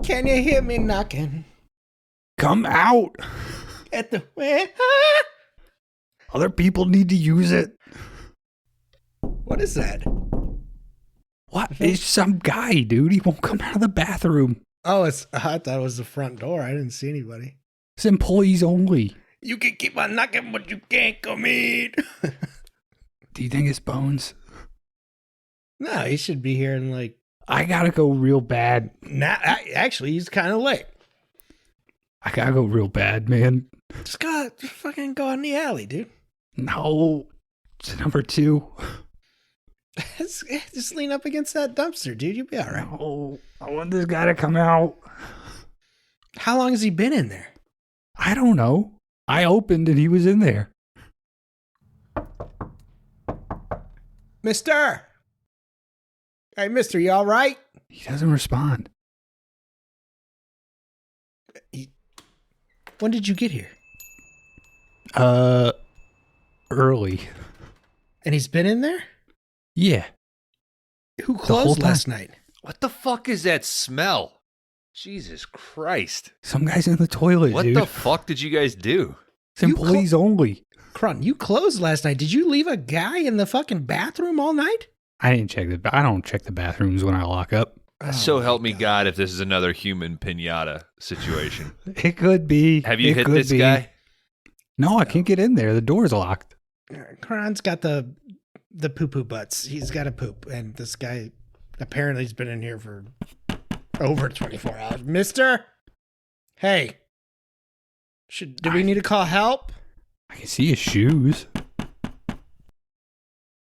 Can you hear me knocking Come out. at the... Other people need to use it. What is that? What? It's some guy, dude. He won't come out of the bathroom. Oh, I thought it was the front door. I didn't see anybody. It's employees only. You can keep on knocking, but you can't come in. Do you think it's Bones? No, he should be here in like... I gotta go real bad. Actually, he's kind of late. I gotta go real bad, man. Just fucking go in the alley, dude. No. It's number 2. Just lean up against that dumpster, dude. You'll be all right. No. I want this guy to come out. How long has he been in there? I don't know. I opened and he was in there. Mister! Hey, mister, you all right? He doesn't respond. When did you get here? Early. And he's been in there? Yeah. Who whole closed time. last night? What the fuck is that smell? Jesus Christ. Some guy's in the toilet, What dude. the fuck did you guys do? It's employees only. Kron, you closed last night. Did you leave a guy in the fucking bathroom all night? I didn't check I don't check the bathrooms when I lock up. So help me God if this is another human pinata situation. It could be. Have you It hit could this be. guy? No, I can't get in there. The door's locked. Kron's got the poo-poo butts. He's got to poop. And this guy apparently has been in here for over 24 hours. Mister? Hey. Do we need to call help? I can see his shoes.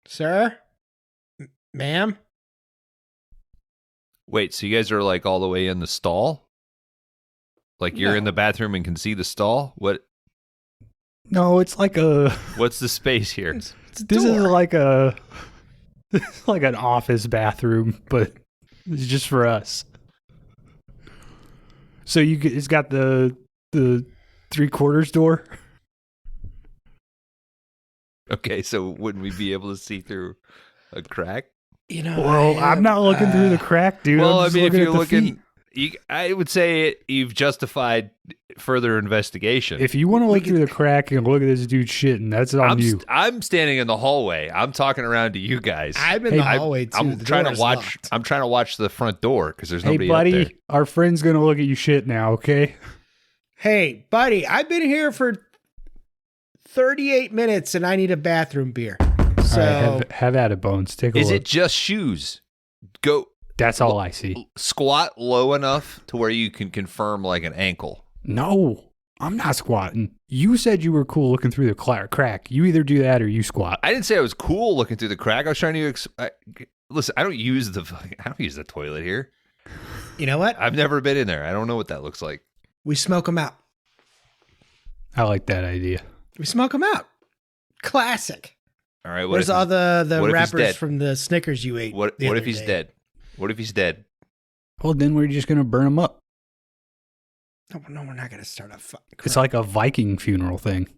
Sir? Ma'am? Wait, so you guys are like all the way in the stall? Like you're in No. the bathroom and can see the stall? No, it's like a. What's the space here? It's a This door. is like a. It's like an office bathroom, but it's just for us. So it's got the 3/4 door. Okay, so wouldn't we be able to see through a crack? You know, Well, I'm not looking through the crack, dude. Well, I'm I just mean, if looking you're at the feet. looking, I would say you've justified further investigation. If you want to look through the crack and look at this dude shitting, that's on you. I'm standing in the hallway. I'm talking around to you guys. I'm in Hey, the hallway, too. I'm The trying to door's watch. locked. I'm trying to watch the front door because there's Hey, nobody up there. buddy, our friend's gonna look at you shit now. Okay. Hey, buddy, I've been here for 38 minutes and I need a bathroom beer. So, All right, have at it, Bones. Take a Is look. it just shoes? Go That's all I see. squat low enough to where you can confirm like an ankle. No, I'm not squatting. You said you were cool looking through the crack. You either do that or you squat. I didn't say I was cool looking through the crack. I was trying to listen. I don't use the toilet here. you know what? I've never been in there. I don't know what that looks like. We smoke them out. I like that idea. We smoke them out. Classic. All right. Where's all the what if he's wrappers dead? from the Snickers you ate? What the if other he's day? dead? What if he's dead? Well, then we're just gonna burn him up. No, we're not going to start a fight. It's like a Viking funeral thing.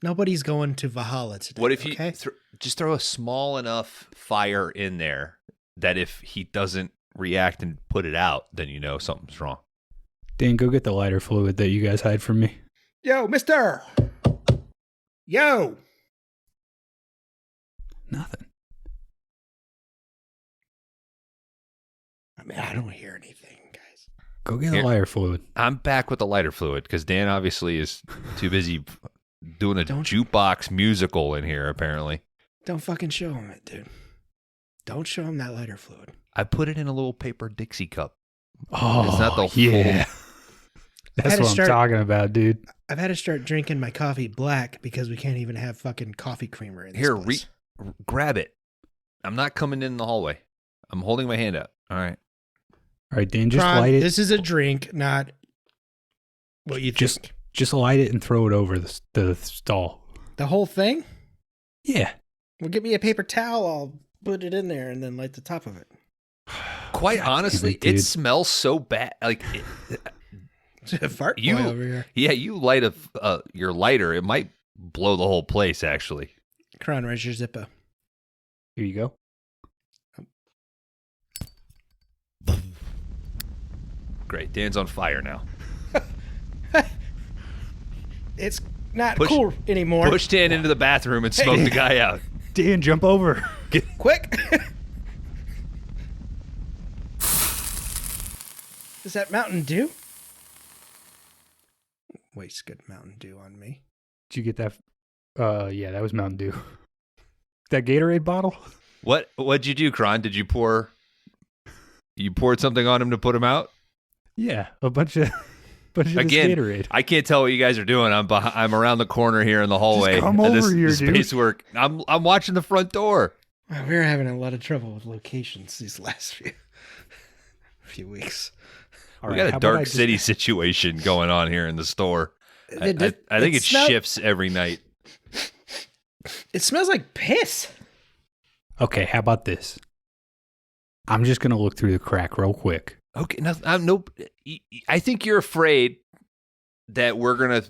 Nobody's going to Valhalla today. What if you okay? just throw a small enough fire in there that if he doesn't react and put it out, then you know something's wrong. Dan, go get the lighter fluid that you guys hide from me. Yo, mister. Yo. Nothing. I mean, I don't hear anything, guys. Go get Here. the lighter fluid. I'm back with the lighter fluid because Dan obviously is too busy doing a Don't- jukebox musical in here, apparently. Don't fucking show him it, dude. Don't show him that lighter fluid. I put it in a little paper Dixie cup. Oh, It's not the yeah. That's Had to what I'm start- talking about, dude. I've had to start drinking my coffee black because we can't even have fucking coffee creamer in this Here, place. grab it. I'm not coming in the hallway. I'm holding my hand out. All right. All right, Dan, just Kron, light it. This is a drink, not what you Just- think. Just light it and throw it over the stall. The whole thing? Yeah. Well, give me a paper towel. I'll put it in there and then light the top of it. Quite God honestly, damn it, it dude. smells so bad. Like, Fart You- boy over here. yeah, you light your lighter, it might blow the whole place. Actually, Kron, where's your Zippo? Here you go. Great. Dan's on fire now. It's not cool anymore. Push Dan into the bathroom and smoke the guy out. Dan, jump over. Quick. Is that Mountain Dew? Waste good Mountain Dew on me. Did you get that? Yeah, that was Mountain Dew. That Gatorade bottle? What'd you do, Kron? Did you poured something on him to put him out? Yeah, a bunch of Again, Gatorade. I can't tell what you guys are doing. I'm around the corner here in the hallway. Just come over here, this dude. space work. I'm watching the front door. We're having a lot of trouble with locations these last few weeks. We got a Dark City situation going on here in the store. I think it shifts every night. It smells like piss. Okay, how about this? I'm just gonna look through the crack real quick. Okay, I think you're afraid that we're gonna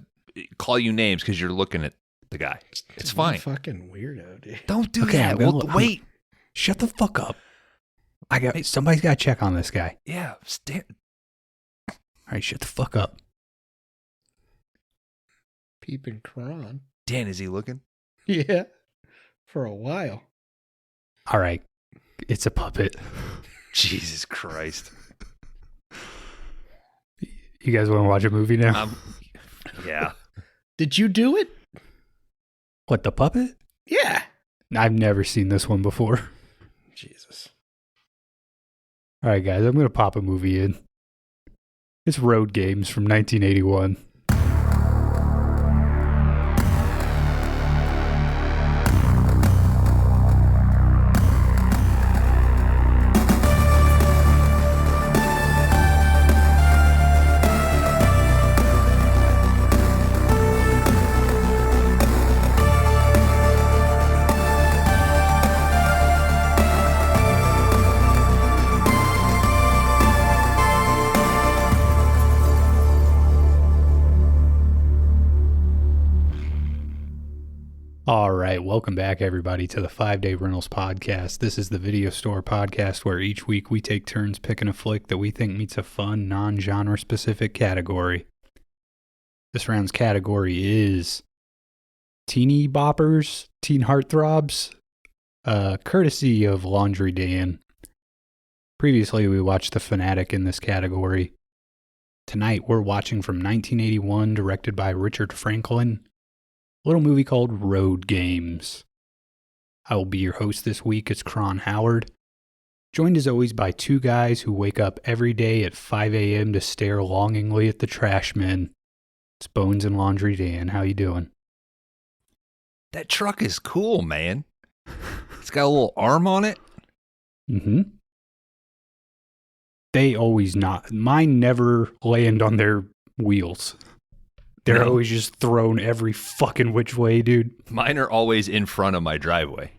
call you names because you're looking at the guy. It's fine. Fucking weirdo, dude. Don't do that. Wait. Shut the fuck up. Somebody's got to check on this guy. Yeah. All right, shut the fuck up. Peeping Kron. Dan, is he looking? Yeah, for a while. All right, it's a puppet. Jesus Christ. You guys want to watch a movie now? Yeah. Did you do it? What, the puppet? Yeah. I've never seen this one before. Jesus. All right, guys, I'm going to pop a movie in. It's Roadgames from 1981. All right, welcome back, everybody, to the 5-Day Rentals Podcast. This is the video store podcast where each week we take turns picking a flick that we think meets a fun, non-genre specific category. This round's category is Teeny Boppers, Teen Heartthrobs, courtesy of Laundry Dan. Previously, we watched The Fanatic in this category. Tonight, we're watching from 1981, directed by Richard Franklin. A little movie called Roadgames. I will be your host this week. It's Kron Howard, joined as always by two guys who wake up every day at 5 a.m. to stare longingly at the trash men. It's Bones and Laundry Dan. How you doing? That truck is cool, man. It's got a little arm on it. Mm-hmm. They always mine never land on their wheels. They're always just thrown every fucking which way, dude. Mine are always in front of my driveway.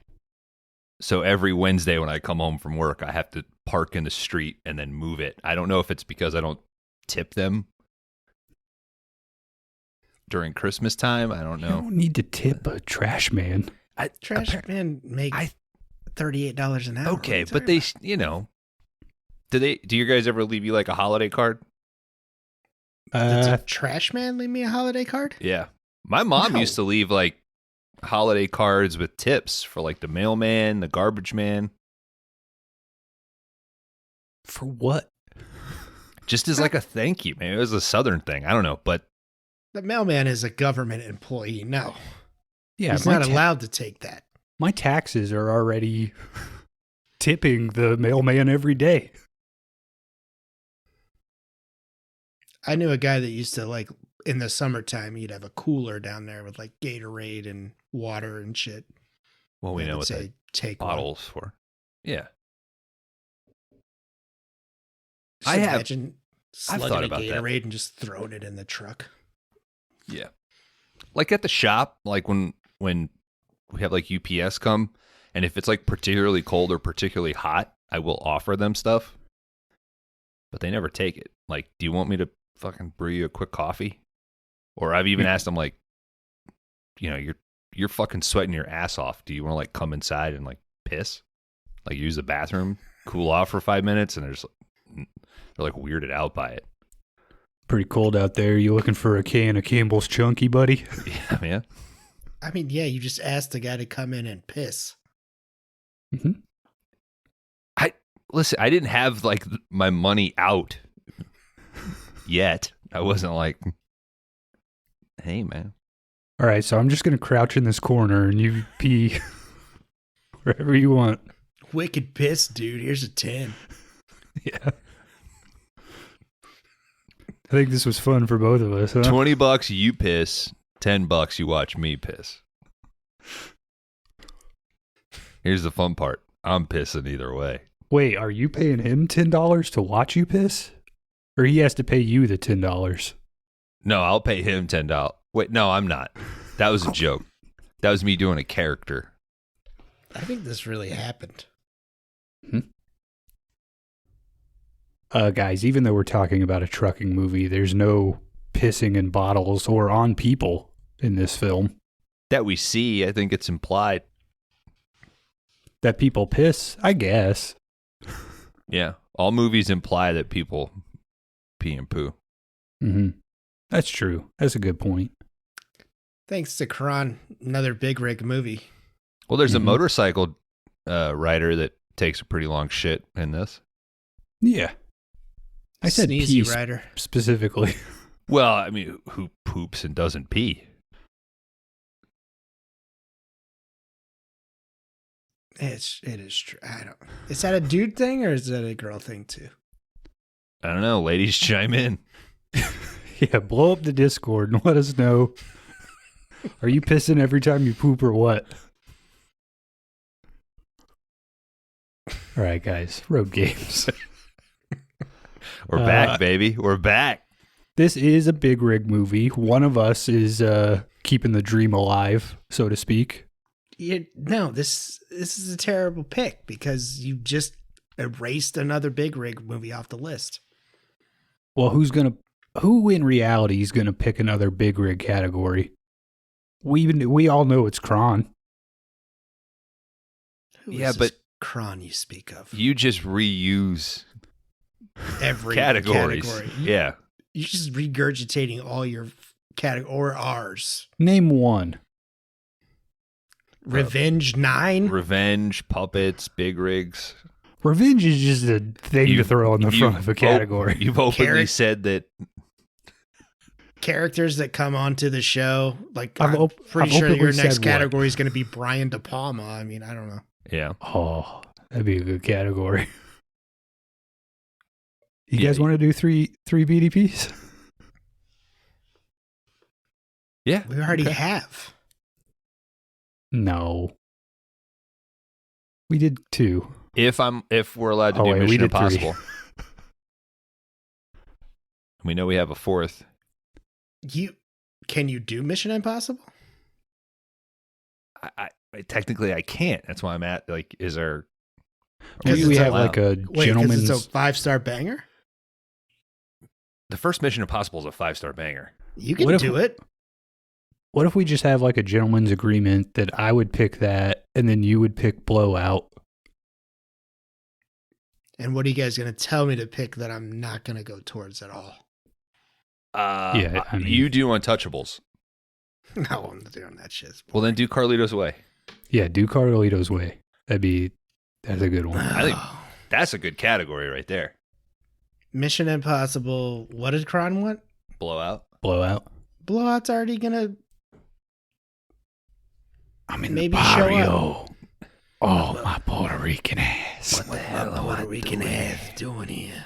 So every Wednesday when I come home from work, I have to park in the street and then move it. I don't know if it's because I don't tip them during Christmas time. I don't know. You don't need to tip a trash man. Trash man make $38 an hour. Okay, but they, do you guys ever leave you like a holiday card? Does a trash man leave me a holiday card? Yeah. My mom used to leave like holiday cards with tips for like the mailman, the garbage man. For what? Just as like a thank you, man. It was a Southern thing. I don't know, but the mailman is a government employee. No. Yeah, he's not allowed to take that. My taxes are already tipping the mailman every day. I knew a guy that used to, like, in the summertime, he'd have a cooler down there with, like, Gatorade and water and shit. Well, we know what they take bottles for. Yeah. I've thought about Gatorade that. And just throwing it in the truck. Yeah. Like at the shop, like when we have, like, UPS come, and if it's, like, particularly cold or particularly hot, I will offer them stuff. But they never take it. Like, do you want me to fucking brew you a quick coffee? Or I've even asked them, like, you're fucking sweating your ass off. Do you want to like come inside and like piss? Like use the bathroom, cool off for 5 minutes? And they're like weirded out by it. pretty cold out there. You looking for a can of Campbell's Chunky, buddy? Yeah, man. I mean, yeah, you just asked the guy to come in and piss. Mm-hmm. Listen, I didn't have like my money out yet. I wasn't like, hey, man. All right, so I'm just going to crouch in this corner and you pee wherever you want. Wicked piss, dude. Here's a 10. Yeah. I think this was fun for both of us, huh? $20 you piss, $10 you watch me piss. Here's the fun part. I'm pissing either way. Wait, are you paying him $10 to watch you piss? Or he has to pay you the $10? No, I'll pay him $10. Wait, no, I'm not. That was a joke. That was me doing a character. I think this really happened. Guys, even though we're talking about a trucking movie, there's no pissing in bottles or on people in this film. That we see, I think it's implied. That people piss, I guess. Yeah. All movies imply that people pee and poo. Mm-hmm. That's true. That's a good point. Thanks to Kron, another big rig movie. Well, there's a motorcycle rider that takes a pretty long shit in this. Yeah. I said Sneezy pee rider. specifically. Well, I mean, who poops and doesn't pee? It is true. I don't. Is that a dude thing or is that a girl thing too? I don't know. Ladies, chime in. Yeah, blow up the Discord and let us know. Are you pissing every time you poop or what? All right, guys. Road games. We're back, baby. We're back. This is a big rig movie. One of us is keeping the dream alive, so to speak. No, this is a terrible pick because you just erased another big rig movie off the list. Well, who in reality is gonna pick another big rig category? We all know it's Kron. Who Yeah, is but this Kron you speak of? You just reuse Every categories. category. Yeah. You're just regurgitating all your category or ours. Name one. Revenge 9? Revenge, puppets, big rigs. Revenge is just a thing to throw on the front of a category. You've openly said that. Characters that come onto the show. Like, I've I'm pretty sure openly your next said category is going to be Brian De Palma. I mean, I don't know. Yeah. Oh, that'd be a good category. You Yeah. guys want to do three BDPs? Yeah. We already have. No. We did 2. If we're allowed to Oh, do wait, we Mission did 3. Impossible. We know we have a 4th. Can you do Mission Impossible? I technically I can't. That's why I'm at like, is there? Maybe we have like a Wait, gentleman's. it's a 5-star banger? The first Mission Impossible is a 5-star banger. You can What if- do it. What if we just have like a gentleman's agreement that I would pick that and then you would pick Blowout? And what are you guys going to tell me to pick that I'm not going to go towards at all? Yeah, I mean- you do Untouchables. No, I'm not doing that shit. Well, then do Carlito's Way. Yeah, do Carlito's Way. That's a good one. I think that's a good category right there. Mission Impossible. What did Kron want? Blowout. Blowout. Blowout's already going to I'm in maybe the show barrio. Oh, my Puerto Rican ass. What the hell am Puerto Rican ass doing here?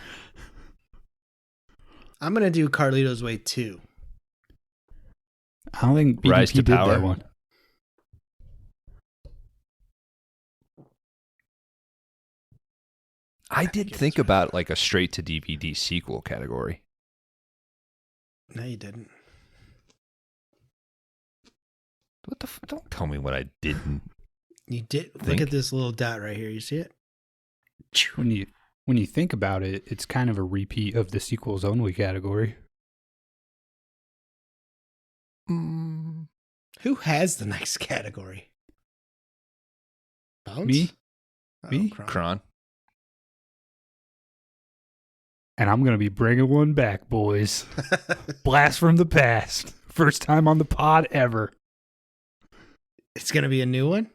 I'm going to do Carlito's Way 2. I don't think BDP Rise to did Power. that one. I did think about like a straight to DVD sequel category. No, you didn't. What the? Don't tell me what I didn't. You did. Look Think? at this little dot right here. You see it? When you think about it, it's kind of a repeat of the sequels only category. Who has the next category? Bounce? Me? Oh, Me? Kron. Kron. And I'm going to be bringing one back, boys. Blast from the past. First time on the pod ever. It's going to be a new one?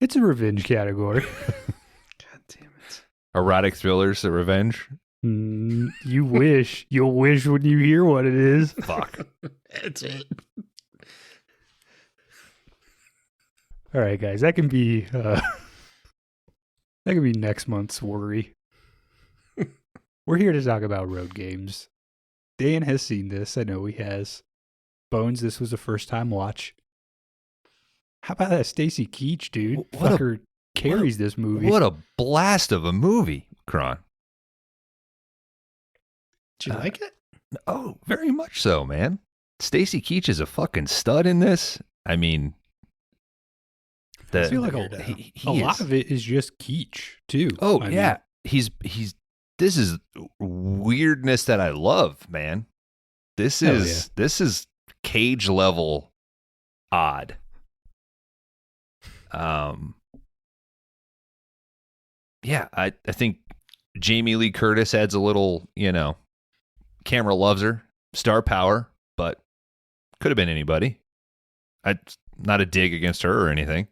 It's a revenge category. God damn it. Erotic thrillers, The Revenge. You wish. You'll wish when you hear what it is. Fuck. That's it. All right, guys. That can be next month's worry. We're here to talk about Road Games. Dan has seen this. I know he has. Bones, this was a first-time watch. How about that Stacy Keach, dude? Fucker carries this movie. What a blast of a movie, Kron. Did you like it? Oh, very much so, man. Stacy Keach is a fucking stud in this. I mean, I feel like a lot of it is just Keach, too. Oh, I mean, he's this is weirdness that I love, man. This is Cage level odd. Yeah, I think Jamie Lee Curtis adds a little, camera loves her, star power, but could have been anybody. Not a dig against her or anything.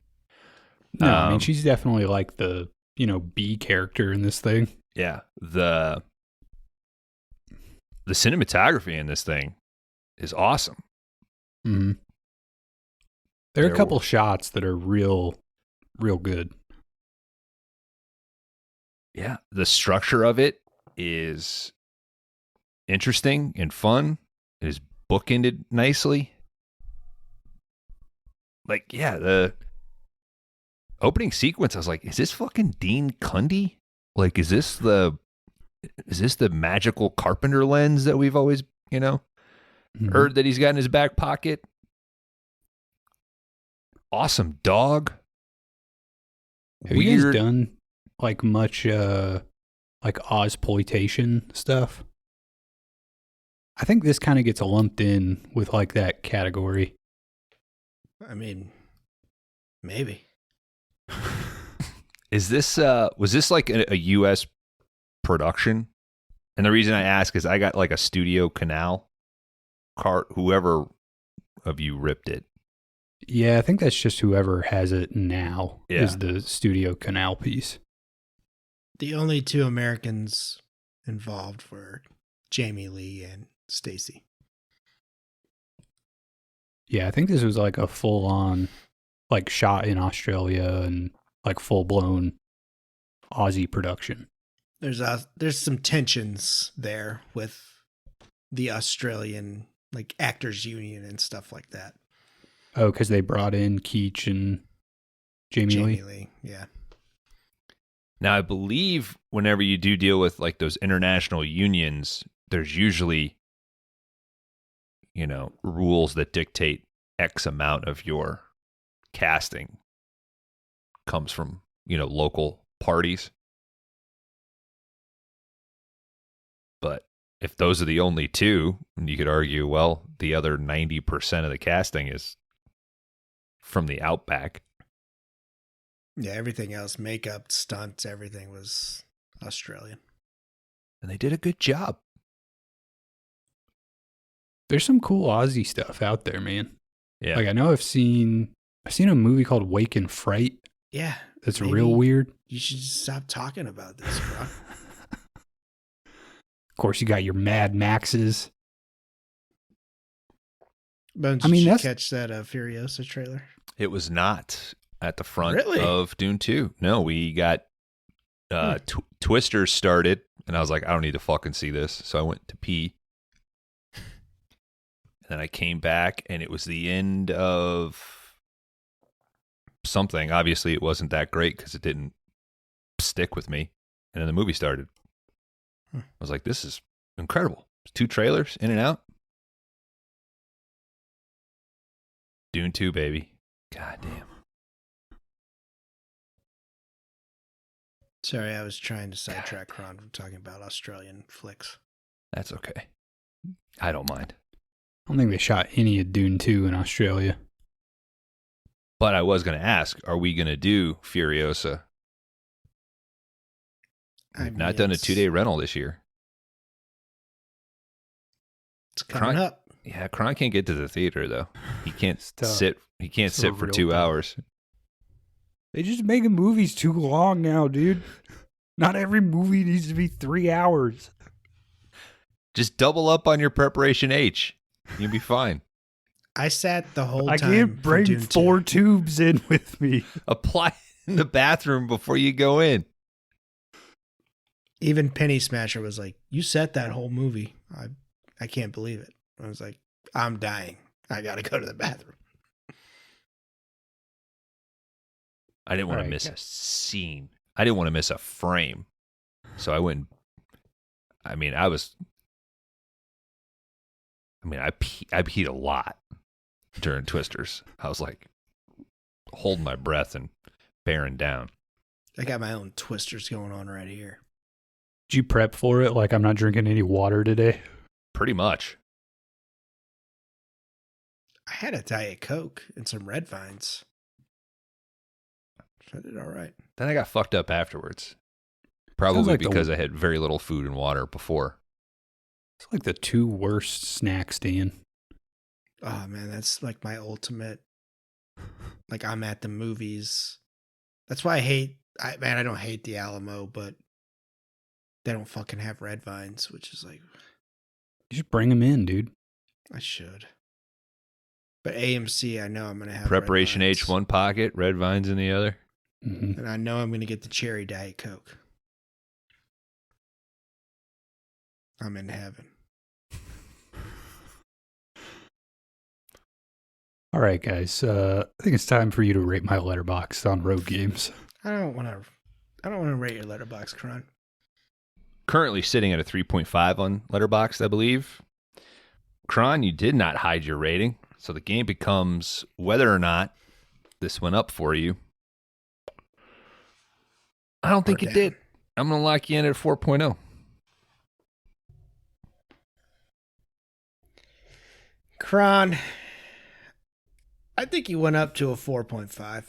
No, I mean, she's definitely like the, B character in this thing. Yeah, the cinematography in this thing is awesome. Mm-hmm. There are a couple shots that are real good. Yeah, the structure of it is interesting and fun. It is bookended nicely. Like, yeah, the opening sequence, I was like, is this fucking Dean Cundy? Like, is this the magical Carpenter lens that we've always, heard that he's got in his back pocket? Awesome dog. Have you guys done like much like Ozploitation stuff? I think this kind of gets lumped in with like that category. I mean, maybe. Is this was this like a US production? And the reason I ask is I got like a Studio Canal cart, whoever of you ripped it. Yeah, I think that's just whoever has it now is the Studio Canal piece. The only two Americans involved were Jamie Lee and Stacy. Yeah, I think this was like a full-on, like shot in Australia and like full-blown Aussie production. There's some tensions there with the Australian like actors union and stuff like that. Oh, because they brought in Keach and Jamie Lee. Yeah. Now, I believe whenever you do deal with like those international unions, there's usually, rules that dictate X amount of your casting comes from, local parties. But if those are the only two, you could argue, well, the other 90% of the casting is from the Outback. Yeah, everything else, makeup, stunts, everything was Australian. And they did a good job. There's some cool Aussie stuff out there, man. Yeah. Like I know I've seen a movie called Wake and Fright. Yeah. That's real weird. You should just stop talking about this, bro. Of course, you got your Mad Maxes. But did you catch that Furiosa trailer? It was not at the front Really? of Dune 2. No, we got Twister started, and I was like, I don't need to fucking see this. So I went to pee. And then I came back, and it was the end of something. Obviously, it wasn't that great because it didn't stick with me. And then the movie started. I was like, this is incredible. 2 trailers, in and out. Dune 2, baby. God damn. Sorry, I was trying to sidetrack Kron from talking about Australian flicks. That's okay. I don't mind. I don't think they shot any of Dune 2 in Australia. But I was going to ask, are we going to do Furiosa? I've not done a 2-day rental this year. It's coming up. Yeah, Kron can't get to the theater though. He can't sit. He can't It's sit a for real 2 thing. hours. They just making movies too long now, dude. Not every movie needs to be 3 hours. Just double up on your preparation H. You'll be fine. I sat the whole I time. can't bring for Dune 4 2. tubes in with me. Apply in the bathroom before you go in. Even Penny Smasher was like, "You sat that whole movie. I can't believe it." I was like, "I'm dying. I gotta go to the bathroom." I didn't want to Right. miss a scene. I didn't want to miss a frame. So I went. I peed a lot during Twisters. I was like holding my breath and bearing down. I got my own twisters going on right here. Did you prep for it? Like, I'm not drinking any water today. Pretty much. I had a Diet Coke and some Red Vines. So I did all right. Then I got fucked up afterwards. Sounds Probably like because I had very little food and water before. It's like the 2 worst snacks, Dan. Oh man, that's like my ultimate. Like I'm at the movies. That's why I don't hate the Alamo, but they don't fucking have Red Vines, which is like You just bring them in, dude. I should. But AMC, I know I'm gonna have Preparation Red H, Vines. one pocket, red vines in the other. Mm-hmm. And I know I'm gonna get the cherry Diet Coke. I'm in heaven. All right, guys. I think it's time for you to rate my letterbox on Roadgames. I don't want to rate your letterbox, Kron. Currently sitting at a 3.5 on Letterboxd, I believe. Kron, you did not hide your rating, so the game becomes whether or not this went up for you. I don't think it did. I'm going to lock you in at 4.0. Kron, I think you went up to a 4.5.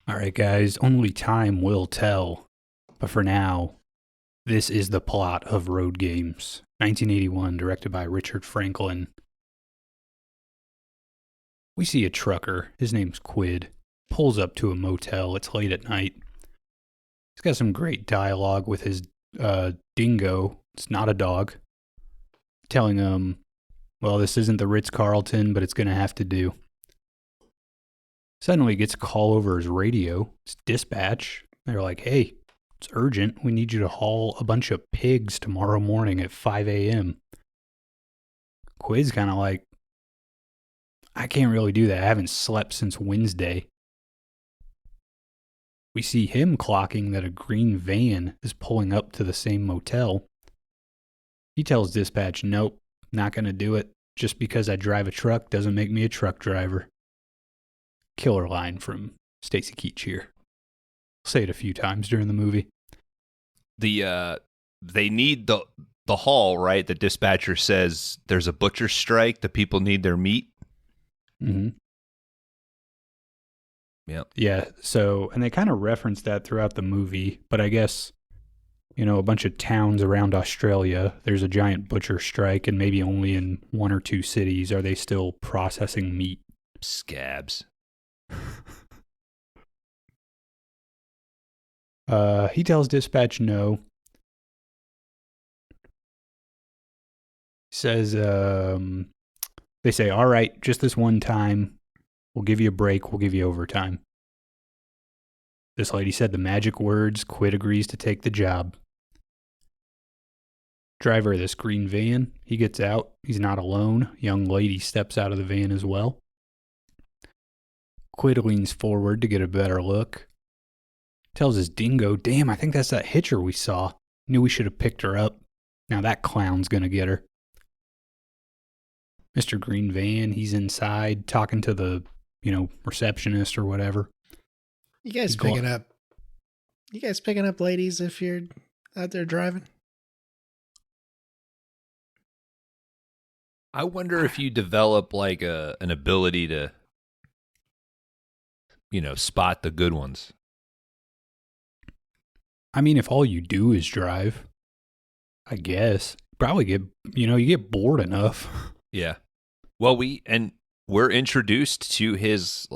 All right, guys. Only time will tell. But for now, this is the plot of Roadgames, 1981, directed by Richard Franklin. We see a trucker, his name's Quid, pulls up to a motel. It's late at night. He's got some great dialogue with his dingo. It's not a dog. Telling him, well, this isn't the Ritz-Carlton, but it's going to have to do. Suddenly he gets a call over his radio. It's dispatch. They're like, hey, it's urgent. We need you to haul a bunch of pigs tomorrow morning at 5 a.m. Quid's kind of like, I can't really do that. I haven't slept since Wednesday. We see him clocking that a green van is pulling up to the same motel. He tells dispatch, nope, not going to do it. Just because I drive a truck doesn't make me a truck driver. Killer line from Stacy Keach here. I'll say it a few times during the movie. They need the haul, right? The dispatcher says there's a butcher strike. The people need their meat. Mm-hmm. Yep. Yeah, so, and they kind of reference that throughout the movie, but I guess, you know, a bunch of towns around Australia, there's a giant butcher strike, and maybe only in 1 or 2 cities are they still processing meat. Scabs. He tells dispatch no. Says, they say, all right, just this one time. We'll give you a break. We'll give you overtime. This lady said the magic words. Quid agrees to take the job. Driver of this green van, he gets out. He's not alone. Young lady steps out of the van as well. Quid leans forward to get a better look. Tells his dingo, damn, I think that's that hitcher we saw. Knew we should have picked her up. Now that clown's gonna get her. Mr. Green Van, he's inside talking to the, receptionist or whatever. You guys picking up ladies if you're out there driving? I wonder if you develop like an ability to, spot the good ones. I mean, if all you do is drive, I guess. probably get, you get bored enough. Yeah. Well, we're introduced to his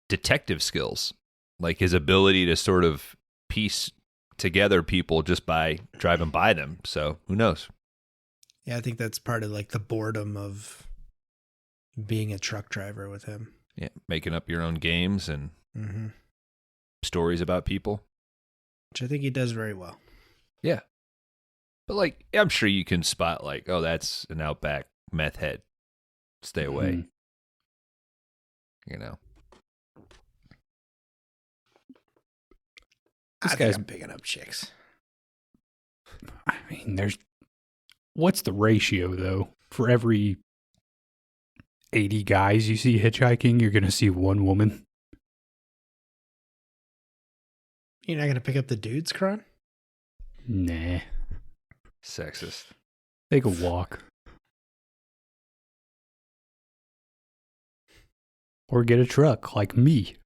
detective skills, like his ability to sort of piece together people just by driving by them. So who knows? Yeah, I think that's part of like the boredom of being a truck driver with him. Yeah, making up your own games and Mm-hmm. stories about people. Which I think he does very well. Yeah. But I'm sure you can spot oh, that's an Outback meth head. Stay away. Mm. I think I'm picking up chicks. I mean, what's the ratio though? For every 80 guys you see hitchhiking, you're going to see one woman. You're not going to pick up the dudes, Kron? Nah. Sexist. Take a walk. Or get a truck like me.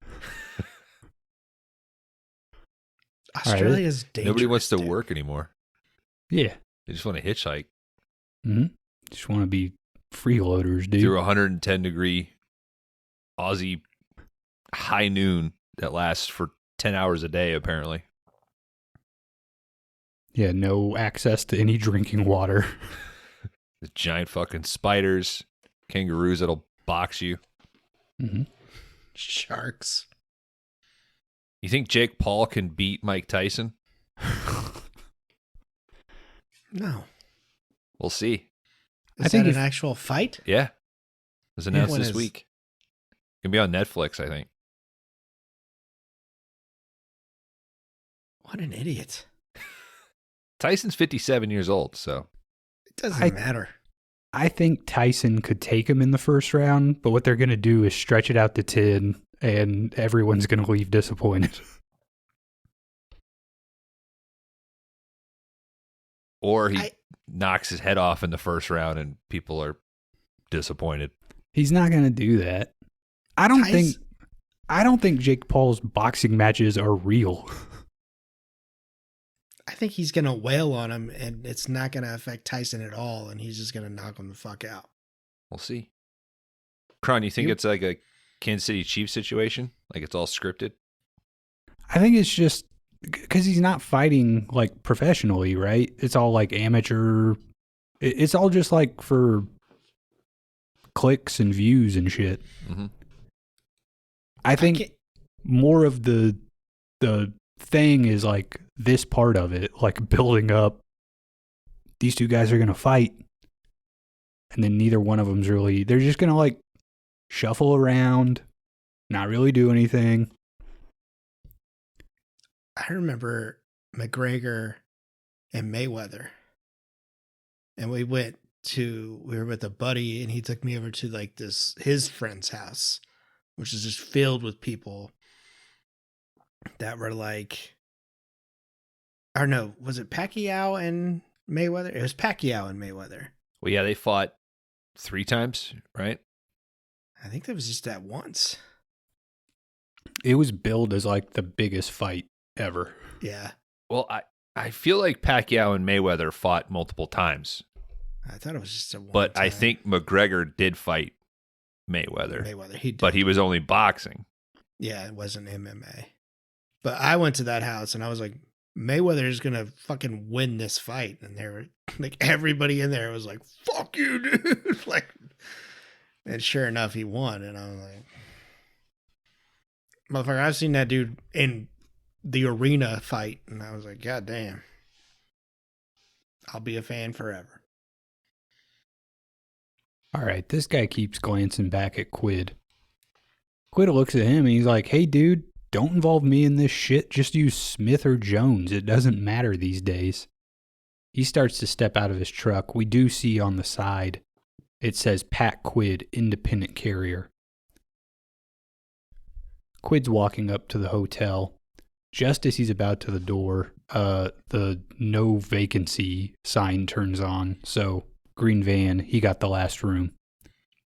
Australia's dangerous. Nobody wants to dude. work anymore. Yeah. They just want to hitchhike Just want to be freeloaders, dude. through 110-degree Aussie high noon that lasts for 10 hours a day, apparently. Yeah, no access to any drinking water. The giant fucking spiders, kangaroos that'll box you. Mm-hmm. Sharks. You think Jake Paul can beat Mike Tyson? No. We'll see. Is that an actual fight? Yeah. It was announced When this is- week. Gonna be on Netflix, I think. What an idiot. Tyson's 57 years old, so. It doesn't matter. I think Tyson could take him in the first round, but what they're going to do is stretch it out to 10, and everyone's going to leave disappointed. Or he knocks his head off in the first round and people are disappointed. He's not going to do that. I don't think Jake Paul's boxing matches are real. I think he's going to wail on him, and it's not going to affect Tyson at all, and he's just going to knock him the fuck out. We'll see. Kron, you think it's like a Kansas City Chiefs situation? Like it's all scripted? I think it's just because he's not fighting like professionally, right? It's all like amateur. It's all just like for clicks and views and shit. Mm-hmm. I think more of the thing is like this part of it, like building up. These two guys are going to fight. And then neither one of them's really, they're just going to like shuffle around, not really do anything. I remember McGregor and Mayweather. And we were with a buddy, and he took me over to like his friend's house, which is just filled with people that were like, or no, was it Pacquiao and Mayweather? It was Pacquiao and Mayweather. Well, yeah, they fought 3 times, right? I think that was just that once. It was billed as like the biggest fight ever. Yeah. Well, I feel like Pacquiao and Mayweather fought multiple times. I thought it was just a one But time. I think McGregor did fight Mayweather. He did. But he was only boxing. Yeah, it wasn't MMA. But I went to that house and I was like, Mayweather is going to fucking win this fight. And they were like, everybody in there was like, fuck you, dude. Like, and sure enough, he won. And I was like, motherfucker, I've seen that dude in the arena fight. And I was like, God damn. I'll be a fan forever. All right, this guy keeps glancing back at Quid. Quid looks at him and he's like, hey, dude, don't involve me in this shit. Just use Smith or Jones. It doesn't matter these days. He starts to step out of his truck. We do see on the side, it says Pat Quid, independent carrier. Quid's walking up to the hotel. Just as he's about to the door, the no vacancy sign turns on. So, green van, he got the last room.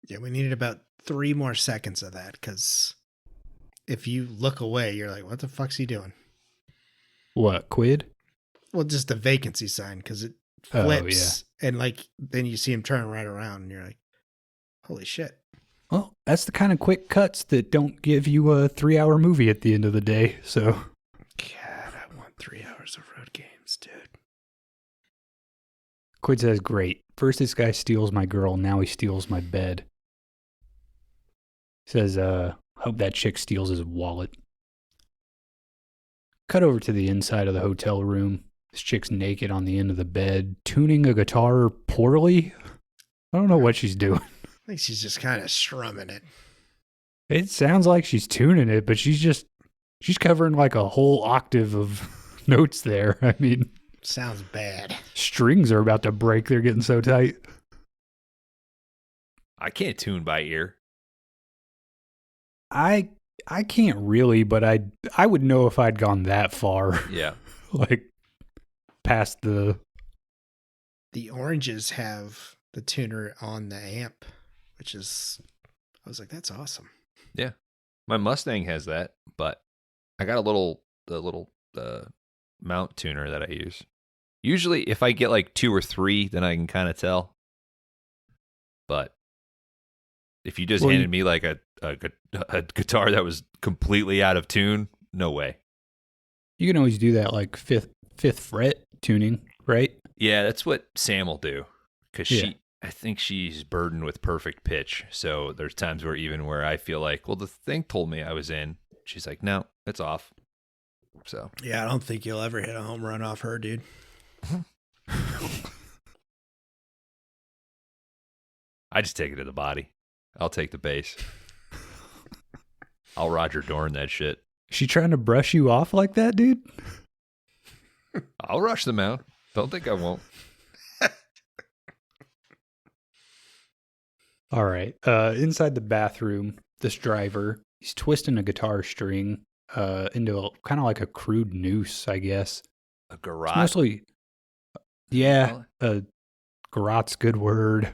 Yeah, we needed about 3 more seconds of that because if you look away, you're like, what the fuck's he doing? What, Quid? Well, just the vacancy sign because flips, and like then you see him turn right around, and you're like, "Holy shit!" Well, that's the kind of quick cuts that don't give you a 3-hour movie at the end of the day. So, God, I want 3 hours of Road Games, dude. Quid says, "Great. First, this guy steals my girl. Now he steals my bed." Says, "Hope that chick steals his wallet." Cut over to the inside of the hotel room. This chick's naked on the end of the bed, tuning a guitar poorly. I don't know what she's doing. I think she's just kind of strumming it. It sounds like she's tuning it, but she's covering like a whole octave of notes there. I mean, sounds bad. Strings are about to break. They're getting so tight. I can't tune by ear. I can't really, but I would know if I'd gone that far. Yeah. Like past the Oranges have the tuner on the amp, which is, I was like, that's awesome. Yeah. My Mustang has that, but I got the little mount tuner that I use. Usually if I get like 2 or 3, then I can kind of tell. But if you just handed me like a guitar that was completely out of tune, no way. You can always do that like fifth fret tuning, right? Yeah, that's what Sam will do. Because I think she's burdened with perfect pitch. So there's times where I feel like, well, the thing told me I was in. She's like, no, it's off. So yeah, I don't think you'll ever hit a home run off her, dude. I just take it to the body. I'll take the bass. I'll Roger Dorn that shit. She trying to brush you off like that, dude? I'll rush them out. Don't think I won't. All right. Inside the bathroom, this driver, he's twisting a guitar string into kind of like a crude noose, I guess. A garrote? It's mostly, yeah, garrote's good word.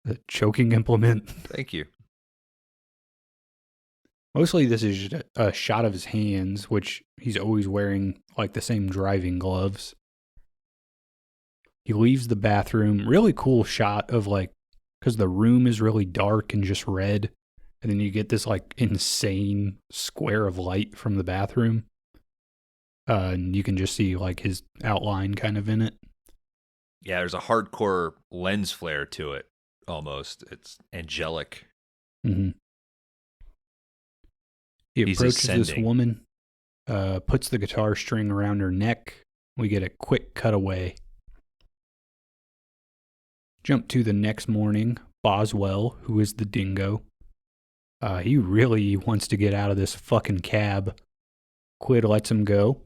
A choking implement. Thank you. Mostly this is just a shot of his hands, which he's always wearing like the same driving gloves. He leaves the bathroom. Really cool shot of like, because the room is really dark and just red. And then you get this like insane square of light from the bathroom. And you can just see like his outline kind of in it. Yeah, there's a hardcore lens flare to it almost. It's angelic. Mm-hmm. He approaches this woman, puts the guitar string around her neck. We get a quick cutaway. Jump to the next morning. Boswell, who is the dingo, he really wants to get out of this fucking cab. Quid lets him go.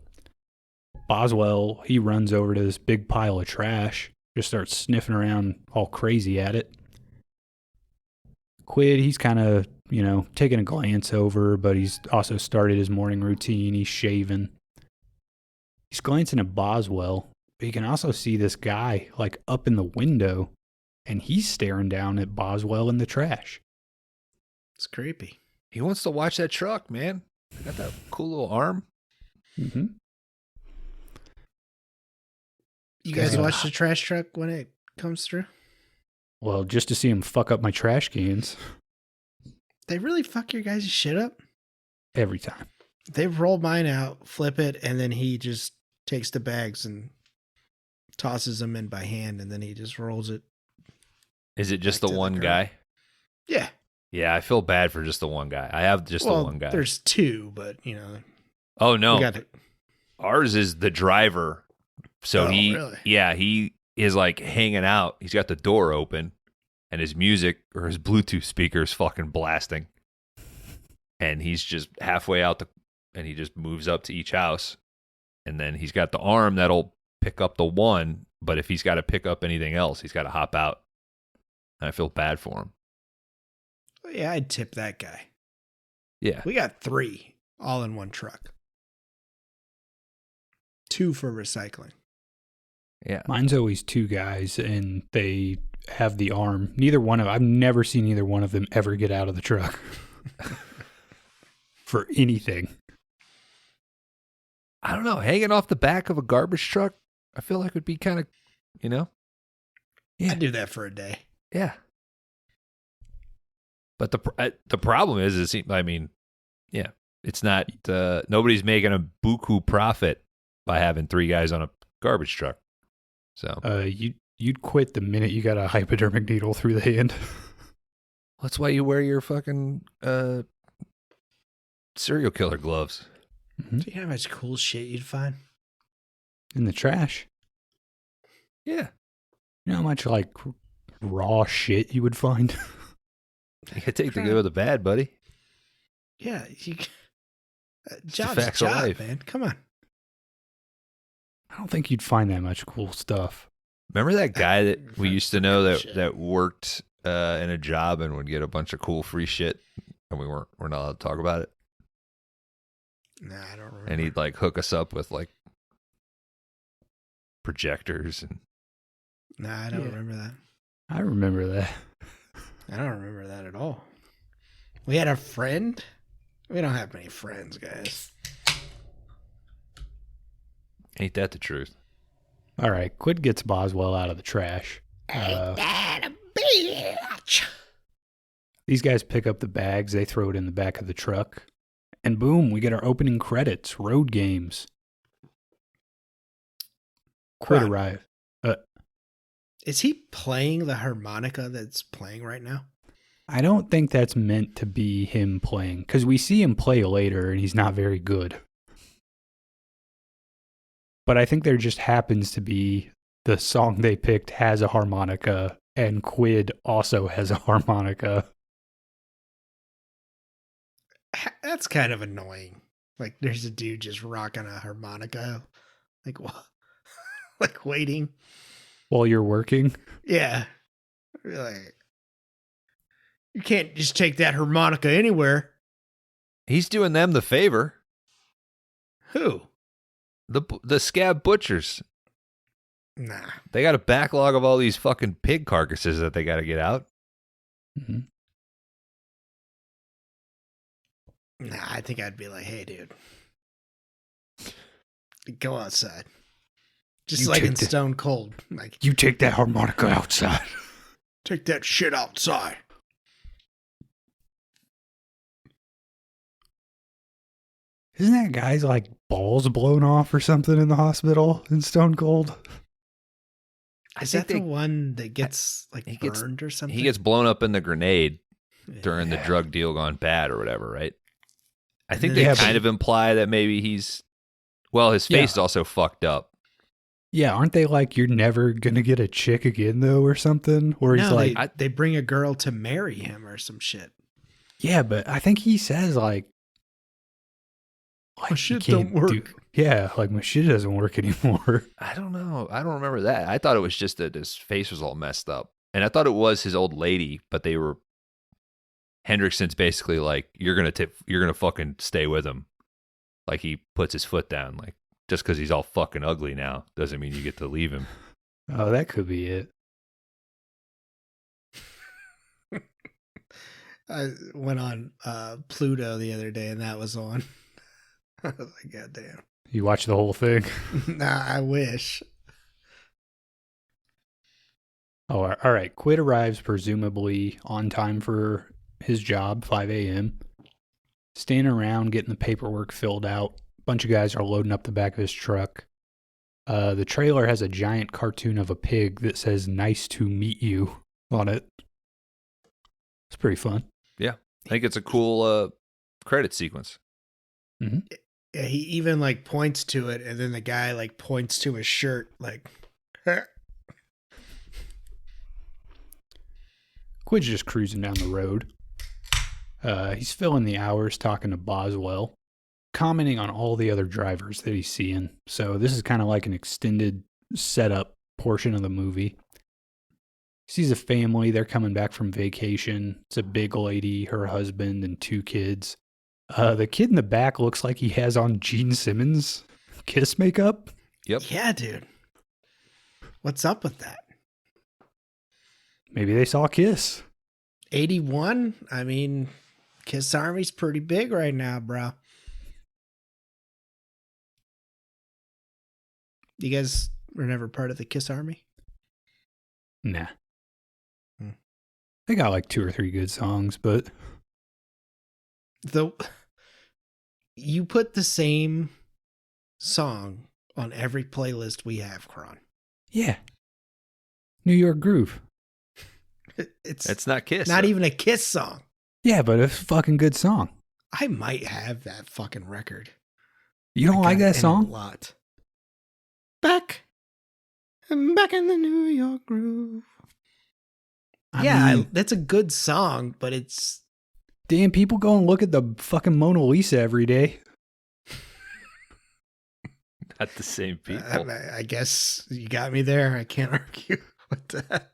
Boswell, he runs over to this big pile of trash, just starts sniffing around all crazy at it. Quid, he's kind of, taking a glance over, but he's also started his morning routine. He's shaving. He's glancing at Boswell, but you can also see this guy like up in the window, and he's staring down at Boswell in the trash. It's creepy. He wants to watch that truck, man. Got that cool little arm. Mm-hmm. You guys watch the trash truck when it comes through? Well, just to see him fuck up my trash cans. They really fuck your guys' shit up? Every time. They've rolled mine out, flip it, and then he just takes the bags and tosses them in by hand, and then he just rolls it. Is it just the one guy? Yeah. Yeah, I feel bad for just the one guy. I have just the one guy. There's 2, but, Oh, no. We got it. Ours is the driver. So really? He is like hanging out. He's got the door open and his music or his Bluetooth speaker is fucking blasting. And he's just halfway out and he just moves up to each house. And then he's got the arm that'll pick up the one, but if he's got to pick up anything else, he's got to hop out. And I feel bad for him. Yeah, I'd tip that guy. Yeah. We got 3 all in one truck. 2 for recycling. Yeah. Mine's always 2 guys, and they have the arm. I've never seen either one of them ever get out of the truck. For anything. I don't know. Hanging off the back of a garbage truck I feel like it would be kind of, Yeah. I'd do that for a day. Yeah. But the problem is yeah, it's not, nobody's making a buku profit by having 3 guys on a garbage truck. So you'd quit the minute you got a hypodermic needle through the hand. that's why you wear your fucking serial killer gloves. Mm-hmm. Do you know how much cool shit you'd find in the trash? Yeah. You know how much like raw shit you would find? You can take the good with the bad, buddy. Yeah, job's a job, man. Come on. I don't think you'd find that much cool stuff. Remember that guy that we used to know that worked in a job and would get a bunch of cool free shit, and we're not allowed to talk about it? Nah, I don't remember. And he'd like hook us up with like projectors and. Nah, I don't remember that. I remember that. I don't remember that at all. We had a friend. We don't have many friends, guys. Ain't that the truth? All right, Quid gets Boswell out of the trash. Ain't that a bitch? These guys pick up the bags. They throw it in the back of the truck. And boom, we get our opening credits. Roadgames. Quid arrive. Is he playing the harmonica that's playing right now? I don't think that's meant to be him playing, because we see him play later and he's not very good. But I think there just happens to be the song they picked has a harmonica and Quid also has a harmonica. That's kind of annoying. Like there's a dude just rocking a harmonica. Like what? Like waiting. While you're working? Yeah. Like, you can't just take that harmonica anywhere. He's doing them the favor. Who? The scab butchers. Nah. They got a backlog of all these fucking pig carcasses that they got to get out. Mm-hmm. Nah, I think I'd be like, hey, dude. Go outside. Just like in Stone Cold. Like, you take that harmonica outside. Take that shit outside. Isn't that guy's like balls blown off or something in the hospital in Stone Cold? Is that the one that gets like burned or something? He gets blown up in the grenade during the drug deal gone bad or whatever, right? I think they kind of imply that maybe his face is also fucked up. Yeah, aren't they like, you're never going to get a chick again, though, or something? Or he's like... They bring a girl to marry him or some shit. Yeah, but I think he says, like my shit don't work. Like, my shit doesn't work anymore. I don't know. I don't remember that. I thought it was just that his face was all messed up. And I thought it was his old lady, but they were... Hendrickson's basically like, you're going to fucking stay with him. Like, he puts his foot down, like, just because he's all fucking ugly now doesn't mean you get to leave him. Oh, that could be it. I went on Pluto the other day and that was on. I was like, God damn. You watched the whole thing? Nah, I wish. Oh, all right. Quid arrives presumably on time for his job, 5 a.m. Standing around getting the paperwork filled out. Bunch of guys are loading up the back of his truck. The trailer has a giant cartoon of a pig that says "Nice to meet you" on it. It's pretty fun. Yeah, I think it's a cool credit sequence. Mm-hmm. Yeah, he even like points to it, and then the guy like points to his shirt, like. Quid's just cruising down the road. He's filling the hours talking to Boswell, commenting on all the other drivers that he's seeing. So this is kind of like an extended setup portion of the movie. He sees a family. They're coming back from vacation. It's a big lady, her husband, and 2 kids. The kid in the back looks like he has on Gene Simmons Kiss makeup. Yep. Yeah, dude. What's up with that? Maybe they saw Kiss. 81? I mean, Kiss Army's pretty big right now, bro. You guys Were never part of the Kiss Army? Nah. Hmm. They got like 2 or 3 good songs, but You put the same song on every playlist we have, Kron. yeah. New York Groove. It's not Kiss. Not though. even a Kiss song. Yeah, but a fucking good song. I might have that fucking record. You don't like got that it in song? A lot. Back in the New York groove. I mean, that's a good song, but it's damn, people go and look at the fucking Mona Lisa every day. Not the same people. I guess you got me there. I can't argue with that.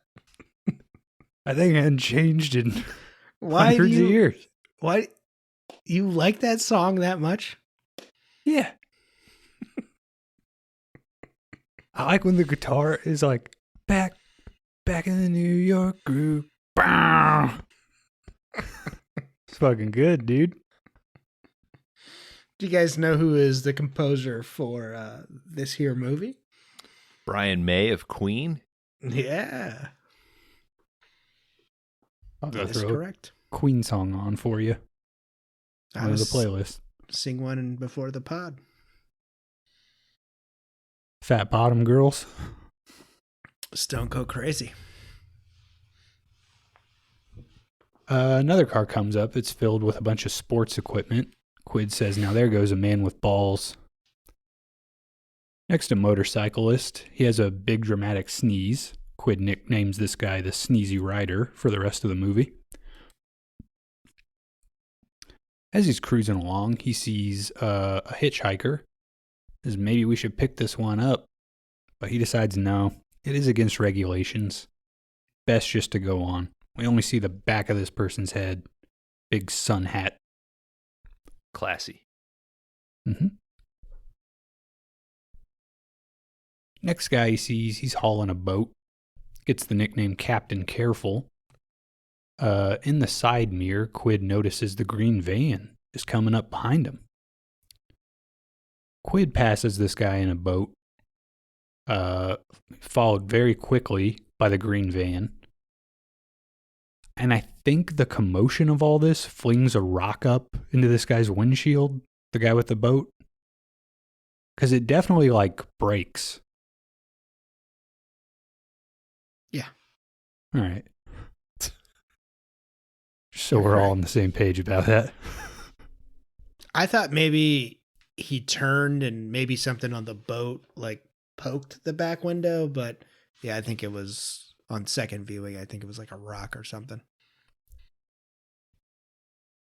I think it hadn't changed in Why hundreds of years. Why you like that song that much? Yeah. I like when the guitar is like back in the New York groove. Bow. It's fucking good, dude. Do you guys know who is the composer for this here movie? Brian May of Queen. Yeah, I'll go that is throw correct. a Queen song on for you. I On the was playlist. sing one before the pod. Fat Bottom Girls. Stone Cold Crazy. Another car comes up. It's filled with a bunch of sports equipment. Quid says, now there goes a man with balls. Next, a motorcyclist. He has a big dramatic sneeze. Quid nicknames this guy the Sneezy Rider for the rest of the movie. As he's cruising along, he sees a hitchhiker. Says, maybe we should pick this one up. But he decides no, it is against regulations. Best just to go on. We only see the back of this person's head. Big sun hat. Classy. Mm-hmm. Next guy he sees, he's hauling a boat. Gets the nickname Captain Careful. In the side mirror, Quid notices the green van is coming up behind him. Quid passes this guy in a boat, followed very quickly by the green van. And I think the commotion of all this flings a rock up into this guy's windshield, the guy with the boat. Because it definitely, like, breaks. Yeah. All right. So we're all on the same page about that. I thought maybe he turned and maybe something on the boat like poked the back window, but yeah, I think it was on second viewing. I think it was like a rock or something.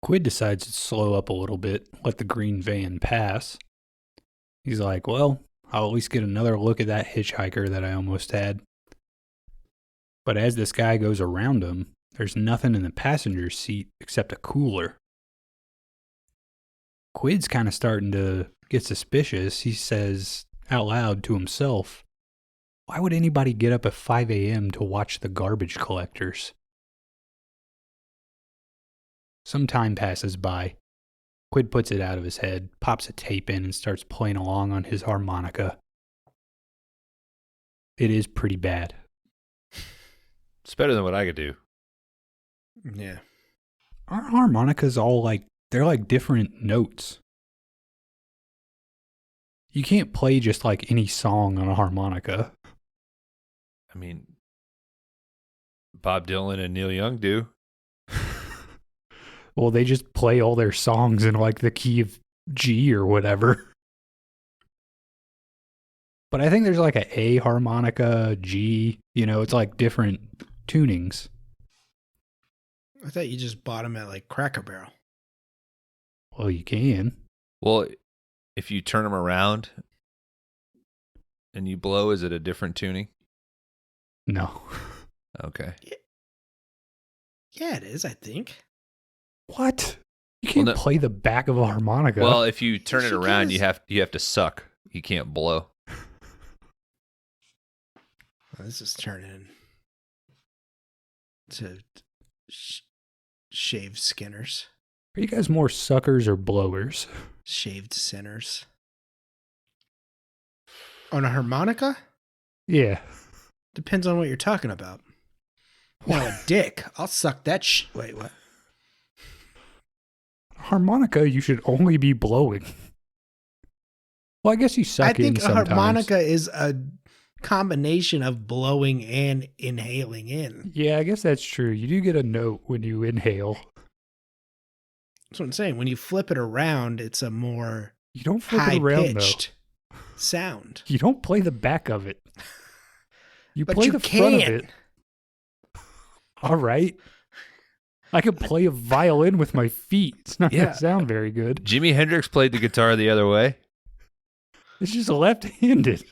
Quid decides to slow up a little bit, let the green van pass. He's like, well, I'll at least get another look at that hitchhiker that I almost had. But as this guy goes around him, there's nothing in the passenger seat except a cooler. Quid's kind of starting to get suspicious. He says out loud to himself, why would anybody get up at 5 a.m. to watch the garbage collectors? Some time passes by. Quid puts it out of his head, pops a tape in, and starts playing along on his harmonica. It is pretty bad. It's better than what I could do. Yeah. Aren't harmonicas all like, they're like different notes? You can't play just like any song on a harmonica. I mean, Bob Dylan and Neil Young do. Well, they just play all their songs in like the key of G or whatever. But I think there's like a harmonica, G, it's like different tunings. I thought you just bought them at like Cracker Barrel. Well, you can. Well, if you turn them around and you blow, is it a different tuning? No. Okay. Yeah, it is, I think. What? You can't play the back of a harmonica. Well, if you turn Yes, it you around, can. you have to suck. You can't blow. Well, this is turning to shaved skinners. Are you guys more suckers or blowers? Shaved sinners. On a harmonica? Yeah. Depends on what you're talking about. Now, a dick, I'll suck that Wait, what? Harmonica, you should only be blowing. Well, I guess you suck I in think a sometimes. harmonica is a combination of blowing and inhaling in. Yeah, I guess that's true. You do get a note when you inhale. That's what I'm saying. When you flip it around, it's a more You don't flip it around, though. high-pitched sound. You don't play the back of it. You But play you the front of can. it. All right. I could play a violin with my feet. It's not going to sound very good. Jimi Hendrix played the guitar the other way. It's just left-handed.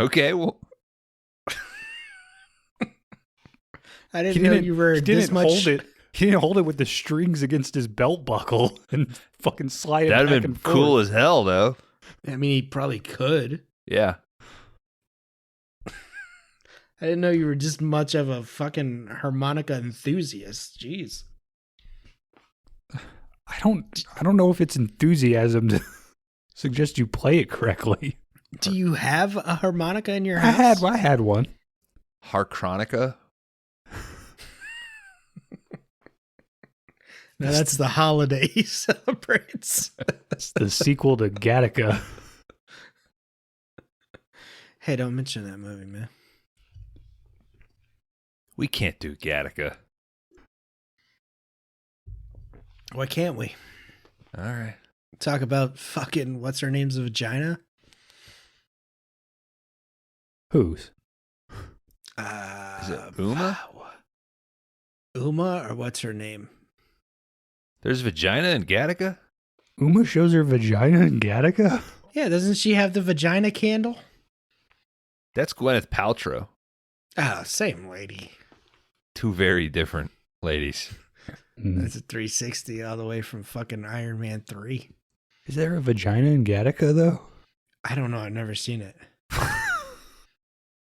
Okay, well, I didn't know you were this much. Hold it. He didn't hold it with the strings against his belt buckle and fucking slide it that'd back have been and cool forth. as hell, though. I mean, he probably could. Yeah. I didn't know you were just much of a fucking harmonica enthusiast. Jeez. I don't know if it's enthusiasm to suggest you play it correctly. Do you have a harmonica in your house? I had one. Harmonica. No, that's the holiday he celebrates. It's the sequel to Gattaca. Hey, don't mention that movie, man. We can't do Gattaca. Why can't we? All right. Talk about fucking what's her name's vagina? Whose? Is it Uma? Uma or what's her name? There's vagina in Gattaca? Uma shows her vagina in Gattaca? Yeah, doesn't she have the vagina candle? That's Gwyneth Paltrow. Ah, same lady. Two very different ladies. That's a 360 all the way from fucking Iron Man 3. Is there a vagina in Gattaca, though? I don't know. I've never seen it.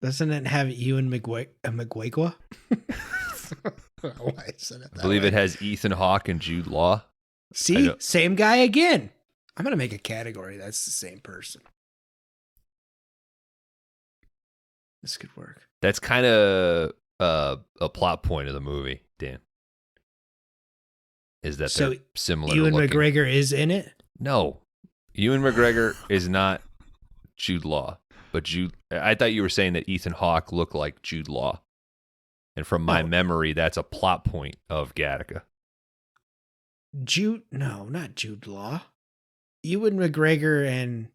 Doesn't it have Ewan McGregor? Why I said it that I believe way. it has Ethan Hawke and Jude Law. See? Same guy again. I'm going to make a category that's the same person. This could work. That's kind of a plot point of the movie, Dan. Is that So they're similar Ewan looking. McGregor is in it? No. Ewan McGregor is not Jude Law. But I thought you were saying that Ethan Hawke looked like Jude Law. And from my memory, that's a plot point of Gattaca. No, not Jude Law. Ewan McGregor and...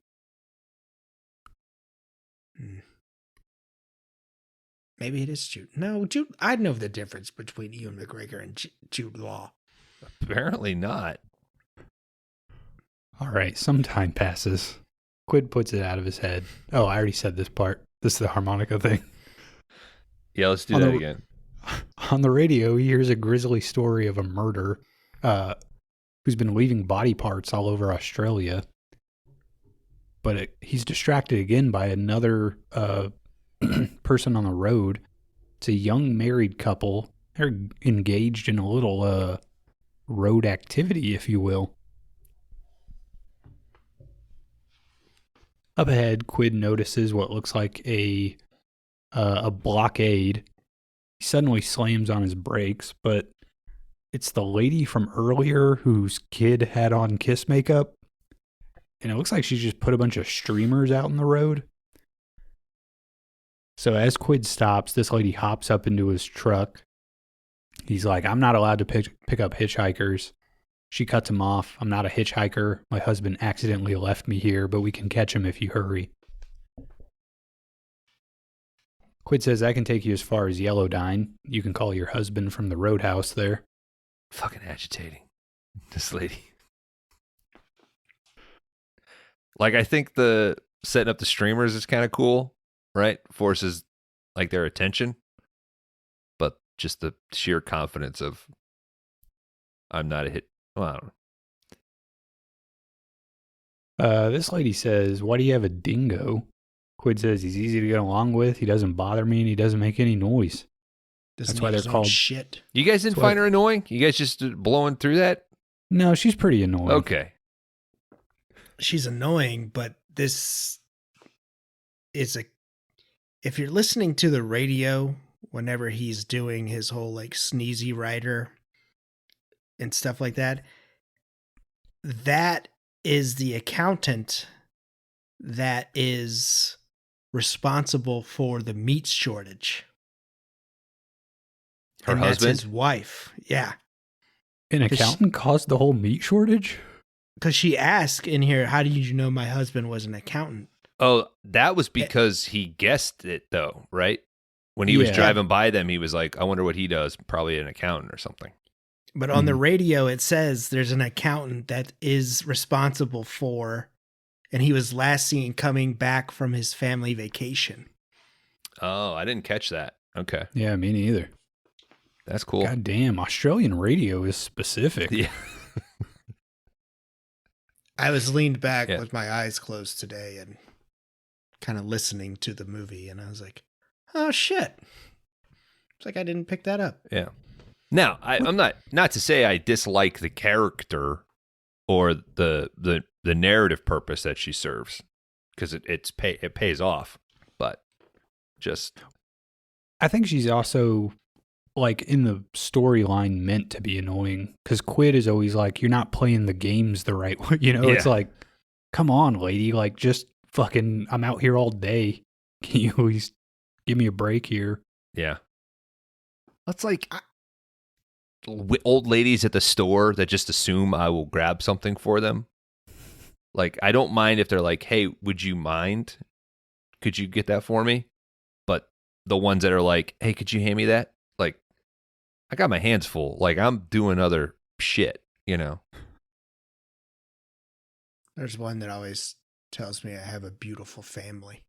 Maybe it is Jude. No, Jude. I know the difference between Ewan McGregor and Jude Law. Apparently not. All right, some time passes. Quid puts it out of his head. Oh, I already said this part. This is the harmonica thing. Yeah, let's do that again. On the radio, he hears a grisly story of a murder who's been leaving body parts all over Australia. But he's distracted again by another person on the road. It's a young married couple. They're engaged in a little road activity, if you will. Up ahead, Quid notices what looks like a blockade. He suddenly slams on his brakes, but it's the lady from earlier whose kid had on kiss makeup. And it looks like she's just put a bunch of streamers out in the road. So as Quid stops, this lady hops up into his truck. He's like, I'm not allowed to pick up hitchhikers. She cuts him off. I'm not a hitchhiker. My husband accidentally left me here, but we can catch him if you hurry. Quid says, I can take you as far as Yellowdine. You can call your husband from the roadhouse there. Fucking agitating. This lady. Like, I think the setting up the streamers is kind of cool, right? Forces like their attention. But just the sheer confidence of I'm not a hit. Well, I don't know. This lady says, why do you have a dingo? Quid says he's easy to get along with. He doesn't bother me and he doesn't make any noise. That's why they're called shit. You guys didn't find her annoying? You guys just blowing through that? No, she's pretty annoying. Okay. She's annoying, but this is if you're listening to the radio whenever he's doing his whole like sneezy writer and stuff like that, that is the accountant that is responsible for the meat shortage. Her and husband? That's his wife. Yeah. An accountant caused the whole meat shortage? Because she asked in here, how did you know my husband was an accountant? Oh, that was because he guessed it, though, right? When he was driving by them, he was like, I wonder what he does. Probably an accountant or something. But on the radio, it says there's an accountant that is responsible for, and he was last seen coming back from his family vacation. Oh, I didn't catch that. Okay. Yeah, me neither. That's cool. God damn, Australian radio is specific. Yeah. I was leaned back with my eyes closed today and kind of listening to the movie, and I was like, oh, shit. It's like I didn't pick that up. Yeah. Now, I'm not to say I dislike the character or the narrative purpose that she serves, because it pays off, but just I think she's also like in the storyline meant to be annoying, because Quid is always like, you're not playing the games the right way. You know, it's like, come on, lady, like just fucking, I'm out here all day. Can you at least give me a break here? Yeah. That's like old ladies at the store that just assume I will grab something for them. Like, I don't mind if they're like, hey, would you mind? Could you get that for me? But the ones that are like, hey, could you hand me that? Like, I got my hands full. Like, I'm doing other shit, you know? There's one that always tells me I have a beautiful family.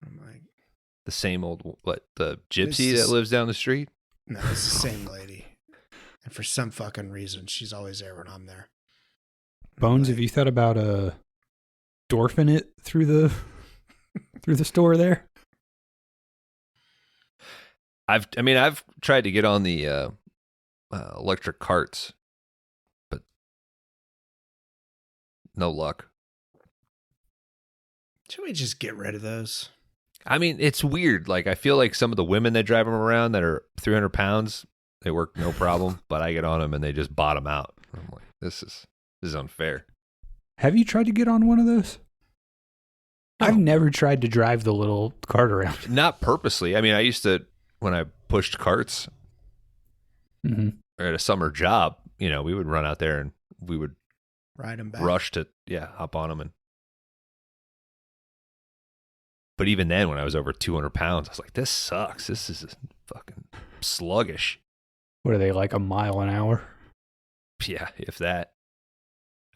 I'm like, the same old, the gypsy that lives down the street? No, it's the same lady. And for some fucking reason, she's always there when I'm there. Bones, have you thought about dwarfing it through the store there? I've tried to get on the electric carts, but no luck. Should we just get rid of those? I mean, it's weird. Like, I feel like some of the women that drive them around that are 300 pounds, they work no problem, but I get on them and they just bottom out. I'm like, this is unfair. Have you tried to get on one of those? No. I've never tried to drive the little cart around. Not purposely. I mean, I used to, when I pushed carts or at a summer job, you know, we would run out there and we would ride them back. Rush to, hop on them. But even then, when I was over 200 pounds, I was like, this sucks. This is fucking sluggish. What are they, like a mile an hour? Yeah, if that.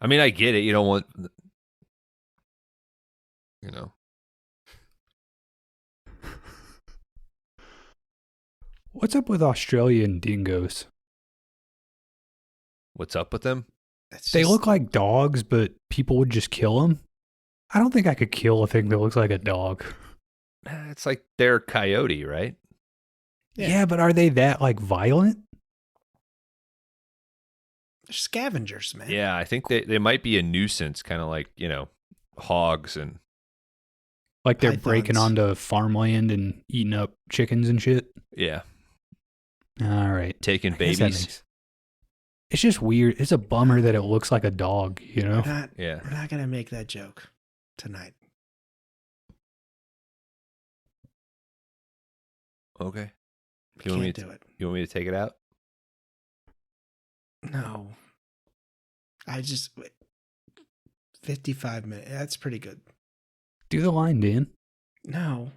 I mean, I get it. You don't want, you know. What's up with Australian dingoes? What's up with them? They look like dogs, but people would just kill them. I don't think I could kill a thing that looks like a dog. It's like they're a coyote, right? Yeah, but are they that like violent? They're scavengers, man. Yeah, I think they might be a nuisance, kind of like, you know, hogs and... Like they're breaking onto farmland and eating up chickens and shit? Yeah. All right. Taking babies. It's just weird. It's a bummer that it looks like a dog, you know? We're not going to make that joke tonight. Okay. You want me to do it? You want me to take it out? No. 55 minutes. That's pretty good. Do the line, Dan. No.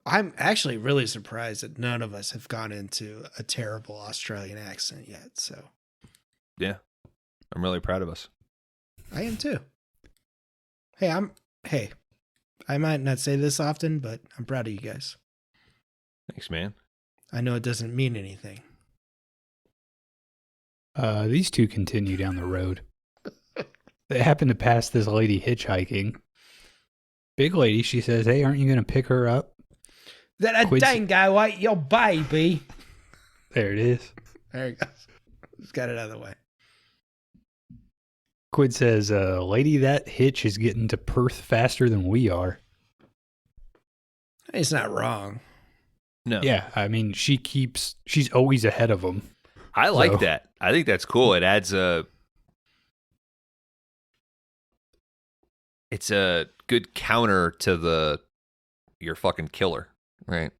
I'm actually really surprised that none of us have gone into a terrible Australian accent yet. So, yeah, I'm really proud of us. I am too. Hey, I might not say this often, but I'm proud of you guys. Thanks, man. I know it doesn't mean anything. These two continue down the road. They happen to pass this lady hitchhiking. Big lady, she says, hey, aren't you going to pick her up? That a dingo ate your baby. There it is. There it goes. Just got it out of the way. Quid says, lady, that hitch is getting to Perth faster than we are. It's not wrong. No. Yeah, I mean, she's always ahead of him. I like that. I think that's cool. It adds it's a good counter to your fucking killer, right?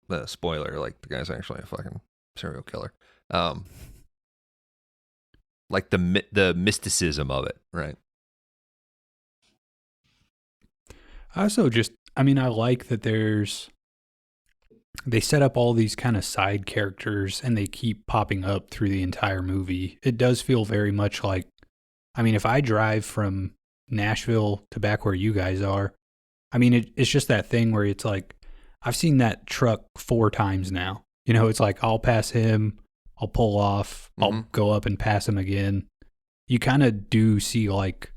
The spoiler, like the guy's actually a fucking serial killer. Like the mysticism of it, right? I also I like that they set up all these kind of side characters and they keep popping up through the entire movie. It does feel very much like, if I drive from Nashville to back where you guys are, it's just that thing where it's like, I've seen that truck 4 times now. It's like, I'll pass him, I'll pull off, I'll go up and pass him again. You kind of do see like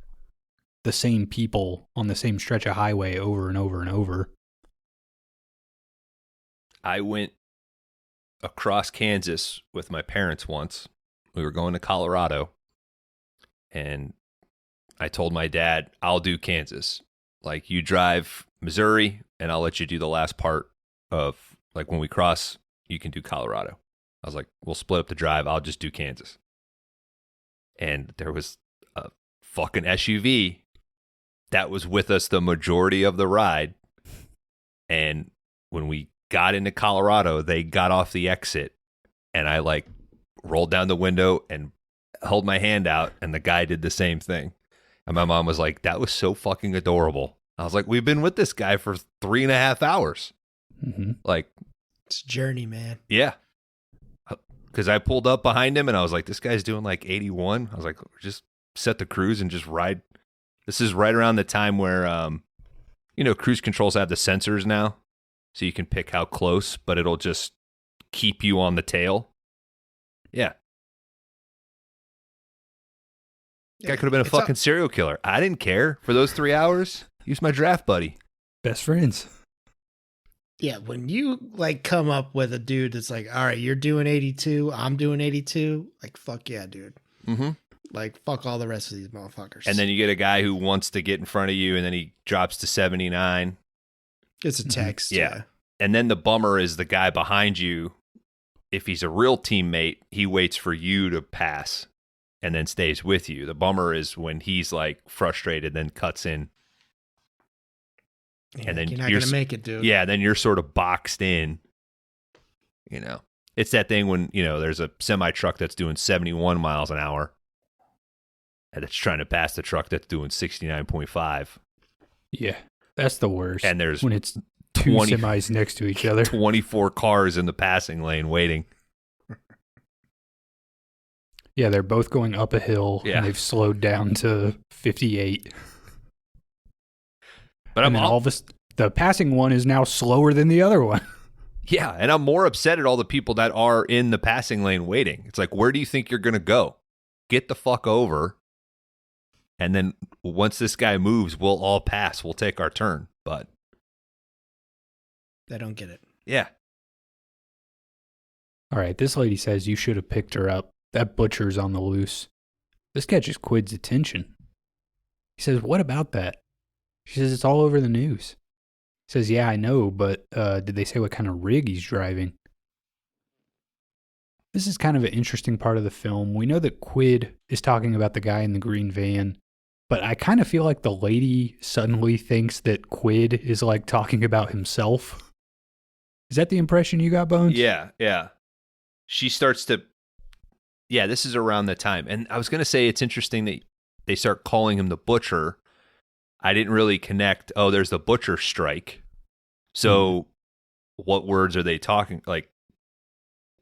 the same people on the same stretch of highway over and over and over. I went across Kansas with my parents once. We were going to Colorado, and I told my dad, I'll do Kansas. Like, you drive Missouri, and I'll let you do the last part of, like, when we cross, you can do Colorado. I was like, we'll split up the drive. I'll just do Kansas. And there was a fucking SUV that was with us the majority of the ride. And when we got into Colorado, they got off the exit, and I like rolled down the window and held my hand out, and the guy did the same thing. And my mom was like, that was so fucking adorable. I was like, we've been with this guy for 3.5 hours. Mm-hmm. Like, it's a journey, man. Yeah. Because I pulled up behind him and I was like, this guy's doing like 81. I was like, just set the cruise and just ride. This is right around the time where, cruise controls have the sensors now. So you can pick how close, but it'll just keep you on the tail. Yeah. Guy could have been a fucking serial killer. I didn't care for those 3 hours. He was my draft buddy. Best friends. Yeah, when you like come up with a dude that's like, all right, you're doing 82, I'm doing 82. Like, fuck yeah, dude. Mm-hmm. Like, fuck all the rest of these motherfuckers. And then you get a guy who wants to get in front of you, and then he drops to 79. It's a text. Yeah. And then the bummer is the guy behind you. If he's a real teammate, he waits for you to pass and then stays with you. The bummer is when he's like frustrated, then cuts in. Yeah, and then you're not going to make it, dude. Yeah, then you're sort of boxed in. It's that thing when, there's a semi truck that's doing 71 miles an hour and it's trying to pass the truck that's doing 69.5. Yeah, that's the worst. And there's when it's 2 semis next to each other. 24 cars in the passing lane waiting. Yeah, they're both going up a hill and they've slowed down to 58. But the passing one is now slower than the other one. Yeah, and I'm more upset at all the people that are in the passing lane waiting. It's like, where do you think you're going to go? Get the fuck over. And then once this guy moves, we'll all pass. We'll take our turn. But they don't get it. Yeah. All right, this lady says you should have picked her up. That butcher's on the loose. This catches Quid's attention. He says, what about that? She says, it's all over the news. He says, yeah, I know, but did they say what kind of rig he's driving? This is kind of an interesting part of the film. We know that Quid is talking about the guy in the green van, but I kind of feel like the lady suddenly thinks that Quid is like talking about himself. Is that the impression you got, Bones? Yeah. She starts to... Yeah, this is around the time. And I was going to say it's interesting that they start calling him the butcher. I didn't really connect, there's the butcher strike. So what words are they talking? Like,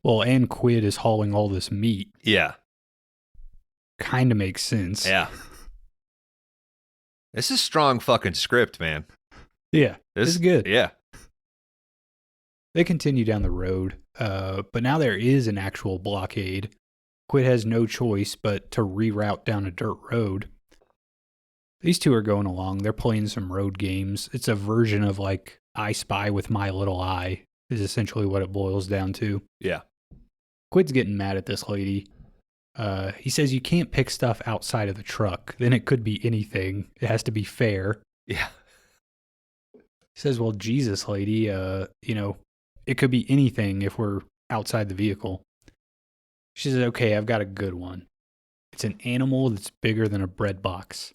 well, and Quid is hauling all this meat. Yeah. Kind of makes sense. Yeah. This is strong fucking script, man. Yeah, this is good. Yeah. They continue down the road, but now there is an actual blockade. Quid has no choice but to reroute down a dirt road. These two are going along. They're playing some road games. It's a version of like I Spy with My Little Eye is essentially what it boils down to. Yeah. Quid's getting mad at this lady. He says you can't pick stuff outside of the truck. Then it could be anything. It has to be fair. Yeah. He Says, well, Jesus, lady, it could be anything if we're outside the vehicle. She says, okay, I've got a good one. It's an animal that's bigger than a bread box.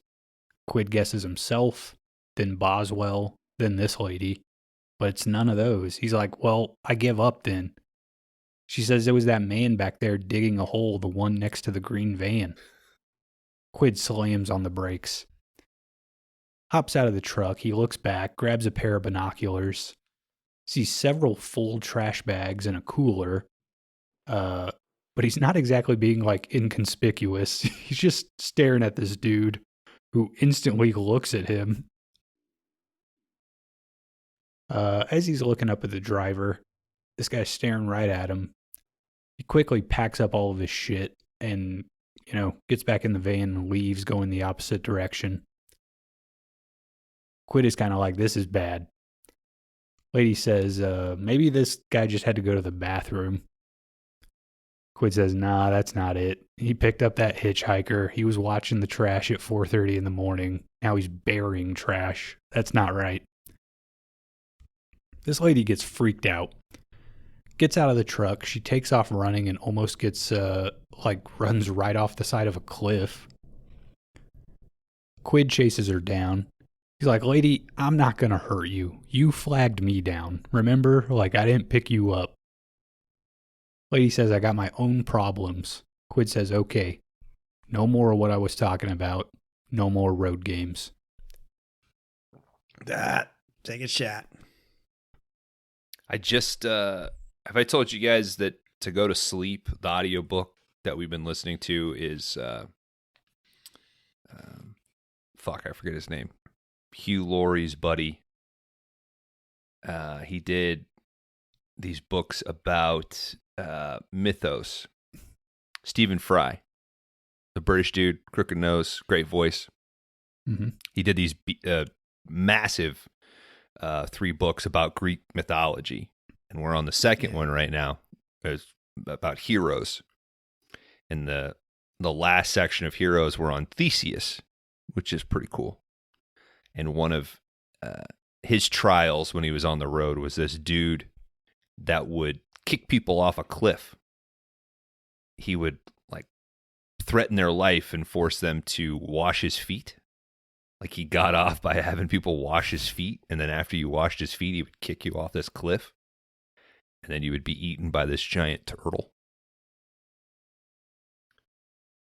Quid guesses himself, then Boswell, then this lady. But it's none of those. He's like, well, I give up then. She says it was that man back there digging a hole, the one next to the green van. Quid slams on the brakes. Hops out of the truck. He looks back, grabs a pair of binoculars, sees several full trash bags and a cooler. But he's not exactly being like inconspicuous. He's just staring at this dude who instantly looks at him. As he's looking up at the driver, this guy's staring right at him. He quickly packs up all of his shit and, gets back in the van and leaves, going the opposite direction. Quid is kind of like, this is bad. Lady says, maybe this guy just had to go to the bathroom. Quid says, nah, that's not it. He picked up that hitchhiker. He was watching the trash at 4:30 in the morning. Now he's burying trash. That's not right. This lady gets freaked out. Gets out of the truck. She takes off running and almost gets, runs right off the side of a cliff. Quid chases her down. He's like, lady, I'm not going to hurt you. You flagged me down. Remember? I didn't pick you up. Lady says, I got my own problems. Quid says, okay. No more of what I was talking about. No more road games. Take a shot. I just, have I told you guys that To Go to Sleep, the audiobook that we've been listening to is, I forget his name. Hugh Laurie's buddy. He did these books about mythos. Stephen Fry, the British dude, crooked nose, great voice. Mm-hmm. He did these massive 3 books about Greek mythology, and we're on the second one right now. It's about heroes, and the last section of heroes were on Theseus, which is pretty cool. And one of his trials when he was on the road was this dude that would kick people off a cliff. He would threaten their life and force them to wash his feet. He got off by having people wash his feet, and then after you washed his feet, he would kick you off this cliff, and then you would be eaten by this giant turtle.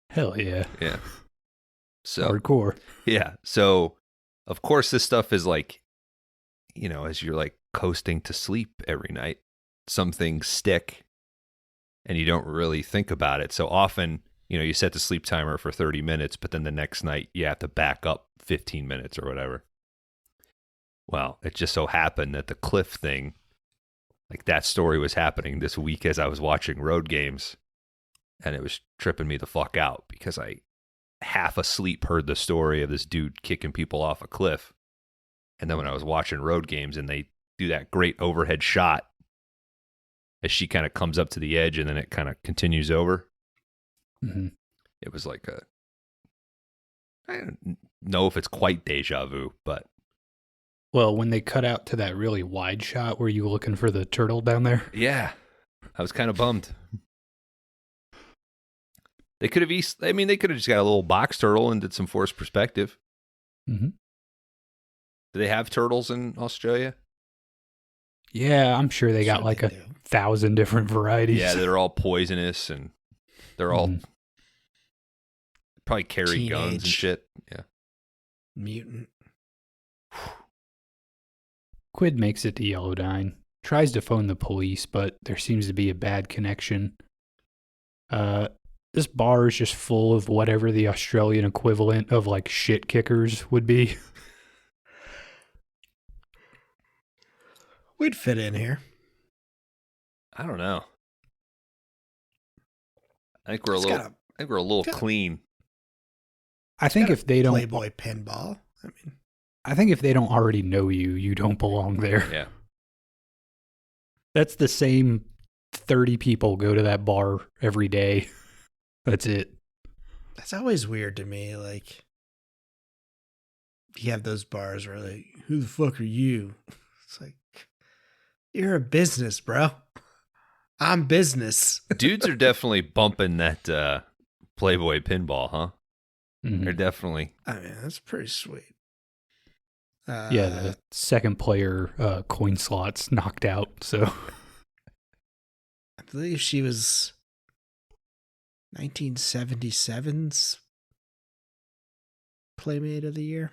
Hell yeah. Yeah. So hardcore. Yeah. So of course this stuff is as you're coasting to sleep every night, some things stick and you don't really think about it. So often, you set the sleep timer for 30 minutes, but then the next night you have to back up 15 minutes or whatever. Well, it just so happened that the cliff thing, that story was happening this week as I was watching Road Games, and it was tripping me the fuck out because I half asleep heard the story of this dude kicking people off a cliff. And then when I was watching Road Games and they do that great overhead shot as she kind of comes up to the edge and then it kind of continues over. Mm-hmm. It was I don't know if it's quite deja vu, but. Well, when they cut out to that really wide shot, were you looking for the turtle down there? Yeah. I was kind of bummed. They could have just got a little box turtle and did some forced perspective. Mm-hmm. Do they have turtles in Australia? Yeah, I'm sure they got 1,000 different varieties. Yeah, they're all poisonous and they're all probably carry guns and shit. Yeah. Mutant. Quid makes it to Yellowdine, tries to phone the police, but there seems to be a bad connection. This bar is just full of whatever the Australian equivalent of shit kickers would be. We'd fit in here. I don't know. I think we're a little clean. I think if they don't Playboy pinball. I think if they don't already know you, you don't belong there. Yeah. That's the same 30 people go to that bar every day. That's it. That's always weird to me. You have those bars where who the fuck are you? It's like, you're a business, bro. I'm business. Dudes are definitely bumping that Playboy pinball, huh? Mhm. They're definitely. I mean, that's pretty sweet. Yeah, the second player coin slots knocked out. So I believe she was 1977's Playmate of the Year.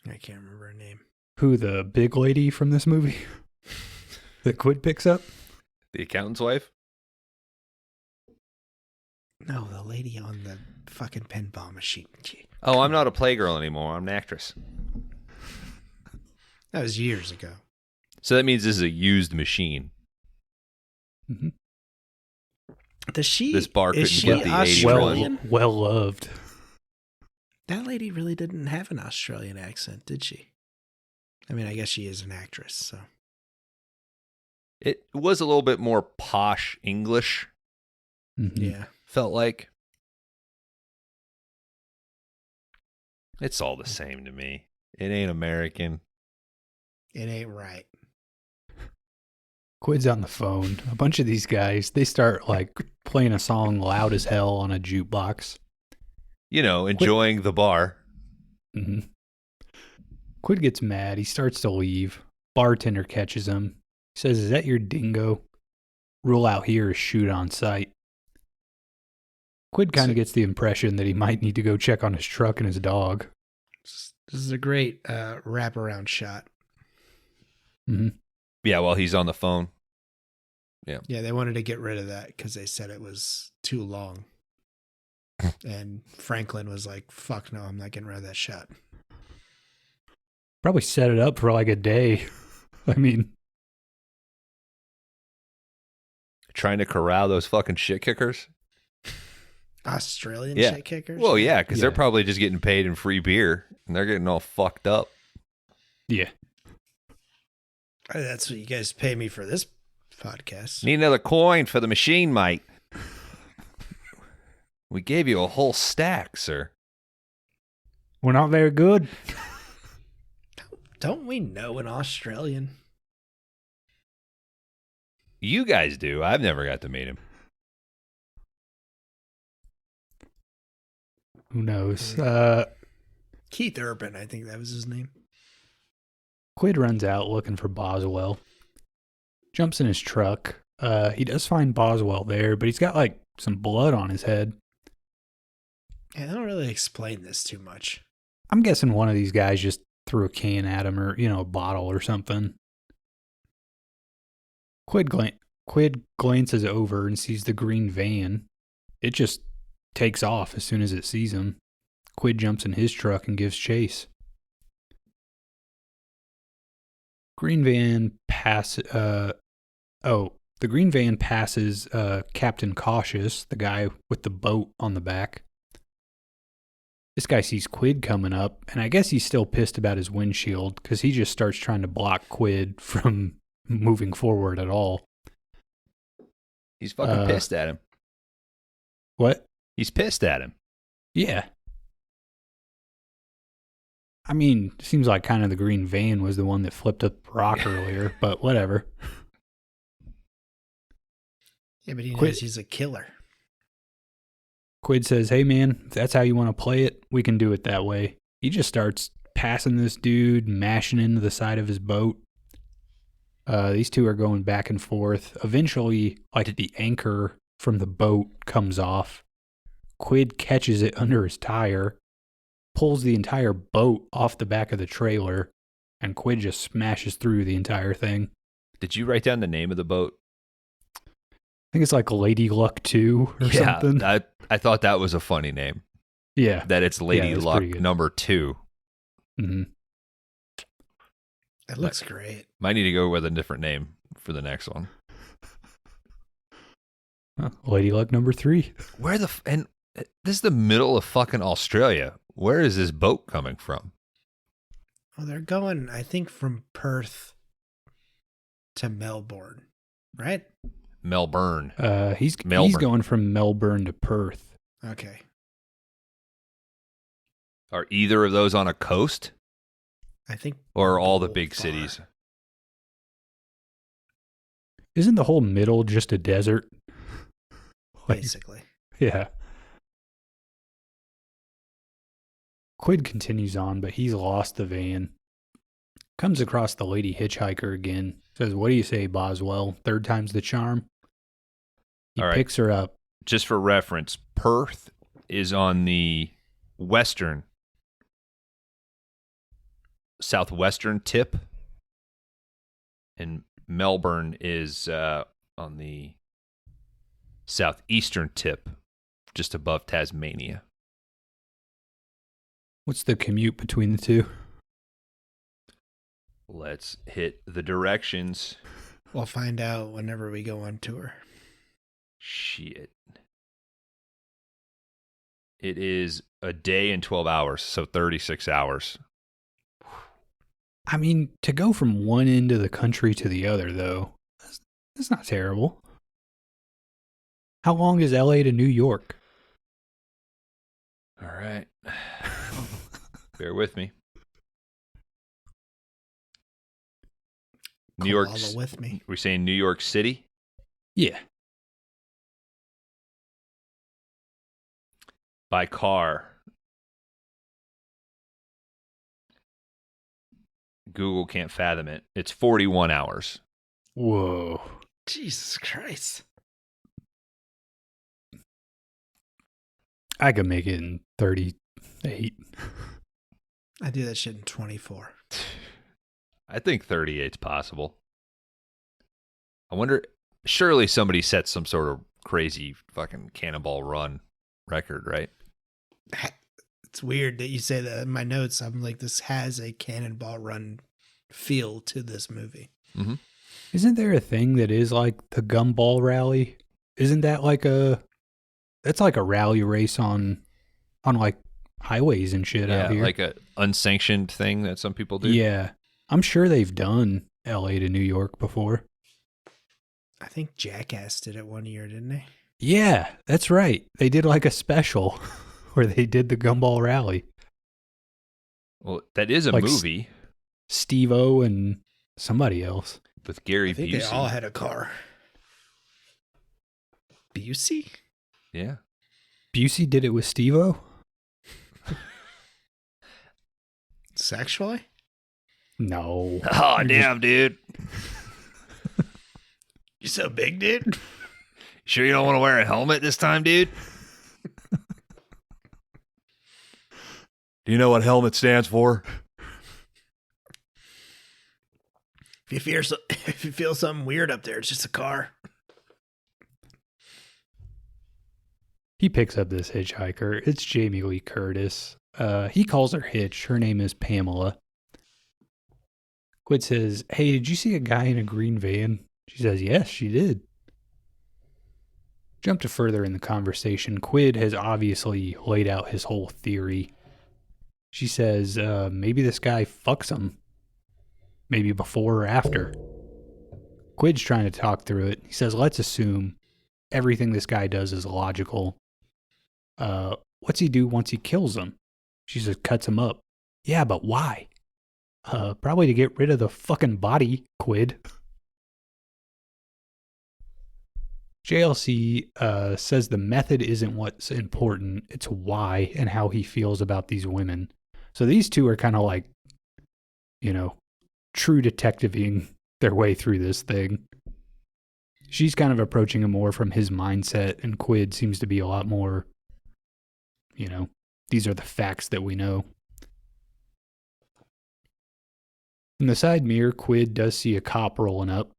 I can't remember her name. who, the big lady from this movie that Quid picks up? The accountant's wife? No, the lady on the fucking pinball machine. Oh, I'm not a playgirl anymore. I'm an actress. That was years ago. So that means this is a used machine. Mm-hmm. Does she? This bar couldn't is she get the 80 Australian? Well loved. That lady really didn't have an Australian accent, did she? I mean, I guess she is an actress, so. It was a little bit more posh English, Mhm. Yeah. felt like. It's all the same to me. It ain't American. It ain't right. Quid's on the phone. A bunch of these guys, they start like playing a song loud as hell on a jukebox. You know, enjoying the bar. Mm-hmm. Quid gets mad. He starts to leave. Bartender catches him. He says, "Is that your dingo? Rule out here is shoot on sight." Quid kind of gets the impression that he might need to go check on his truck and his dog. This is a great wraparound shot. Mm-hmm. Yeah, while he's on the phone. Yeah, they wanted to get rid of that because they said it was too long. And Franklin was like, fuck no, I'm not getting rid of that shot. Probably set it up for like a day. I mean, Trying to corral those fucking shit kickers. Australian Yeah. shit kickers? Well, yeah, because they're Yeah. probably just getting paid in free beer. And they're getting all fucked up. yeah. That's what you guys pay me for this podcast. Need another coin for the machine, mate. We gave you a whole stack, sir. We're not very good. Don't we know an Australian? You guys do. I've never got to meet him. Who knows? Keith Urban, I think that was his name. Quid runs out looking for Boswell. Jumps in his truck. He does find Boswell there, but he's got like some blood on his head. Yeah, they don't really explain this too much. I'm guessing one of these guys just threw a can at him or, a bottle or something. Quid glances over and sees the green van. It just takes off as soon as it sees him. Quid jumps in his truck and gives chase. The green van passes Captain Cautious, the guy with the boat on the back. This guy sees Quid coming up, and I guess he's still pissed about his windshield because he just starts trying to block Quid from moving forward at all. He's fucking pissed at him. What? He's pissed at him. Yeah. I mean, seems like kind of the green van was the one that flipped up the rock earlier, but whatever. Yeah, but he knows Quid- he's a killer. Quid says, "Hey man, if that's how you want to play it, we can do it that way." He just starts passing this dude, mashing into the side of his boat. These two are going back and forth. Eventually, like the anchor from the boat comes off. Quid catches it under his tire, pulls the entire boat off the back of the trailer, and Quid just smashes through the entire thing. Did you write down the name of the boat? I think it's like Lady Luck 2 or something. I thought that was a funny name. Yeah. That it's Lady that's Luck pretty good. number 2. Mm-hmm. It looks great. Might need to go with a different name for the next one. Lady Luck number 3. Where and this is the middle of fucking Australia. Where is this boat coming from? Well, they're going, I think, from Perth to Melbourne, right? Melbourne. He's Melbourne. going from Melbourne to Perth. Okay. Are either of those on a coast? I think. Or all the Bowl big Far. cities. Isn't the whole middle just a desert? Like, Basically. yeah. Quid continues on, but he's lost the van. Comes across the lady hitchhiker again. Says, "What do you say, Boswell? Third time's the charm." He All right. picks her up. Just for reference, Perth is on the southwestern tip, and Melbourne is on the southeastern tip, just above Tasmania. What's the commute between the two? Let's hit the directions. We'll find out whenever we go on tour. Shit. It is a day and 12 hours, so 36 hours. I mean, to go from one end of the country to the other, though, that's not terrible. How long is LA to New York? All right. Bear with me. New York. Koala with me. We're saying New York City. Yeah. By car. Google can't fathom it. It's 41 hours. Whoa. Jesus Christ. I could make it in 38. I do that shit in 24. I think 38's possible. I wonder, surely somebody set some sort of crazy fucking Cannonball Run record, right? It's weird that you say that. In my notes, I'm like, this has a Cannonball Run feel to this movie. Mm-hmm. Isn't there a thing that is like the Gumball rally? Isn't that like that's like a rally race on like highways and shit out here? Like a unsanctioned thing that some people do. Yeah. I'm sure they've done LA to New York before. I think Jackass did it one year, didn't they? Yeah, that's right. They did like a special where they did the Gumball rally. Well, that is a Like movie Steve-O and somebody else. with Gary I think Busey. they all had a car. Busey? Yeah. Busey did it with Steve-O? Sexually? No. Oh, You're damn, dude. You so big, dude? Sure you don't want to wear a helmet this time, dude? Do you know what helmet stands for? If you feel something weird up there, it's just a car. He picks up this hitchhiker. It's Jamie Lee Curtis. He calls her Hitch. Her name is Pamela. Quid says, "Hey, did you see a guy in a green van?" She says, "Yes, she did." Jump to further in the conversation. Quid has obviously laid out his whole theory. She says, maybe this guy fucks him. Maybe before or after. Quid's trying to talk through it. He says, let's assume everything this guy does is logical. What's he do once he kills him? She says, cuts him up. Yeah, but why? Probably to get rid of the fucking body, Quid. JLC says the method isn't what's important. It's why and how he feels about these women. So these two are kind of like, true detectiving their way through this thing. She's kind of approaching him more from his mindset, and Quid seems to be a lot more, these are the facts that we know. In the side mirror, Quid does see a cop rolling up.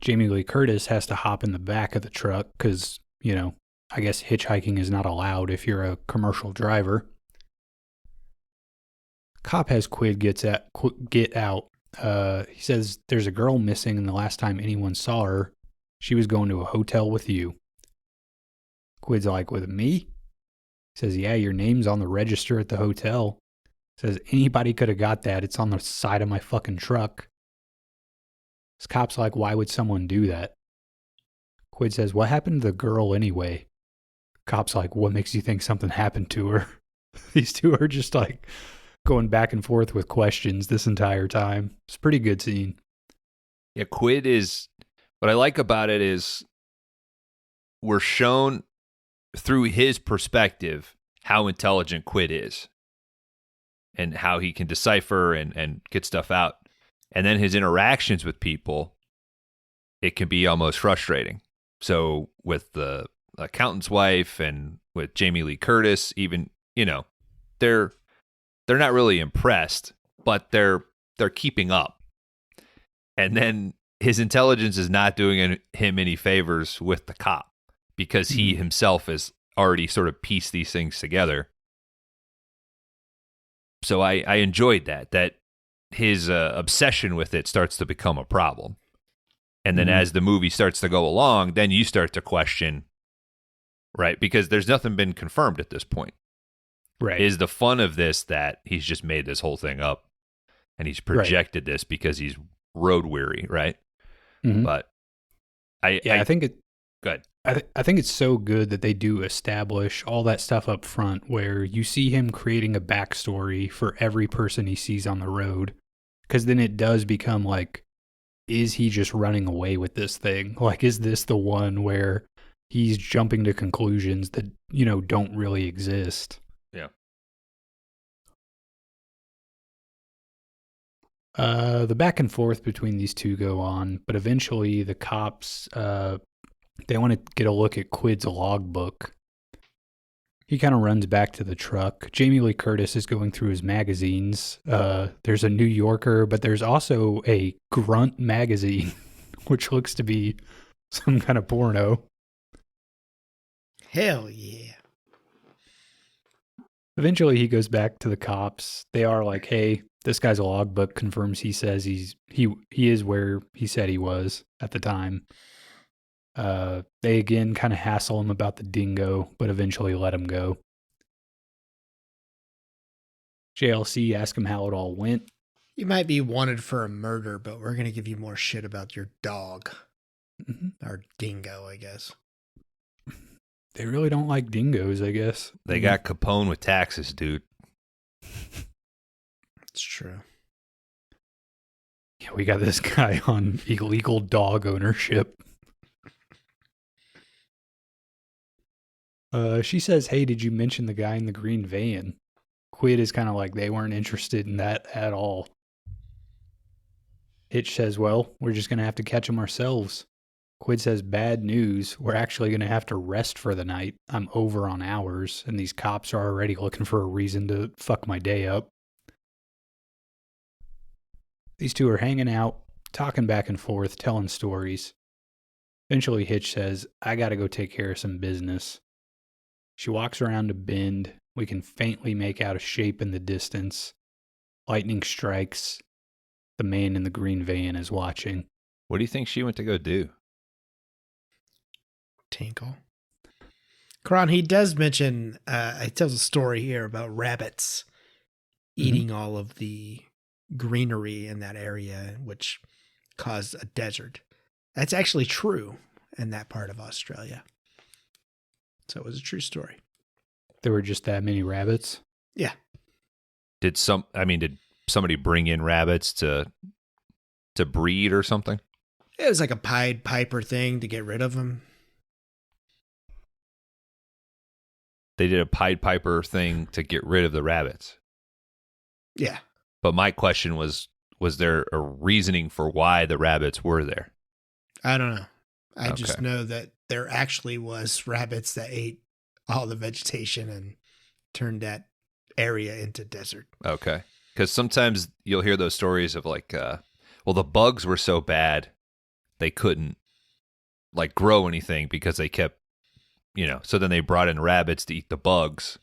Jamie Lee Curtis has to hop in the back of the truck because, I guess hitchhiking is not allowed if you're a commercial driver. Cop has Quid get out. He says there's a girl missing, and the last time anyone saw her, she was going to a hotel with you. Quid's like, with me? He says, yeah, your name's on the register at the hotel. Says, anybody could have got that. It's on the side of my fucking truck. This cop's like, why would someone do that? Quid says, what happened to the girl anyway? Cop's like, what makes you think something happened to her? These two are just like going back and forth with questions this entire time. It's a pretty good scene. Yeah, Quid is, what I like about it is we're shown through his perspective how intelligent Quid is and how he can decipher and get stuff out. And then his interactions with people, it can be almost frustrating. So with the accountant's wife and with Jamie Lee Curtis, even, you know, they're not really impressed, but they're keeping up. And then his intelligence is not doing him any favors with the cop because he himself has already sort of pieced these things together. So I enjoyed that his obsession with it starts to become a problem. And then as the movie starts to go along, then you start to question, right? Because there's nothing been confirmed at this point. Right. Is the fun of this that he's just made this whole thing up and he's projected this because he's road weary, right? Mm-hmm. But I think it. Good. I think it's so good that they do establish all that stuff up front where you see him creating a backstory for every person he sees on the road. Because then it does become like, is he just running away with this thing? Like, is this the one where he's jumping to conclusions that, you know, don't really exist? Yeah. The back and forth between these two go on, but eventually the cops, they want to get a look at Quid's logbook. He kind of runs back to the truck. Jamie Lee Curtis is going through his magazines. There's a New Yorker, but there's also a Grunt magazine, which looks to be some kind of porno. Hell yeah. Eventually, he goes back to the cops. They are like, hey, this guy's a logbook, confirms he says he is where he said he was at the time. They again kind of hassle him about the dingo, but eventually let him go. JLC asks him how it all went. You might be wanted for a murder, but we're going to give you more shit about your dog. Or dingo, I guess. They really don't like dingoes, I guess. They got Capone with taxes, dude. It's true. Yeah, we got this guy on illegal dog ownership. She says, hey, did you mention the guy in the green van? Quid is kind of like, they weren't interested in that at all. Hitch says, well, we're just going to have to catch him ourselves. Quid says, bad news. We're actually going to have to rest for the night. I'm over on hours, and these cops are already looking for a reason to fuck my day up. These two are hanging out, talking back and forth, telling stories. Eventually, Hitch says, I got to go take care of some business. She walks around a bend. We can faintly make out a shape in the distance. Lightning strikes. The man in the green van is watching. What do you think she went to go do? Tinkle. Kron, he does mention, he tells a story here about rabbits eating all of the greenery in that area, which caused a desert. That's actually true in that part of Australia. So it was a true story. There were just that many rabbits? Yeah. Did somebody bring in rabbits to breed or something? It was like a Pied Piper thing to get rid of them. They did a Pied Piper thing to get rid of the rabbits. Yeah. But my question was there a reasoning for why the rabbits were there? I don't know. I just know that there actually was rabbits that ate all the vegetation and turned that area into desert. Okay. Because sometimes you'll hear those stories of like, the bugs were so bad they couldn't like grow anything because they kept, so then they brought in rabbits to eat the bugs,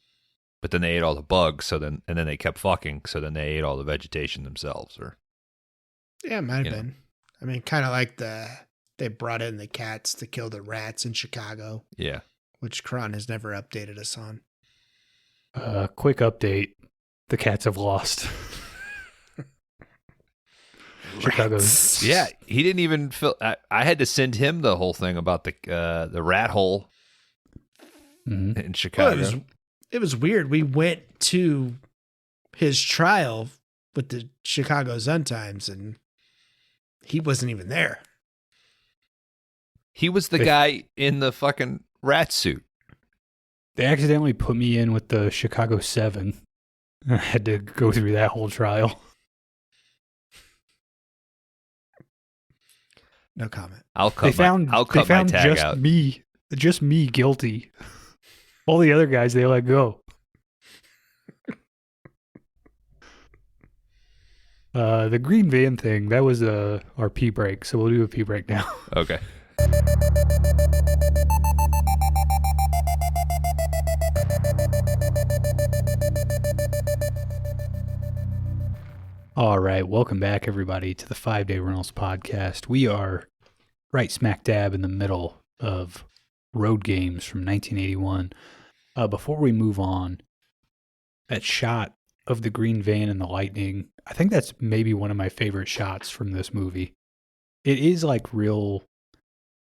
but then they ate all the bugs. And then they kept fucking. So then they ate all the vegetation themselves. Or yeah, it might have been. I mean, kind of like they brought in the cats to kill the rats in Chicago. Yeah. Which Kron has never updated us on. Quick update. The cats have lost. Chicago's. Yeah, he didn't even feel. I had to send him the whole thing about the rat hole in Chicago. Well, it was weird. We went to his trial with the Chicago Sun-Times, and he wasn't even there. He was the guy in the fucking rat suit. They accidentally put me in with the Chicago 7. I had to go through that whole trial. No comment. I'll cut my tag out. Just me guilty. All the other guys, they let go. The green van thing, that was our pee break, so we'll do a pee break now. Okay. All right, welcome back, everybody, to the 5-Day Rentals podcast. We are right smack dab in the middle of Roadgames from 1981. Before we move on, that shot of the green van and the lightning, I think that's maybe one of my favorite shots from this movie. It is like real.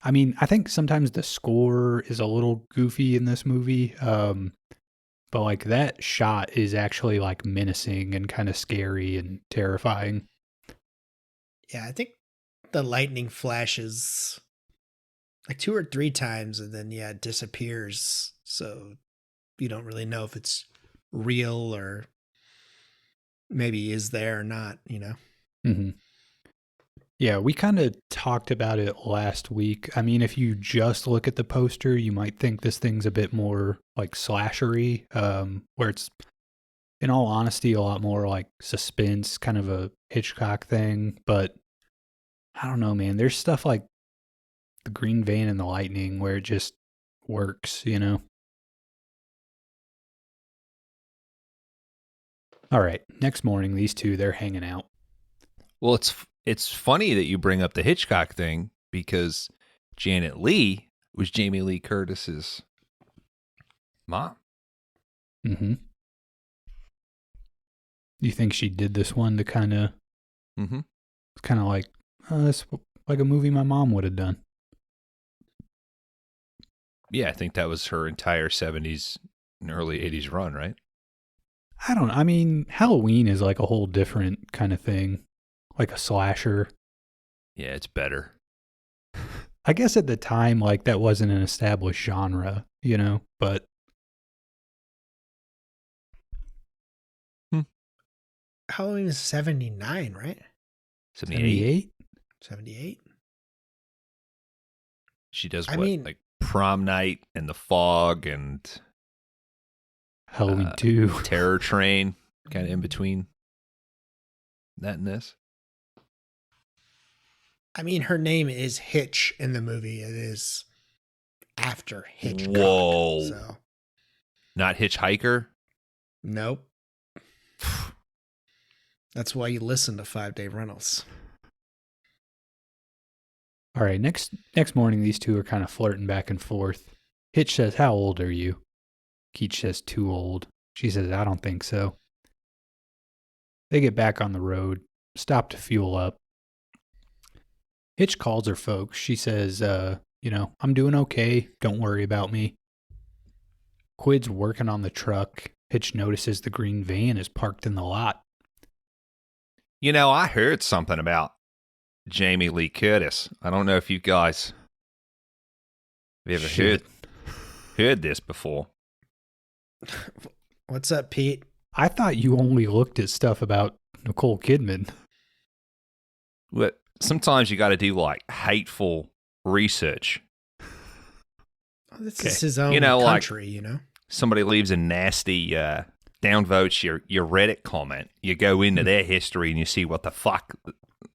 I mean, I think sometimes the score is a little goofy in this movie, but like that shot is actually like menacing and kind of scary and terrifying. Yeah, I think the lightning flashes like 2 or 3 times and then, it disappears. So you don't really know if it's real or maybe is there or not, Mm-hmm. Yeah, we kind of talked about it last week. I mean, if you just look at the poster, you might think this thing's a bit more like slashery, where it's, in all honesty, a lot more like suspense, kind of a Hitchcock thing. But I don't know, man. There's stuff like the green van and the lightning where it just works, All right, next morning, these two, they're hanging out. Well, it's funny that you bring up the Hitchcock thing because Janet Leigh was Jamie Lee Curtis's mom. Mm-hmm. You think she did this one to kind of, it's kind of like, it's like a movie my mom would have done. Yeah, I think that was her entire 70s and early 80s run, right? I don't know. I mean, Halloween is like a whole different kind of thing, like a slasher. Yeah, it's better. I guess at the time, like that wasn't an established genre, but. Halloween is 79, right? 78? 78? She does like Prom Night and The Fog and Halloween 2. Terror Train, kind of in between that and this. I mean, her name is Hitch in the movie. It is after Hitchcock. Whoa. So. Not Hitchhiker? Nope. That's why you listen to 5-Day Rentals. All right, next morning, these two are kind of flirting back and forth. Hitch says, "How old are you?" Keach says, "Too old." She says, "I don't think so." They get back on the road, stop to fuel up. Hitch calls her folks. She says, "I'm doing okay. Don't worry about me." Quid's working on the truck. Hitch notices the green van is parked in the lot. I heard something about Jamie Lee Curtis. I don't know if you guys have ever heard this before. What's up, Pete? I thought you only looked at stuff about Nicole Kidman. But sometimes you got to do like hateful research. This is his own country, Somebody leaves a nasty downvotes your Reddit comment. You go into their history and you see what the fuck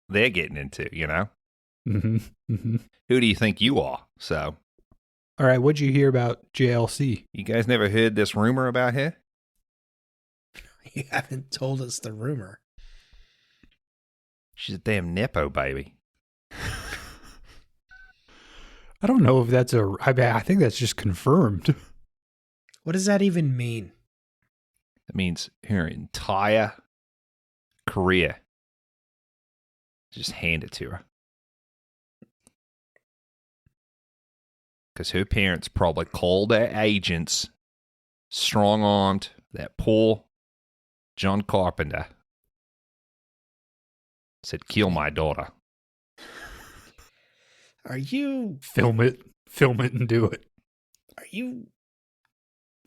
they're getting into, Mm-hmm. Mm-hmm. Who do you think you are? So, all right, what'd you hear about JLC? You guys never heard this rumor about her? You haven't told us the rumor. She's a damn Nepo baby. I don't know if that's I think that's just confirmed. What does that even mean? It means her entire career. Just hand it to her. Because her parents probably called their agents, strong-armed that poor John Carpenter said, "Kill my daughter." Are you Film it and do it.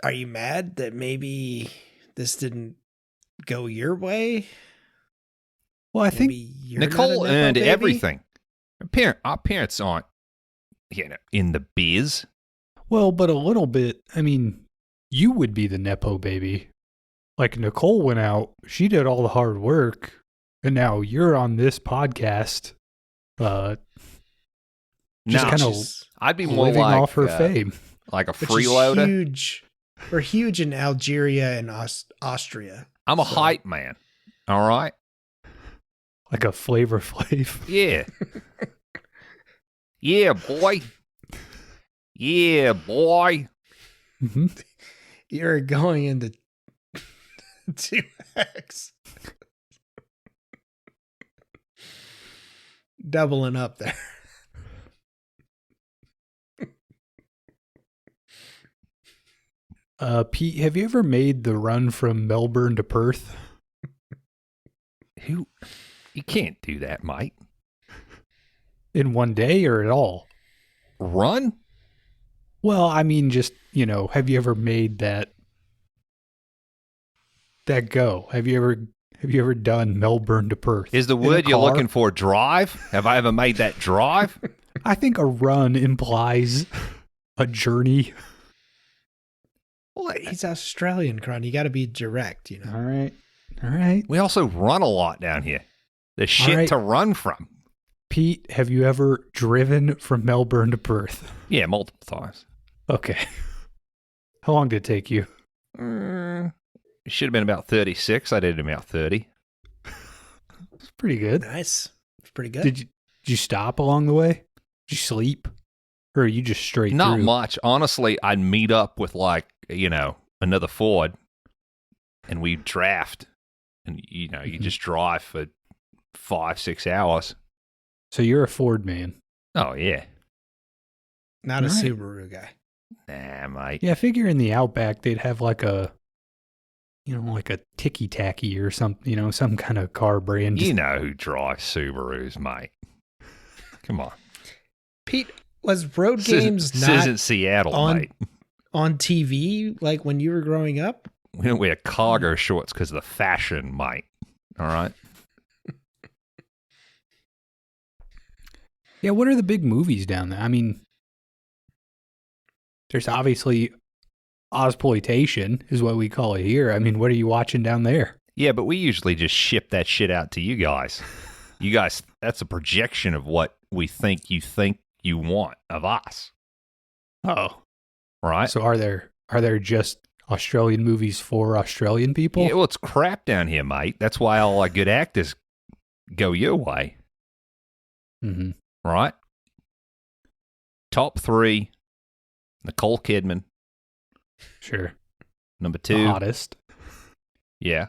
are you mad that maybe this didn't go your way? Well, I think Maybe you're Nicole not a Nepo earned baby? everything. Our parents aren't, in the biz. well, but a little bit. I mean, you would be the nepo baby. Like Nicole went out, she did all the hard work, and now you're on this podcast. Just Nah, kind of I'd be more living like off her fame, like a Which is freeloader. huge. We're huge in Algeria and Austria. I'm a So- hype man. All right. like a Flavor Flav. Yeah. Yeah, boy. Yeah, boy. Mm-hmm. You're going into 2X. Doubling up there. Pete, have you ever made the run from Melbourne to Perth? You can't do that, mate. In one day or at all? Run? Well, I mean, just, have you ever made that go? Have you ever done Melbourne to Perth? Is the in a word you're car? looking for drive? Have I ever made that drive? I think a run implies a journey. Well, he's Australian, Kron. You got to be direct, All right. We also run a lot down here. There's shit right. to run from. Pete, have you ever driven from Melbourne to Perth? Yeah, multiple times. Okay. How long did it take you? It should have been about 36. I did it in about 30. It's pretty good. Nice. It's pretty good. Did you stop along the way? Did you sleep? Or are you just straight Not through? much. Honestly, I'd meet up with another Ford and we'd draft. And, you just drive for 5-6 hours. So you're a Ford man. Oh, yeah. Not a All right. Subaru guy. Nah, mate. Yeah, I figure in the Outback they'd have like a ticky-tacky or something, some kind of car brand. You know who drives Subarus, mate. Come on. Pete, was Road Games This not isn't Seattle, on- mate. on TV like when you were growing up? We don't wear cargo shorts because of the fashion, mate. All right? Yeah, what are the big movies down there? I mean, there's obviously Ozploitation is what we call it here. I mean, what are you watching down there? Yeah, but we usually just ship that shit out to you guys. You guys, that's a projection of what we think you want of us, Oh, right? so are there just Australian movies for Australian people? Yeah, well, it's crap down here, mate. That's why all our good actors go your way, Mm-hmm. right? Top 3, Nicole Kidman. Sure. Number The 2, hottest. yeah.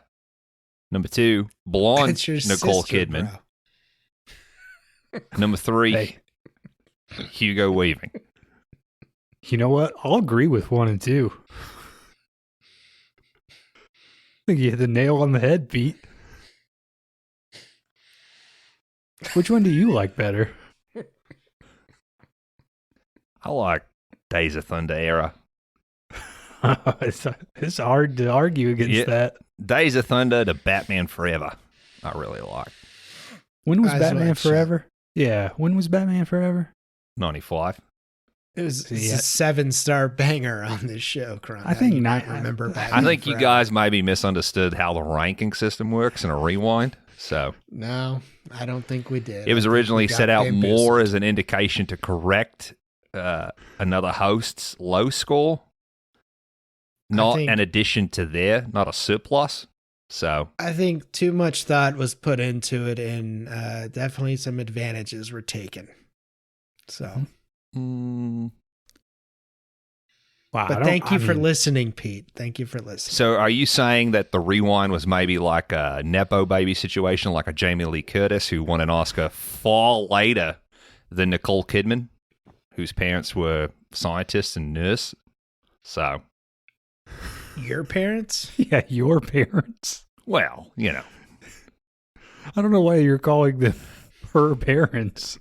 Number 2, blonde It's your Nicole sister, Kidman. bro. Number 3, Hey, Hugo Weaving. you know what? I'll agree with 1 and 2. I think you hit the nail on the head, Pete. Which one do you like better? I like Days of Thunder era. It's hard to argue against Yeah. that. Days of Thunder to Batman Forever. I really like. When was Eyes Batman Wide Shut. Forever? Yeah, when was Batman Forever? 95. It was See, it's a 7-star banger on this show, Kron. I think You not- might remember I Batman I think you Forever. guys maybe misunderstood how the ranking system works in a rewind. So No, I don't think we did. it was I think originally we got set out bamboozled. more as an indication to correct another host's low score, not think- an addition to their, not a surplus. So I think too much thought was put into it, and definitely some advantages were taken. So, Wow, but thank you for listening, Pete. Thank you for listening. So are you saying that the rewind was maybe like a Nepo baby situation, like a Jamie Lee Curtis who won an Oscar far later than Nicole Kidman, whose parents were scientists and nurse? So Your parents? Yeah, your parents. Well, you know. I don't know why you're calling them her parents.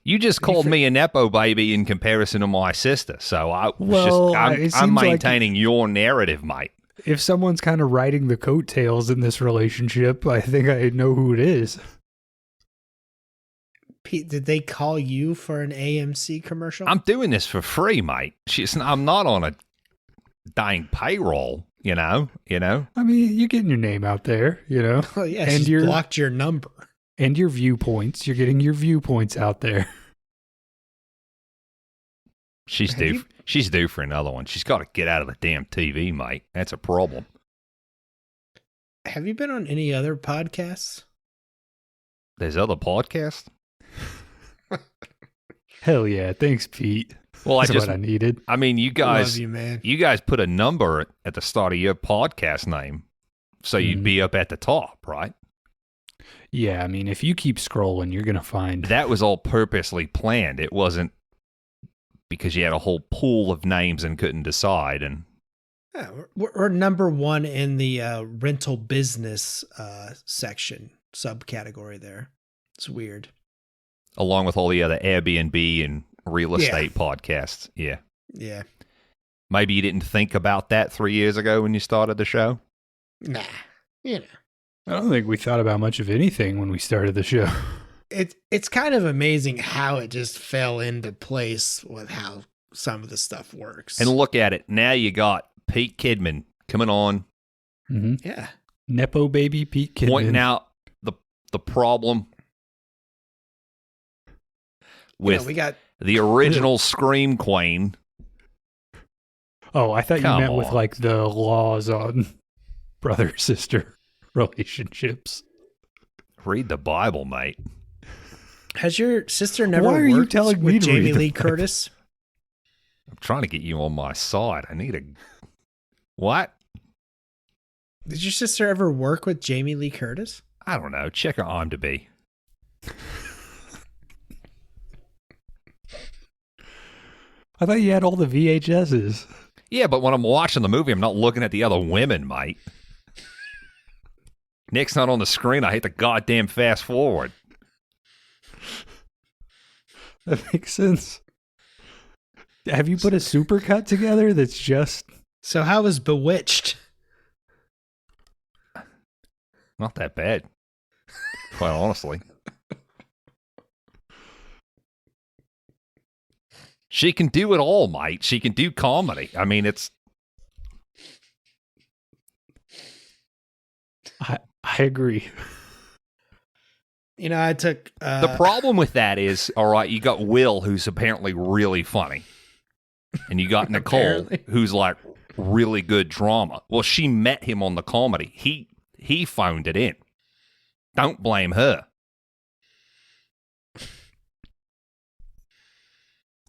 You just called me a Nepo baby in comparison to my sister, so I'm maintaining your narrative, mate. If someone's kind of riding the coattails in this relationship, I think I know who it is. Pete, did they call you for an AMC commercial? I'm doing this for free, mate. I'm not on a dang payroll, you know. I mean, you're getting your name out there, you know. Oh, yeah, and she's blocked your number. And your viewpoints. You're getting your viewpoints out there. She's due for another one. She's got to get out of the damn TV, mate. That's a problem. Have you been on any other podcasts? There's other podcasts? Hell yeah. Thanks, Pete. Well, That's what I needed. I mean, you guys, love you, man. You guys put a number at the start of your podcast name, so you'd be up at the top, right? Yeah, I mean, if you keep scrolling, you're going to find... That was all purposely planned. It wasn't because you had a whole pool of names and couldn't decide. And yeah, we're number one in the rental business section, subcategory there. It's weird. Along with all the other Airbnb and real estate podcasts. Yeah. Yeah. Maybe you didn't think about that 3 years ago when you started the show? Nah. You know. I don't think we thought about much of anything when we started the show. It's kind of amazing how it just fell into place with how some of the stuff works. And look at it. Now you got Pete Kidman coming on. Mm-hmm. Yeah. Nepo baby Pete Kidman. Pointing out the problem with we got the original Scream Queen. Oh, I thought you Come meant with on. like the laws on brother-sister relationships. Read the Bible, mate. Has your sister never Why are you worked telling me with to Jamie read the Lee Bible? Curtis? I'm trying to get you on my side. I need a... What? Did your sister ever work with Jamie Lee Curtis? I don't know. Check her IMDb. I thought you had all the VHSs. Yeah, but when I'm watching the movie, I'm not looking at the other women, mate. Nick's not on the screen. I hate the goddamn fast forward. That makes sense. Have you put a supercut together that's just... So how was Bewitched? Not that bad. Quite honestly. She can do it all, mate. She can do comedy. I mean, it's... I agree. You know, I took... The problem with that is, all right, you got Will, who's apparently really funny. And you got Nicole, Apparently. who's like really good drama. Well, she met him on the comedy. He phoned it in. Don't blame her.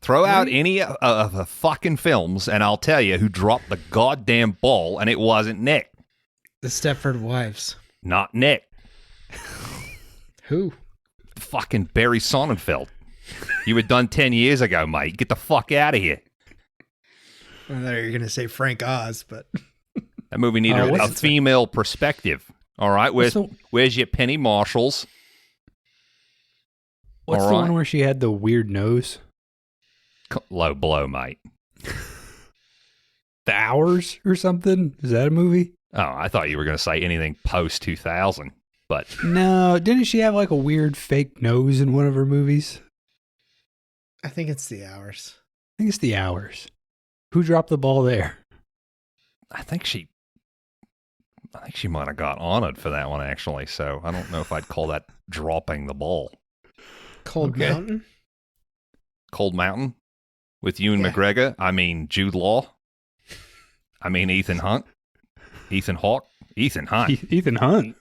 Throw out any of the fucking films, and I'll tell you who dropped the goddamn ball, and it wasn't Nick. The Stepford Wives. Not Nick. Who? Fucking Barry Sonnenfeld. You were done 10 years ago, mate. Get the fuck out of here. I thought you were going to say Frank Oz, but... That movie needed a female perspective. All right? Where's your Penny Marshalls? What's All the right. one where she had the weird nose? Low blow, mate. The Hours or something? Is that a movie? Oh, I thought you were going to say anything post 2000, but No, didn't she have like a weird fake nose in one of her movies? I think it's The Hours. I think it's The Hours. Who dropped the ball there? I think she might have got honored for that one, actually. So I don't know if I'd call that dropping the ball. Cold Okay. Mountain? Cold Mountain with Ewan Yeah. McGregor. I mean, Jude Law. I mean, Ethan Hunt. Ethan Hawke. Ethan Hunt. Ethan Hunt.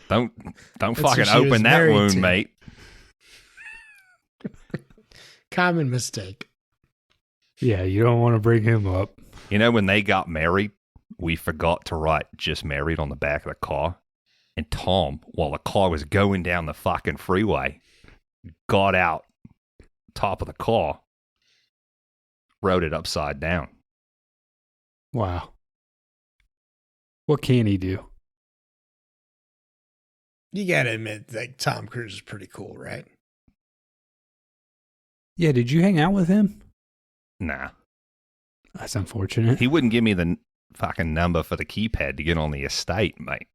Don't That's fucking who she was open that married wound, to. mate. Common mistake. Yeah, you don't want to bring him up. You know, when they got married, we forgot to write "just married" on the back of the car. And Tom, while the car was going down the fucking freeway, got out top of the car, wrote it upside down. Wow. What can he do? You gotta admit, like, Tom Cruise is pretty cool, right? Yeah, did you hang out with him? Nah. That's unfortunate. He wouldn't give me the fucking number for the keypad to get on the estate, mate.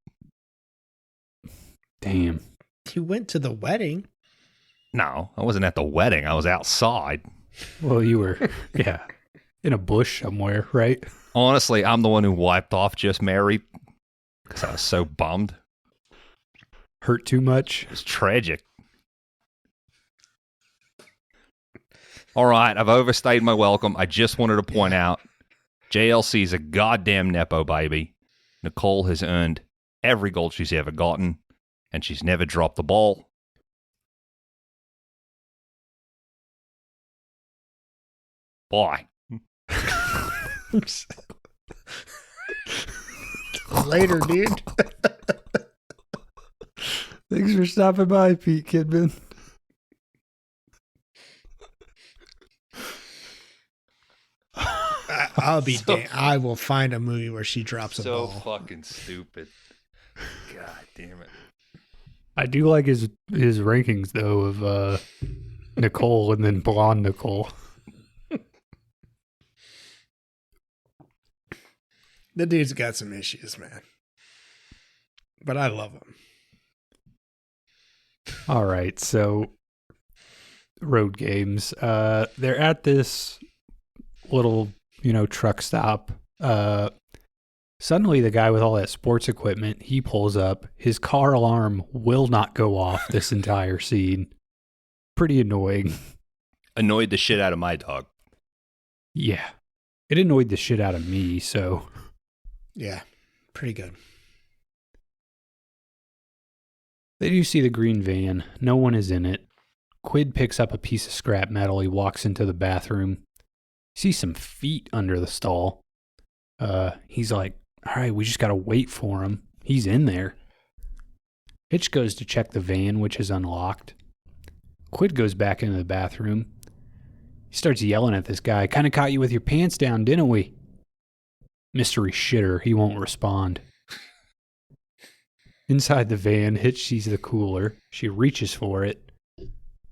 Damn. You went to the wedding. No, I wasn't at the wedding. I was outside. Well, you were, yeah, in a bush somewhere, right? Honestly, I'm the one who wiped off Just Married because I was so bummed. Hurt too much? It was tragic. All right, I've overstayed my welcome. I just wanted to point out JLC's a goddamn Nepo baby. Nicole has earned every gold she's ever gotten, and she's never dropped the ball. Bye. Later, dude. Thanks for stopping by, Pete Kidman. I'll be I will find a movie where she drops a ball. So fucking stupid. God damn it. I do like his rankings, though, of Nicole and then blonde Nicole. The dude's got some issues, man. But I love him. All right, so Roadgames. They're at this little, truck stop. Suddenly the guy with all that sports equipment, he pulls up. His car alarm will not go off this entire scene. Pretty annoying. Annoyed the shit out of my dog. Yeah. It annoyed the shit out of me, so. Yeah, pretty good. They do see the green van. No one is in it. Quid picks up a piece of scrap metal. He walks into the bathroom. Sees some feet under the stall. He's like, all right, we just got to wait for him. He's in there. Hitch goes to check the van, which is unlocked. Quid goes back into the bathroom. He starts yelling at this guy. Kind of caught you with your pants down, didn't we? Mystery shitter. He won't respond. Inside the van, Hitch sees the cooler. She reaches for it.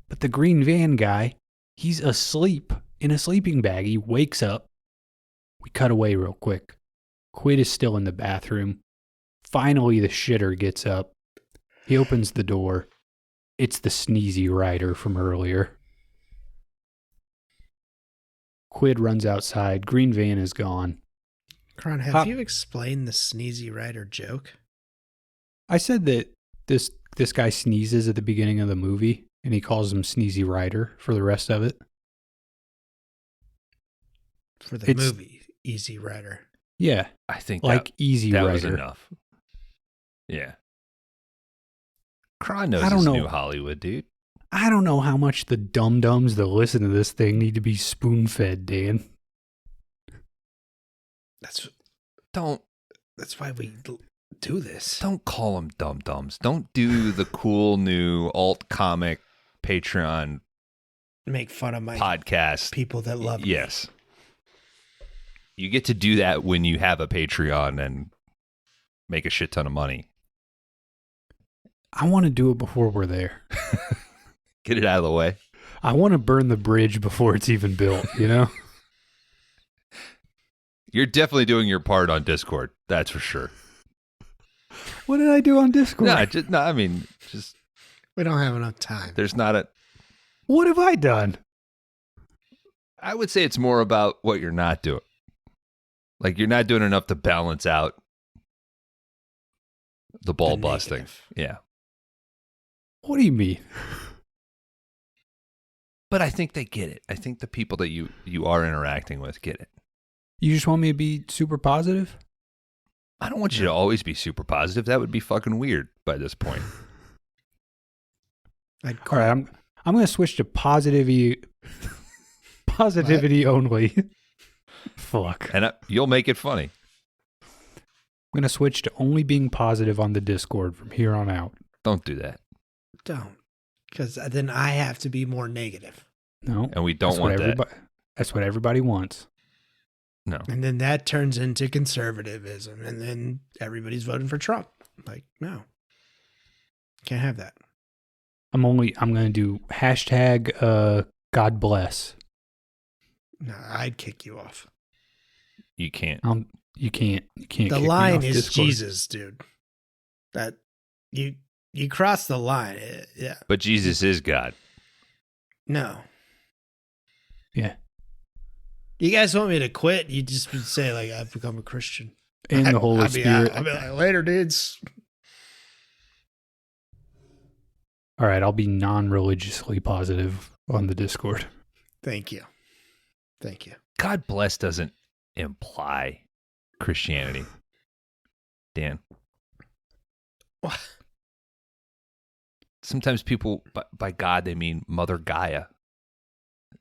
But the green van guy, he's asleep in a sleeping bag. He wakes up. We cut away real quick. Quid is still in the bathroom. Finally, the shitter gets up. He opens the door. It's the sneezy rider from earlier. Quid runs outside. Green van is gone. Kron, have you explained the sneezy rider joke? I said that this guy sneezes at the beginning of the movie, and he calls him Sneezy Rider for the rest of it. For the movie, Easy Rider. Yeah. I think like Easy that Rider. was enough. Yeah. Kron knows I don't his know. new Hollywood, dude. I don't know how much the dum-dums that listen to this thing need to be spoon-fed, Dan. That's why we do this. Don't call them dum-dums. Don't do the cool new alt comic Patreon Make fun of my podcast. People that love me. Yes. You get to do that when you have a Patreon and make a shit ton of money. I want to do it before we're there. Get it out of the way. I want to burn the bridge before it's even built, you know? You're definitely doing your part on Discord. That's for sure. What did I do on Discord? I mean, we don't have enough time. There's not a... What have I done? I would say it's more about what you're not doing. Like, you're not doing enough to balance out the ball busting. Yeah. What do you mean? But I think they get it. I think the people that you are interacting with get it. You just want me to be super positive? I don't want you to always be super positive. That would be fucking weird by this point. All right, I'm going to switch to positivity only. Fuck. And you'll make it funny. I'm going to switch to only being positive on the Discord from here on out. Don't do that. Don't. Because then I have to be more negative. No. And we don't want that. That's what everybody wants. No. And then that turns into conservatism, and then everybody's voting for Trump. Like, no, can't have that. I'm going to do hashtag God bless. No, I'd kick you off. You can't. You can't. The kick me line off is Discord. Jesus, dude. That you cross the line. Yeah. But Jesus is God. No. Yeah. You guys want me to quit? You just would say like I've become a Christian. And the Holy Spirit. I'll be like, later, dudes. All right, I'll be non-religiously positive on the Discord. Thank you. Thank you. God bless doesn't imply Christianity. Dan. What? Sometimes people, by God, they mean Mother Gaia.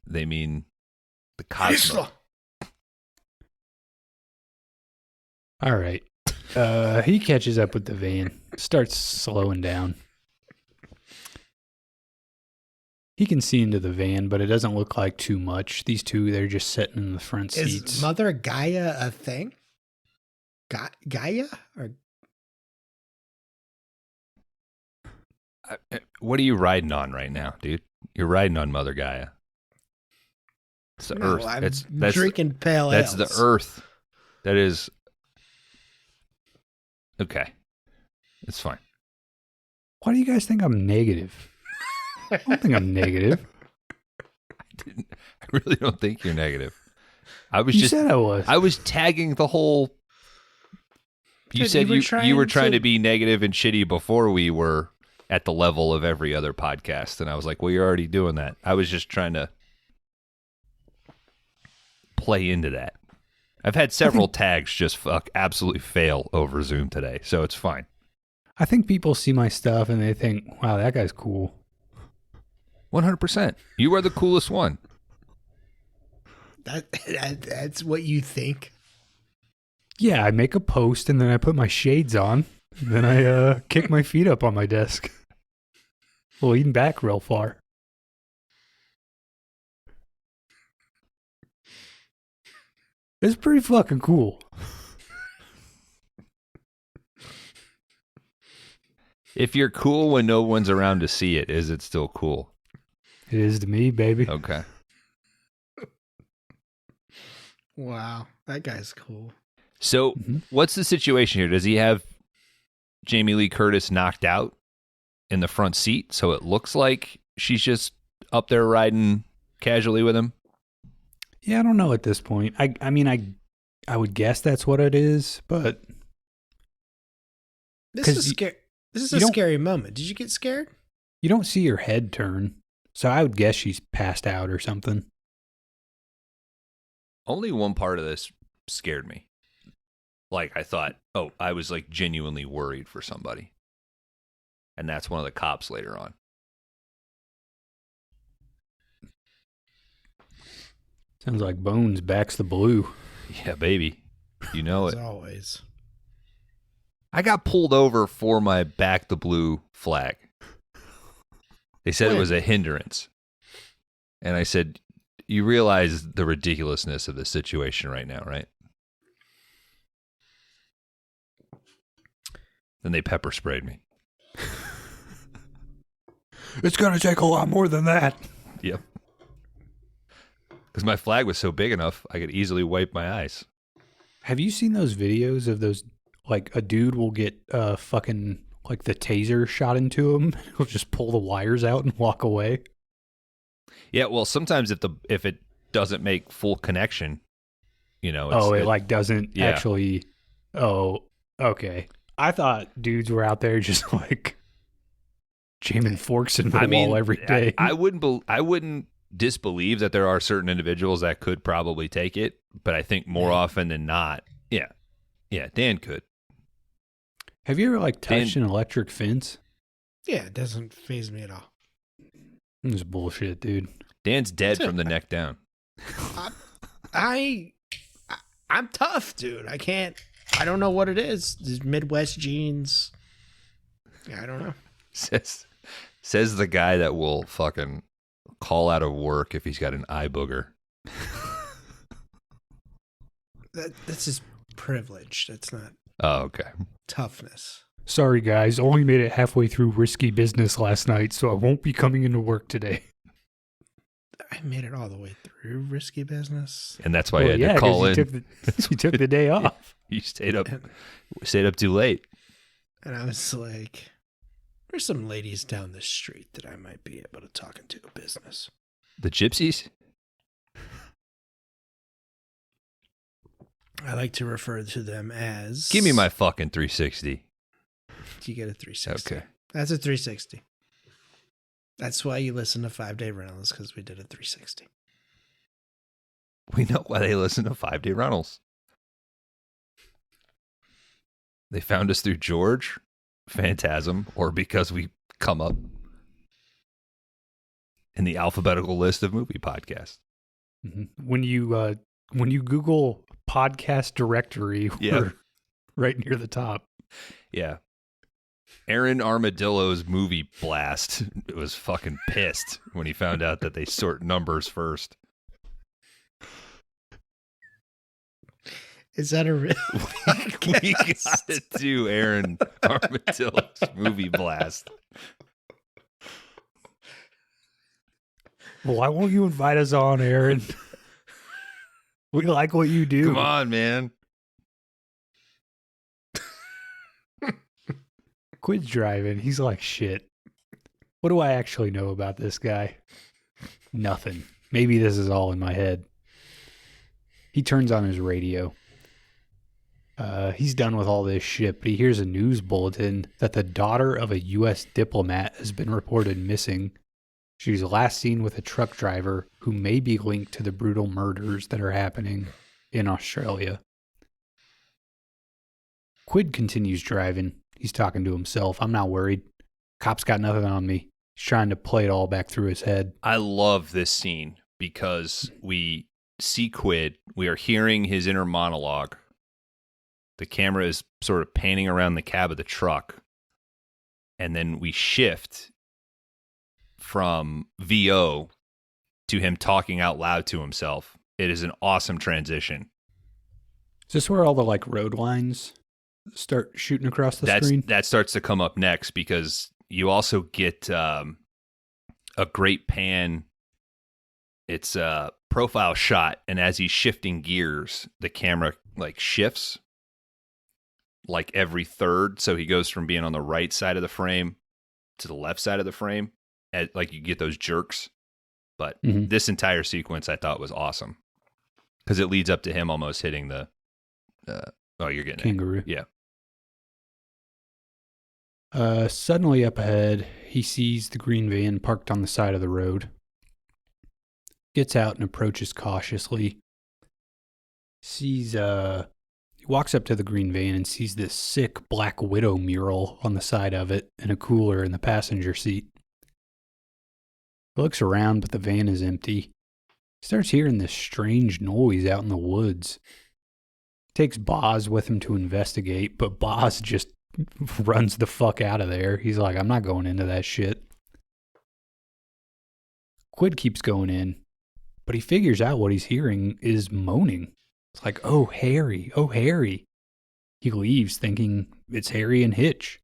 They mean the cosmos. All right. He catches up with the van, starts slowing down. He can see into the van, but it doesn't look like too much. These two, they're just sitting in the front seats. Is Mother Gaia a thing? Gaia? Or What are you riding on right now, dude? You're riding on Mother Gaia. It's the Earth. I'm That's drinking pale That's ales. the Earth. That is okay. It's fine. Why do you guys think I'm negative? I don't think I'm negative. I really don't think you're negative. You said I was. I was tagging the whole. You Dude, said you were trying to to be negative and shitty before we were at the level of every other podcast, and I was like, "Well, you're already doing that." I was just trying to play into that. I've had several tags just absolutely fail over Zoom today, so it's fine. I think people see my stuff and they think, wow, that guy's cool. 100%. You are the coolest one. That's what you think? Yeah, I make a post and then I put my shades on. And then I kick my feet up on my desk. Lean back real far. It's pretty fucking cool. If you're cool when no one's around to see it, is it still cool? It is to me, baby. Okay. Wow, that guy's cool. So, what's the situation here? Does he have Jamie Lee Curtis knocked out in the front seat, so it looks like she's just up there riding casually with him? Yeah, I don't know at this point. I mean, I would guess that's what it is, but This is scary. This is a scary moment. Did you get scared? you don't see her head turn. So I would guess she's passed out or something. Only one part of this scared me. Like, I thought, I was like genuinely worried for somebody. And that's one of the cops later on. Sounds like Bones backs the blue. Yeah, baby. You know As it. always. I got pulled over for my back the blue flag. They said it was a hindrance. And I said, you realize the ridiculousness of the situation right now, right? Then they pepper sprayed me. It's going to take a lot more than that. Yep. Because my flag was so big enough, I could easily wipe my eyes. Have you seen those videos of those, like a dude will get fucking like the taser shot into him? He'll just pull the wires out and walk away. Yeah, well, sometimes if it doesn't make full connection, you know. It doesn't actually. Oh, okay. I thought dudes were out there just like jamming forks in the wall every day. I wouldn't disbelieve that there are certain individuals that could probably take it, but I think more often than not, yeah, Dan could. Have you ever touched an electric fence? Yeah, it doesn't faze me at all. This is bullshit, dude. Dan's dead from the neck down. I'm tough, dude. I don't know what it is. These Midwest genes. I don't know. Says the guy that will fucking call out of work if he's got an eye booger. That's just privilege. That's not Oh, okay. toughness. Sorry, guys. Only made it halfway through risky business last night, so I won't be coming into work today. I made it all the way through risky business. And that's why you had to call in. You took the day off. You stayed up too late. And I was like, there's some ladies down the street that I might be able to talk into a business. The gypsies? I like to refer to them as... Give me my fucking 360. You get a 360. Okay. That's a 360. That's why you listen to 5 Day Rentals, because we did a 360. We know why they listen to 5 Day Rentals. They found us through George, Phantasm, or because we come up in the alphabetical list of movie podcasts. Mm-hmm. When you Google podcast directory, we're right near the top. Yeah. Aaron Armadillo's movie blast was fucking pissed when he found out that they sort numbers first. Is that a real We gotta do Aaron Armadillo's movie blast. Well, why won't you invite us on, Aaron? We like what you do. Come on, man. Quid's driving. He's like, shit. What do I actually know about this guy? Nothing. Maybe this is all in my head. He turns on his radio. He's done with all this shit, but he hears a news bulletin that the daughter of a U.S. diplomat has been reported missing. She's last seen with a truck driver who may be linked to the brutal murders that are happening in Australia. Quid continues driving. He's talking to himself. I'm not worried. Cop's got nothing on me. He's trying to play it all back through his head. I love this scene because we see Quid. We are hearing his inner monologue. The camera is sort of panning around the cab of the truck. And then we shift from VO to him talking out loud to himself. It is an awesome transition. Is this where all the road lines start shooting across the screen? That starts to come up next because you also get a great pan. It's a profile shot, and as he's shifting gears, the camera shifts every third. So he goes from being on the right side of the frame to the left side of the frame. You get those jerks. But this entire sequence I thought was awesome because it leads up to him almost hitting the you're getting kangaroo. Yeah. Suddenly up ahead, he sees the green van parked on the side of the road. Gets out and approaches cautiously. He walks up to the green van and sees this sick Black Widow mural on the side of it and a cooler in the passenger seat. He looks around, but the van is empty. He starts hearing this strange noise out in the woods. Takes Boz with him to investigate, but Boz just runs the fuck out of there. He's like, I'm not going into that shit. Quid keeps going in, but he figures out what he's hearing is moaning. It's like, oh, Harry, oh, Harry. He leaves thinking it's Harry and Hitch.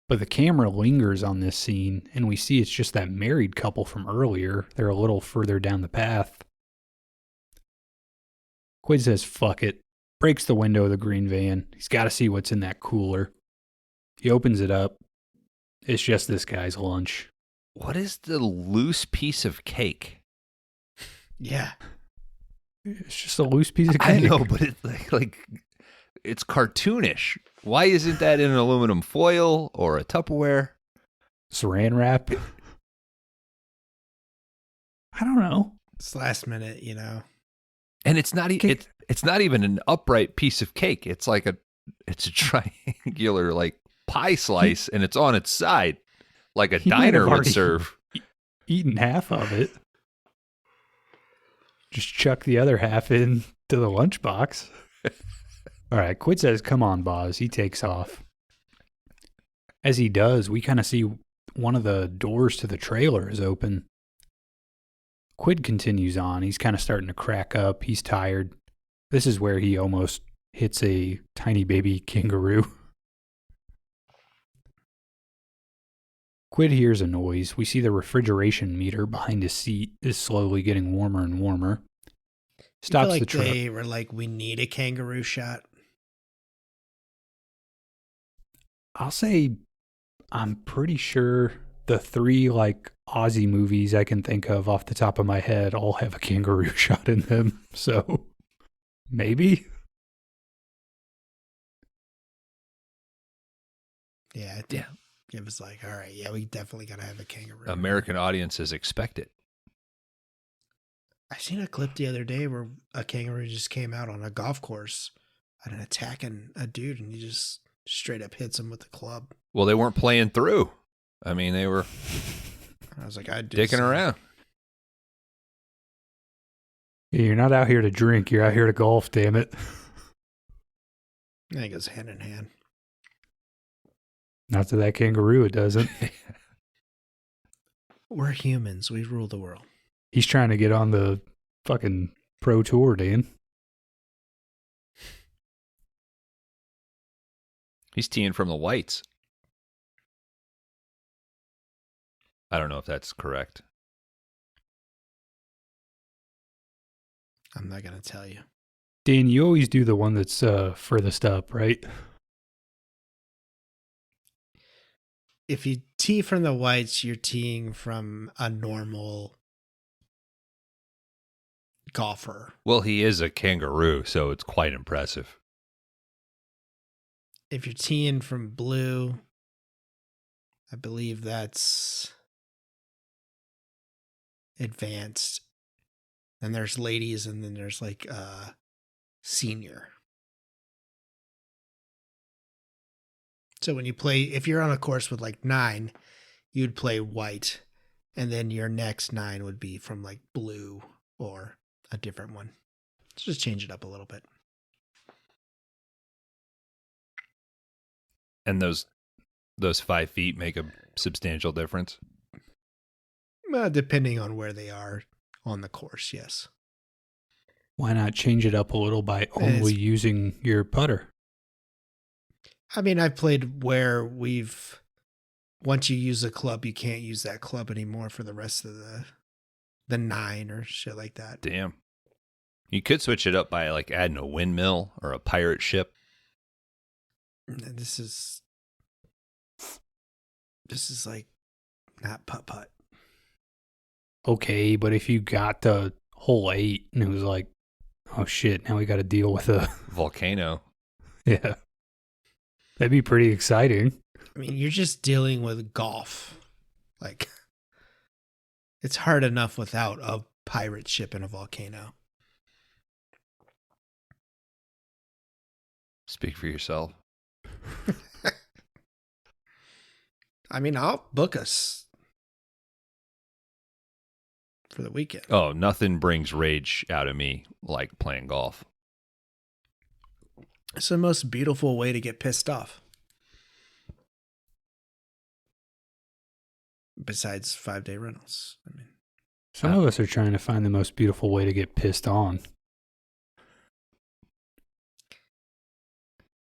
But the camera lingers on this scene, and we see it's just that married couple from earlier. They're a little further down the path. Quid says, fuck it. Breaks the window of the green van. He's got to see what's in that cooler. He opens it up. It's just this guy's lunch. What is the loose piece of cake? Yeah. It's just a loose piece of cake. I know, but it's it's cartoonish. Why isn't that in an aluminum foil or a Tupperware? Saran wrap? I don't know. It's last minute, And it's not it's not even an upright piece of cake. It's it's a triangular pie slice, and it's on its side like a diner would serve. Eaten half of it. Just chuck the other half into the lunchbox. All right, Quid says, come on, Boz. He takes off. As he does, we kind of see one of the doors to the trailer is open. Quid continues on. He's kind of starting to crack up. He's tired. This is where he almost hits a tiny baby kangaroo. Quid hears a noise. We see the refrigeration meter behind his seat is slowly getting warmer and warmer. Stops I feel like the truck. they were like, we need a kangaroo shot. I'll say I'm pretty sure the 3 like Aussie movies I can think of off the top of my head all have a kangaroo shot in them. So maybe. Yeah, I think it was like, all right, yeah, we definitely got to have a kangaroo. American audiences expect it. I seen a clip the other day where a kangaroo just came out on a golf course and attacking a dude, and he just straight up hits him with the club. Well, they weren't playing through. I mean, they were I was like, I'd do dicking around. Yeah, you're not out here to drink. You're out here to golf, damn it. I think it goes hand in hand. Not to that kangaroo, it doesn't. We're humans. We rule the world. He's trying to get on the fucking pro tour, Dan. He's teeing from the whites. I don't know if that's correct. I'm not going to tell you. Dan, you always do the one that's furthest up, right? If you tee from the whites, you're teeing from a normal golfer. Well, he is a kangaroo, so it's quite impressive. If you're teeing from blue, I believe that's advanced. Then there's ladies, and then there's like senior. So when you play, if you're on a course with like 9, you'd play white, and then your next 9 would be from like blue or a different one. Let's just change it up a little bit. And those 5 feet make a substantial difference. Depending on where they are on the course, yes. Why not change it up a little by only using your putter? I mean, I've played where once you use a club, you can't use that club anymore for the rest of the 9 or shit like that. Damn. You could switch it up by like adding a windmill or a pirate ship. This is like not putt-putt. Okay, but if you got to hole 8 and it was like, oh shit, now we got to deal with a volcano. Yeah. That'd be pretty exciting. I mean, you're just dealing with golf. Like, it's hard enough without a pirate ship and a volcano. Speak for yourself. I mean, I'll book us for the weekend. Oh, nothing brings rage out of me like playing golf. It's the most beautiful way to get pissed off. Besides 5-day rentals. I mean, some of us are trying to find the most beautiful way to get pissed on.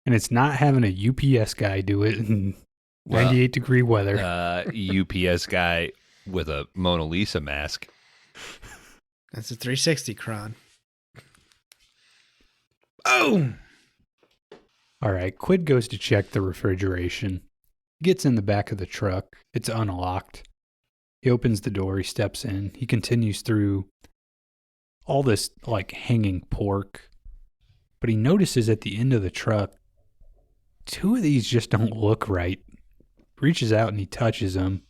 And it's not having a UPS guy do it in 98-degree weather. UPS guy with a Mona Lisa mask. That's a 360 Kron. Oh! All right, Quid goes to check the refrigeration. Gets in the back of the truck. It's unlocked. He opens the door. He steps in. He continues through all this like hanging pork. But he notices at the end of the truck, 2 of these just don't look right. Reaches out and he touches them.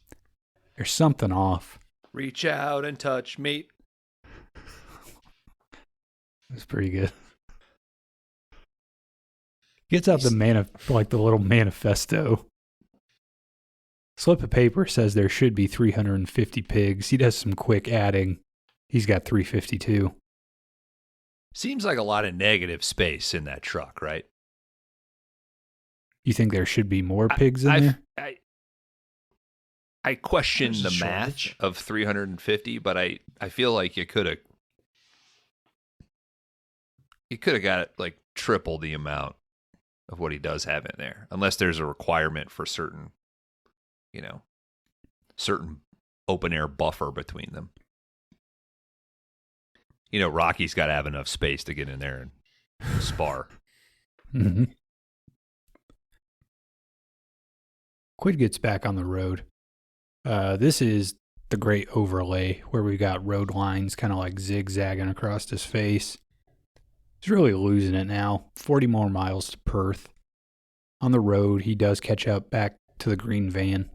There's something off. Reach out and touch me. That's pretty good. Gets out the little manifesto. Slip of paper says there should be 350 pigs. He does some quick adding. He's got 352. Seems like a lot of negative space in that truck, right? You think there should be more pigs in there? I question There's a the math shortage. of 350, but I feel like you could have he could have got like triple the amount of what he does have in there, unless there's a requirement for certain, certain open air buffer between them. Rocky's got to have enough space to get in there and spar. Mm-hmm. Quid gets back on the road. This is the great overlay where we got road lines kind of like zigzagging across his face. He's really losing it now. 40 more miles to Perth. On the road, he does catch up back to the green van.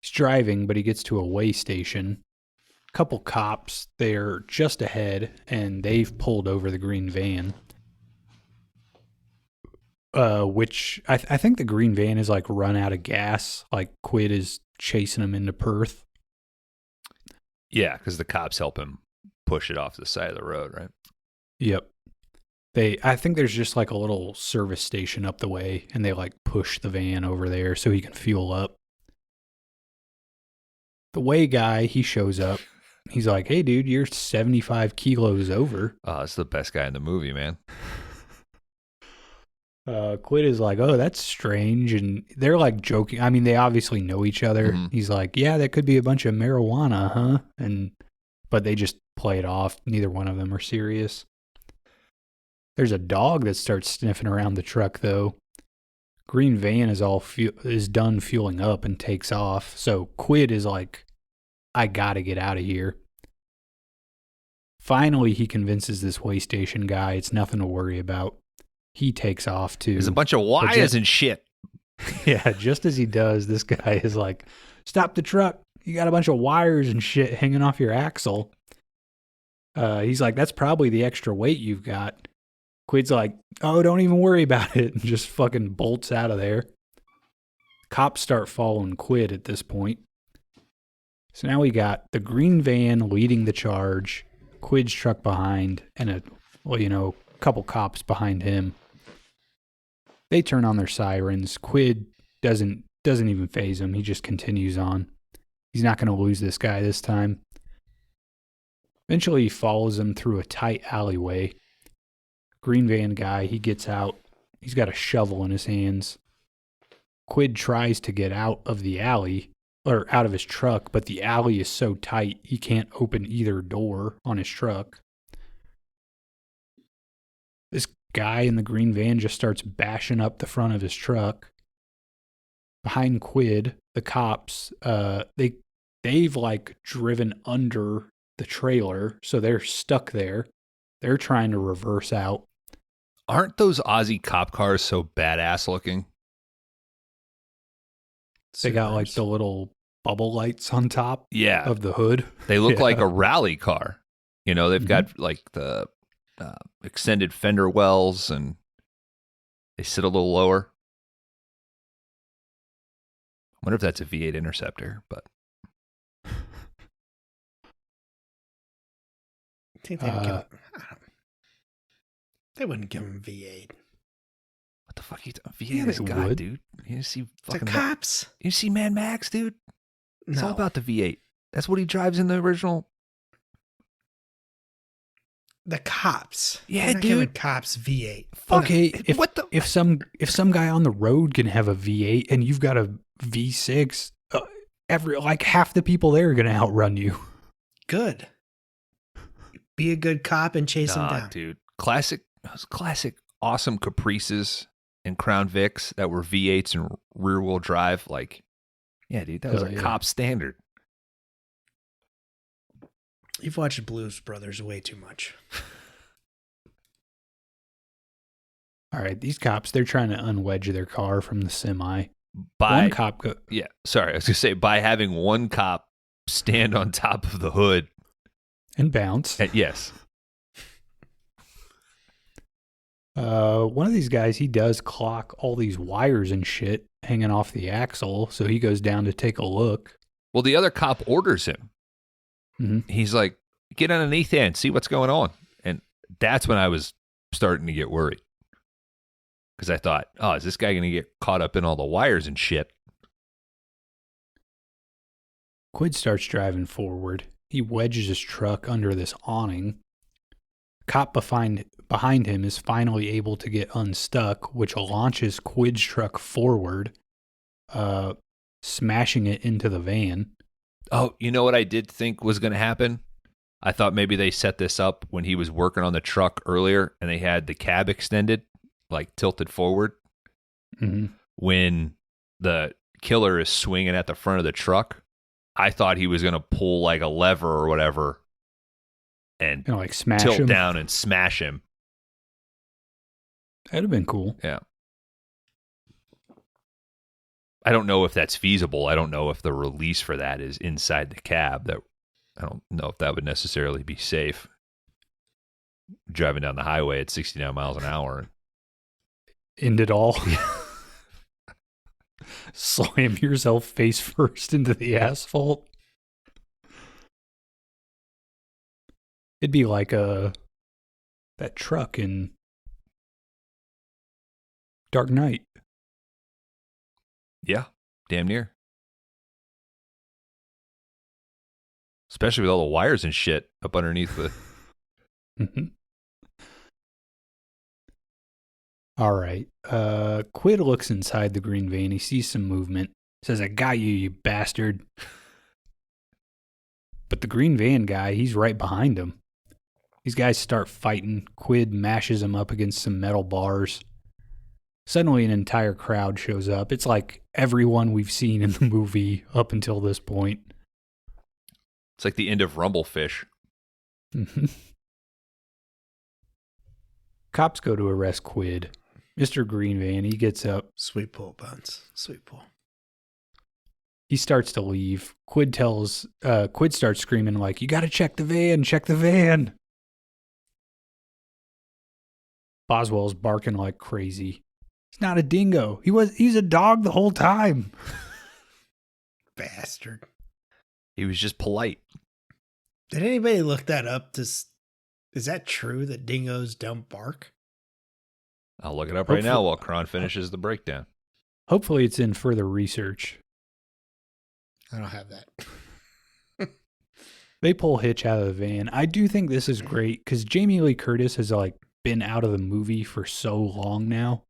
He's driving, but he gets to a way station. A couple cops, they're just ahead, and they've pulled over the green van. Which I think the green van is like run out of gas. Like Quid is chasing him into Perth. Yeah, because the cops help him push it off the side of the road, right? Yep. I think there's just like a little service station up the way, and they like push the van over there so he can fuel up. The way guy, he shows up. He's like, "Hey, dude, you're 75 kilos over." Oh, it's the best guy in the movie, man. Quid is like, "Oh, that's strange," and they're like joking. I mean, they obviously know each other. Mm-hmm. He's like, "Yeah, that could be a bunch of marijuana, huh?" But they just play it off. Neither one of them are serious. There's a dog that starts sniffing around the truck, though. Green van is done fueling up and takes off. So Quid is like, "I gotta get out of here." Finally, he convinces this way station guy it's nothing to worry about. He takes off too. There's a bunch of wires and shit. Yeah, just as he does, this guy is like, "Stop the truck. You got a bunch of wires and shit hanging off your axle." He's like, "That's probably the extra weight you've got." Quid's like, "Oh, don't even worry about it," and just fucking bolts out of there. Cops start following Quid at this point. So now we got the green van leading the charge, Quid's truck behind, and a couple cops behind him. They turn on their sirens. Quid doesn't even faze him. He just continues on. He's not going to lose this guy this time. Eventually, he follows him through a tight alleyway. Green van guy, he gets out. He's got a shovel in his hands. Quid tries to get out of the alley, or out of his truck, but the alley is so tight he can't open either door on his truck. This guy in the green van just starts bashing up the front of his truck. Behind Quid, the cops, they've like driven under the trailer, so they're stuck there. They're trying to reverse out. Aren't those Aussie cop cars so badass looking? They got like the little bubble lights on top of the hood. They look like a rally car. They've got like the extended fender wells, and they sit a little lower. I wonder if that's a V8 Interceptor, but I think they wouldn't give him V8. What the fuck? V8 is God, dude. You see fucking the cops. You see Mad Max, dude? It's No. all about the V8. That's what he drives in the original. The cops. Yeah, They're not dude. giving cops V8. Okay, if some guy on the road can have a V8 and you've got a V6, half the people there are gonna outrun you. Good. Be a good cop and chase him down, dude. Classic, awesome Caprices and Crown Vics that were V8s and rear wheel drive. Like, yeah, dude, that was a cop standard. You've watched Blues Brothers way too much. All right, these cops, they're trying to unwedge their car from the semi. One cop sorry, I was gonna say by having one cop stand on top of the hood and bounce. Yes. One of these guys, he does clock all these wires and shit hanging off the axle, so he goes down to take a look. Well, the other cop orders him. Mm-hmm. He's like, "Get underneath there and see what's going on." And that's when I was starting to get worried. Because I thought, oh, is this guy going to get caught up in all the wires and shit? Quid starts driving forward. He wedges his truck under this awning. Cop behind him is finally able to get unstuck, which launches Quid's truck forward, smashing it into the van. Oh, you know what I did think was going to happen? I thought maybe they set this up when he was working on the truck earlier and they had the cab extended, like tilted forward. Mm-hmm. When the killer is swinging at the front of the truck, I thought he was going to pull like a lever or whatever and like smash tilt him down and smash him. That'd have been cool. Yeah. I don't know if that's feasible. I don't know if the release for that is inside the cab. That I don't know if that would necessarily be safe. Driving down the highway at 69 miles an hour. End it all. Slam yourself face first into the asphalt. It'd be like that truck in Dark Knight. Yeah, damn near. Especially with all the wires and shit up underneath the... Mm-hmm. All right. Quid looks inside the green van. He sees some movement. Says, "I got you, you bastard." But the green van guy, he's right behind him. These guys start fighting. Quid mashes him up against some metal bars. Suddenly an entire crowd shows up. It's like everyone we've seen in the movie up until this point. It's like the end of Rumblefish. Mm-hmm. Cops go to arrest Quid. Mr. Green Van, he gets up. Sweet pull, Buns. Sweet pull. He starts to leave. Quid starts screaming like, "You got to check the van, check the van." Boswell's barking like crazy. He's not a dingo. He's a dog the whole time. Bastard. He was just polite. Did anybody look that up? Is that true that dingoes don't bark? I'll look it up right now while Kron finishes the breakdown. Hopefully it's in further research. I don't have that. They pull Hitch out of the van. I do think this is great because Jamie Lee Curtis has been out of the movie for so long now.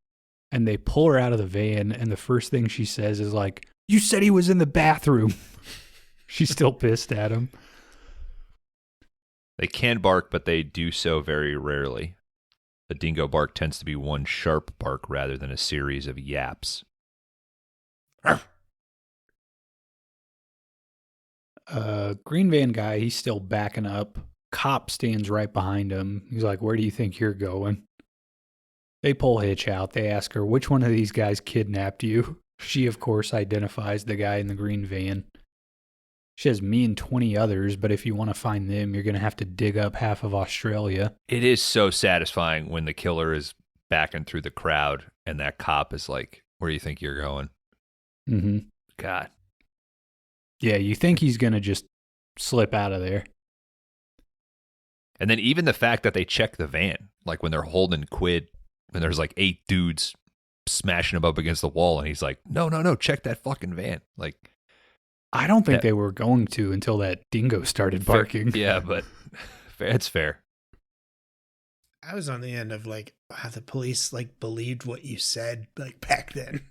And they pull her out of the van and the first thing she says is like, "You said he was in the bathroom." She's still pissed at him. They can bark, but they do so very rarely. A dingo bark tends to be one sharp bark rather than a series of yaps. Green van guy, he's still backing up. Cop stands right behind him. He's like, "Where do you think you're going?" They pull Hitch out. They ask her, "Which one of these guys kidnapped you?" She, of course, identifies the guy in the green van. She says, "Me and 20 others, but if you want to find them, you're going to have to dig up half of Australia." It is so satisfying when the killer is backing through the crowd and that cop is like, "Where do you think you're going?" Mm-hmm. God. Yeah, you think he's going to just slip out of there. And then even the fact that they check the van, like when they're holding Quid, and there's 8 dudes smashing him up against the wall, and he's like, no, check that fucking van. I don't think they were going to until that dingo started barking. Yeah, but it's fair. I was on the end of how the police believed what you said back then.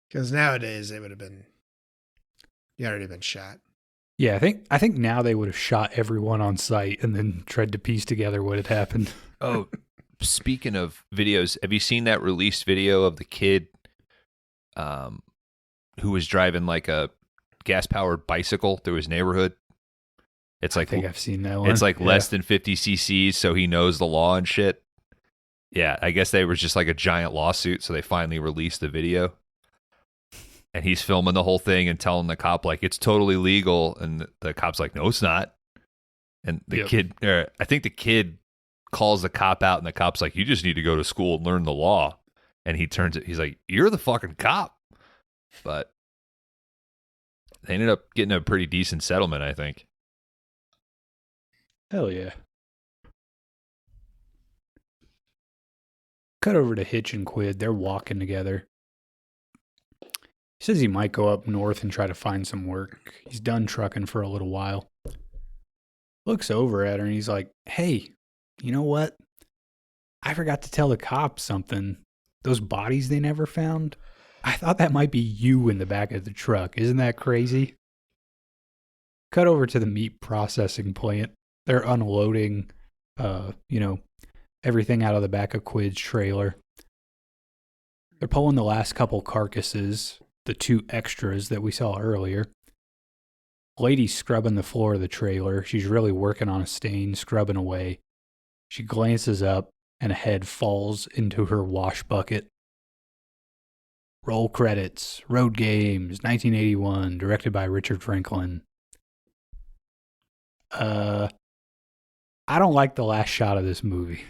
Because nowadays they would have been, you already been shot. Yeah, I think now they would have shot everyone on site and then tried to piece together what had happened. Oh, speaking of videos, have you seen that released video of the kid who was driving a gas-powered bicycle through his neighborhood? It's I think I've seen that one. It's less than 50 cc's, so he knows the law and shit. Yeah, I guess they were just a giant lawsuit, so they finally released the video. And he's filming the whole thing and telling the cop, it's totally legal. And the cop's like, "No, it's not." And the kid, I think the kid calls the cop out, and the cop's like, "You just need to go to school and learn the law." And he's like, "You're the fucking cop." But they ended up getting a pretty decent settlement, I think. Hell yeah. Cut over to Hitch and Quid. They're walking together. He says he might go up north and try to find some work. He's done trucking for a little while. looks over at her and he's like, "Hey, you know what? I forgot to tell the cops something. Those bodies they never found. I thought that might be you in the back of the truck. Isn't that crazy?" Cut over to the meat processing plant. They're unloading, everything out of the back of Quid's trailer. They're pulling the last couple carcasses, the 2 extras that we saw earlier. Lady's scrubbing the floor of the trailer. She's really working on a stain, scrubbing away. She glances up, and a head falls into her wash bucket. Roll credits. Roadgames, 1981, directed by Richard Franklin. I don't like the last shot of this movie.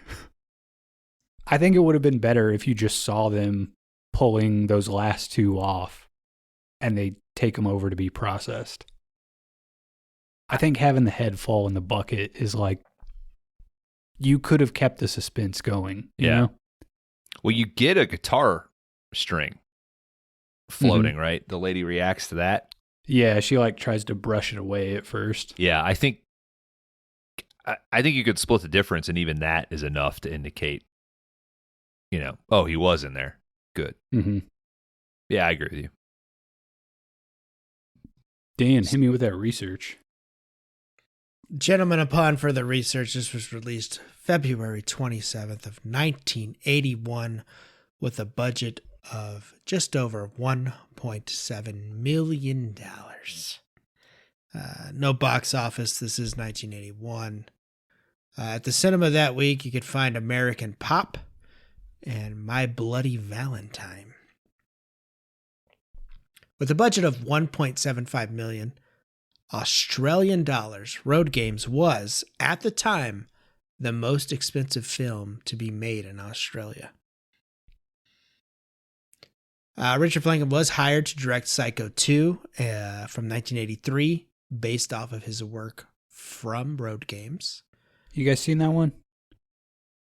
I think it would have been better if you just saw them pulling those last 2 off and they take them over to be processed. I think having the head fall in the bucket is like, you could have kept the suspense going. You know? Well, you get a guitar string floating, right? The lady reacts to that. Yeah, she like tries to brush it away at first. Yeah, I think you could split the difference, and even that is enough to indicate, oh, he was in there. Good. Mm-hmm. Yeah, I agree with you. Dan, hit me with that research. Gentlemen, upon further research, this was released February 27th of 1981 with a budget of just over $1.7 million. No box office. This is 1981. At the cinema that week, you could find American Pop and My Bloody Valentine. With a budget of $1.75 million Australian dollars, Roadgames was, at the time, the most expensive film to be made in Australia. Richard Franklin was hired to direct Psycho 2 from 1983, based off of his work from Roadgames. You guys seen that one?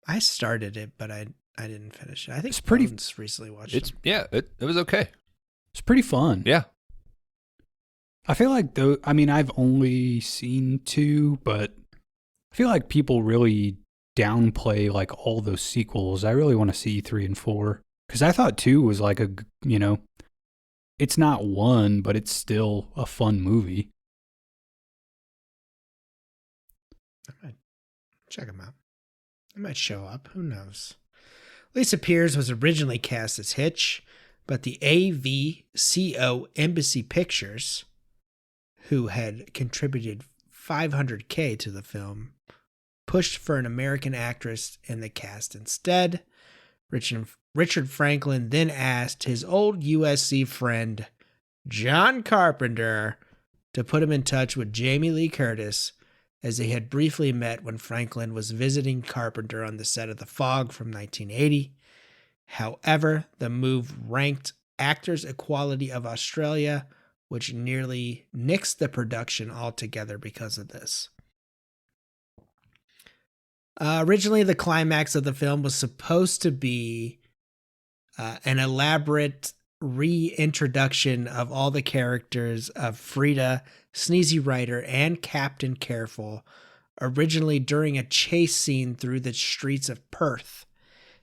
I started it, but I didn't finish it. I think it's pretty. Bones recently watched it. Yeah, it was okay. It's pretty fun. Yeah. I feel like I've only seen 2, but I feel like people really downplay like all those sequels. I really want to see 3 and 4 because I thought 2 was like it's not 1, but it's still a fun movie. I might check him out. It might show up. Who knows? Lisa Pierce was originally cast as Hitch, but the AVCO Embassy Pictures, who had contributed $500K to the film, pushed for an American actress in the cast instead. Richard Franklin then asked his old USC friend, John Carpenter, to put him in touch with Jamie Lee Curtis, as they had briefly met when Franklin was visiting Carpenter on the set of The Fog from 1980. However, the move ranked Actors Equality of Australia, which nearly nixed the production altogether because of this. Originally, the climax of the film was supposed to be an elaborate reintroduction of all the characters of Frida, Sneezy Rider, and Captain Careful, originally during a chase scene through the streets of Perth.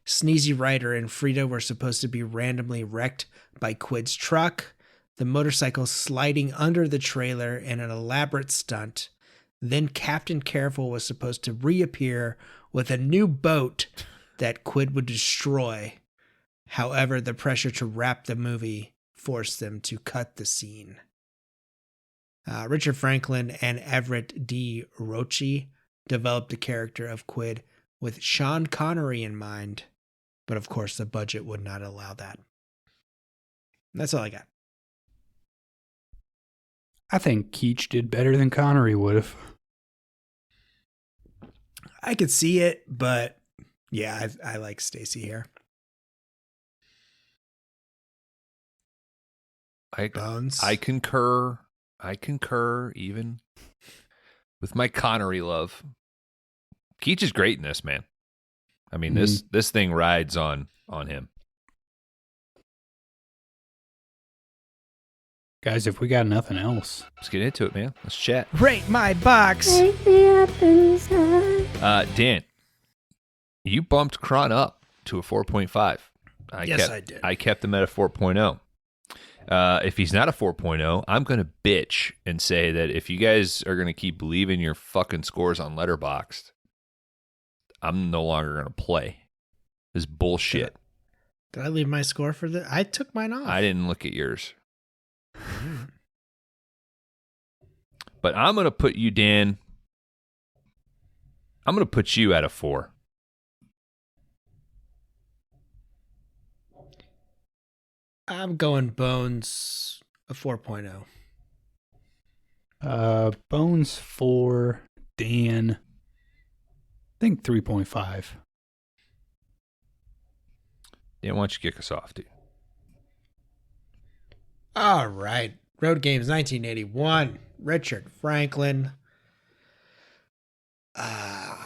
Sneezy Rider and Frida were supposed to be randomly wrecked by Quid's truck, the motorcycle sliding under the trailer in an elaborate stunt. Then Captain Careful was supposed to reappear with a new boat that Quid would destroy. However, the pressure to wrap the movie forced them to cut the scene. Richard Franklin and Everett D. Roche developed the character of Quid with Sean Connery in mind, but of course the budget would not allow that. That's all I got. I think Keach did better than Connery would have. I could see it, but yeah, I like Stacey here. Bones. I concur even with my Connery love. Keach is great in this, man. I mean, this thing rides on him. Guys, if we got nothing else. Let's get into it, man. Let's chat. Rate my box. Dan, you bumped Kron up to a 4.5. I did. I kept him at a 4.0. If he's not a 4.0, I'm going to bitch and say that if you guys are going to keep believing your fucking scores on Letterboxd, I'm no longer going to play. This is bullshit. Did I leave my score for the? I took mine off. I didn't look at yours. But I'm going to put you, Dan. I'm going to put you at a 4. I'm going Bones a 4.0. Bones 4, Dan, I think 3.5. Dan, why don't you kick us off, dude? All right. Roadgames 1981. Richard Franklin. I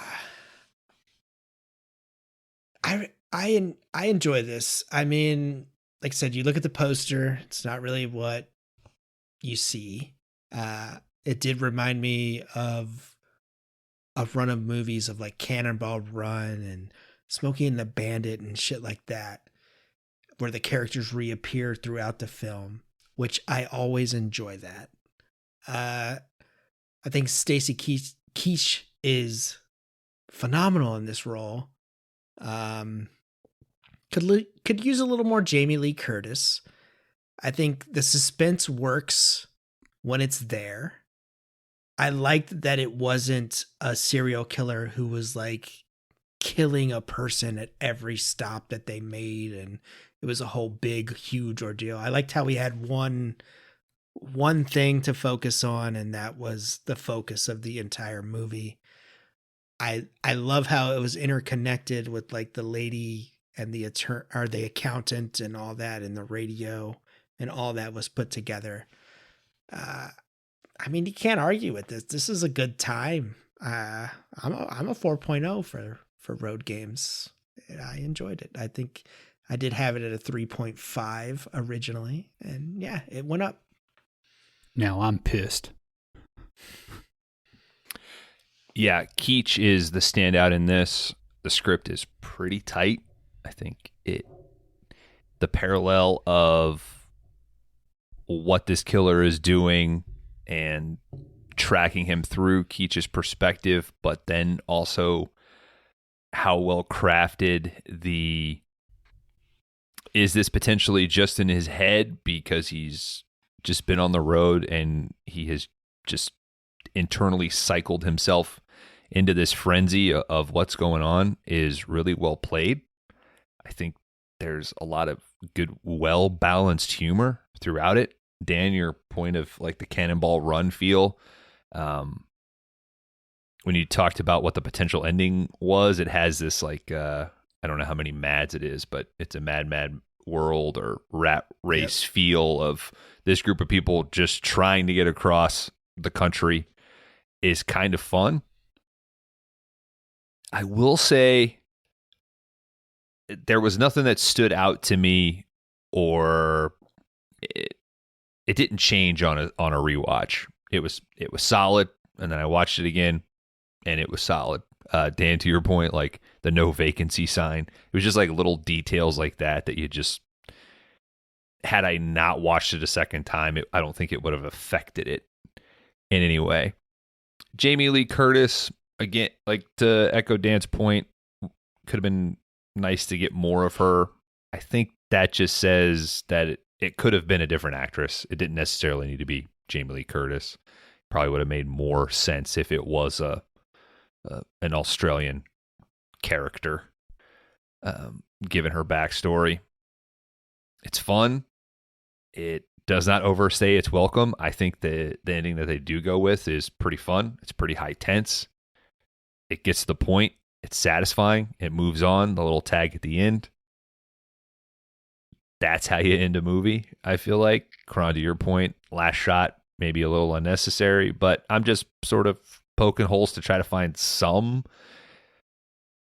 enjoy this. I mean, like I said, you look at the poster, it's not really what you see. It did remind me of a run of movies of like Cannonball Run and Smokey and the Bandit and shit like that, where the characters reappear throughout the film, which I always enjoy that. I think Stacy Keach is phenomenal in this role. Could use a little more Jamie Lee Curtis. I think the suspense works when it's there. I liked that it wasn't a serial killer who was like killing a person at every stop that they made, and it was a whole big, huge ordeal. I liked how we had one thing to focus on, and that was the focus of the entire movie. I love how it was interconnected with like the lady and the attorney or the accountant and all that, and the radio and all that was put together. I mean, you can't argue with this. This is a good time. I'm a 4.0 for Roadgames. I enjoyed it. I think I did have it at a 3.5 originally, and yeah, it went up. Now I'm pissed. Yeah, Keach is the standout in this. The script is pretty tight. I think the parallel of what this killer is doing and tracking him through Keach's perspective, but then also how well crafted is this potentially just in his head because he's just been on the road and he has just internally cycled himself into this frenzy of what's going on is really well played. I think there's a lot of good, well-balanced humor throughout it. Dan, your point of like the Cannonball Run feel, when you talked about what the potential ending was, it has this like, I don't know how many mads it is, but it's a mad world or rat race feel of this group of people just trying to get across the country is kind of fun. I will say there was nothing that stood out to me, or it didn't change on a rewatch. It was solid, and then I watched it again, and it was solid. Dan, to your point, like the no vacancy sign, it was just like little details like that you just, had I not watched it a second time, I don't think it would have affected it in any way. Jamie Lee Curtis, again, like to echo Dan's point, could have been nice to get more of her. I think that just says that it could have been a different actress. It didn't necessarily need to be Jamie Lee Curtis. Probably would have made more sense if it was an Australian character, given her backstory. It's fun. It does not overstay its welcome. I think the ending that they do go with is pretty fun. It's pretty high tense. It gets to the point. It's satisfying. It moves on. The little tag at the end. That's how you end a movie, I feel like. Kron, to your point, last shot, maybe a little unnecessary, but I'm just sort of poking holes to try to find some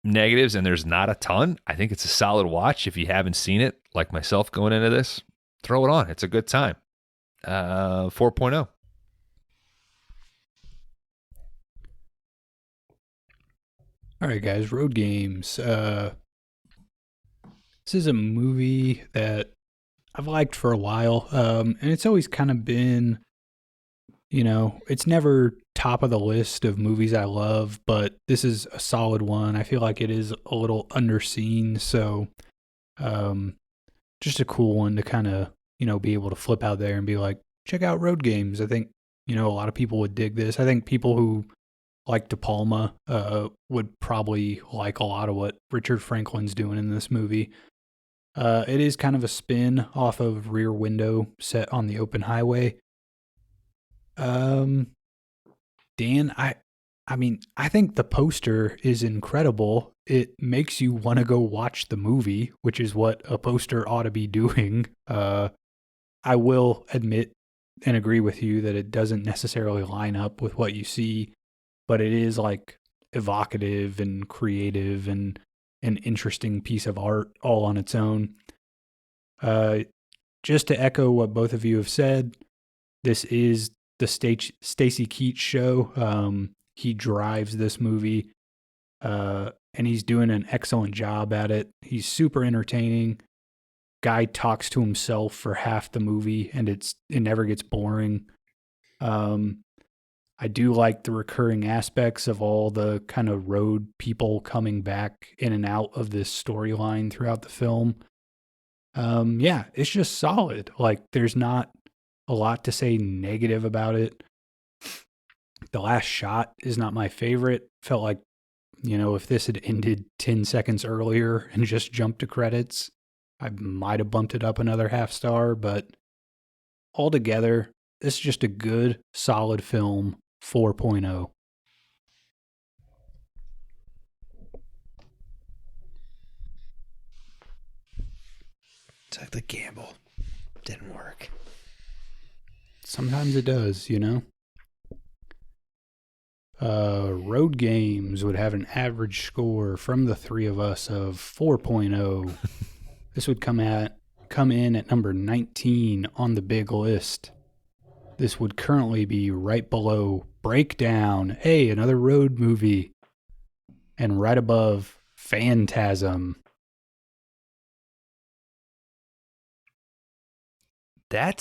negatives, and there's not a ton. I think it's a solid watch. If you haven't seen it, like myself going into this, throw it on. It's a good time. 4.0. All right, guys, Roadgames. This is a movie that I've liked for a while, and it's always kind of been, it's never top of the list of movies I love, but this is a solid one. I feel like it is a little underseen, so just a cool one to kind of, be able to flip out there and be like, check out Roadgames. I think, a lot of people would dig this. I think people who like De Palma would probably like a lot of what Richard Franklin's doing in this movie. It is kind of a spin off of Rear Window set on the open highway. Dan, I think the poster is incredible. It makes you want to go watch the movie, which is what a poster ought to be doing. I will admit and agree with you that it doesn't necessarily line up with what you see, but it is like evocative and creative and an interesting piece of art all on its own. Just to echo what both of you have said, this is the Stacy Keach show. He drives this movie, and he's doing an excellent job at it. He's super entertaining. Guy talks to himself for half the movie, and it never gets boring. I do like the recurring aspects of all the kind of road people coming back in and out of this storyline throughout the film. Yeah, it's just solid. Like, there's not a lot to say negative about it. The last shot is not my favorite. Felt like, if this had ended 10 seconds earlier and just jumped to credits, I might have bumped it up another half star, but altogether, it's just a good, solid film, 4.0. Took the gamble. Didn't work. Sometimes it does, Roadgames would have an average score from the three of us of 4.0. This would come in at number 19 on the big list. This would currently be right below Breakdown, hey, another road movie, and right above Phantasm. That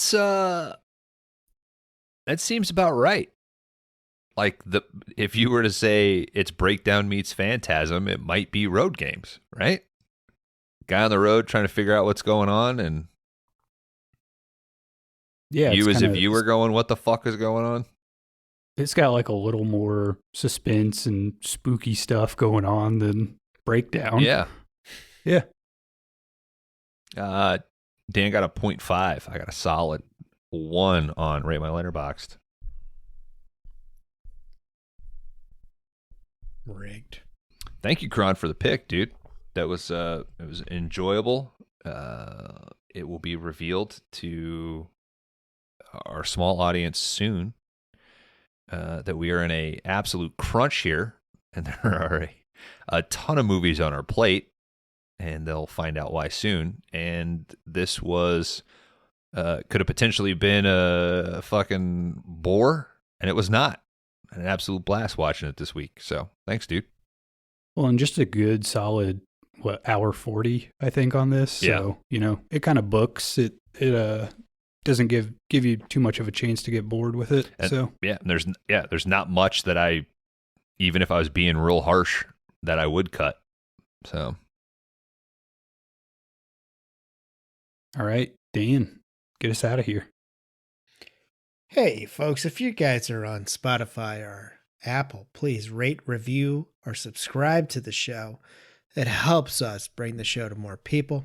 seems about right. Like, if you were to say it's Breakdown meets Phantasm, it might be Roadgames, right? Guy on the road trying to figure out what's going on, and you as a viewer going, what the fuck is going on? It's got like a little more suspense and spooky stuff going on than Breakdown. Yeah. Yeah. Dan got a 0.5. I got a solid 1 on Rate My Letterboxd. Rigged. Thank you, Kron, for the pick, dude. That was it was enjoyable. It will be revealed to our small audience soon that we are in a absolute crunch here, and there are a ton of movies on our plate, and they'll find out why soon. And this was could have potentially been a fucking bore, and it was not. An absolute blast watching it this week. So thanks, dude. Well, and just a good solid hour 40, I think, on this. So, it kind of books. It doesn't give you too much of a chance to get bored with it. And, so there's not much that I, even if I was being real harsh, that I would cut. So, all right, Dan, get us out of here. Hey, folks, if you guys are on Spotify or Apple, please rate, review, or subscribe to the show. It helps us bring the show to more people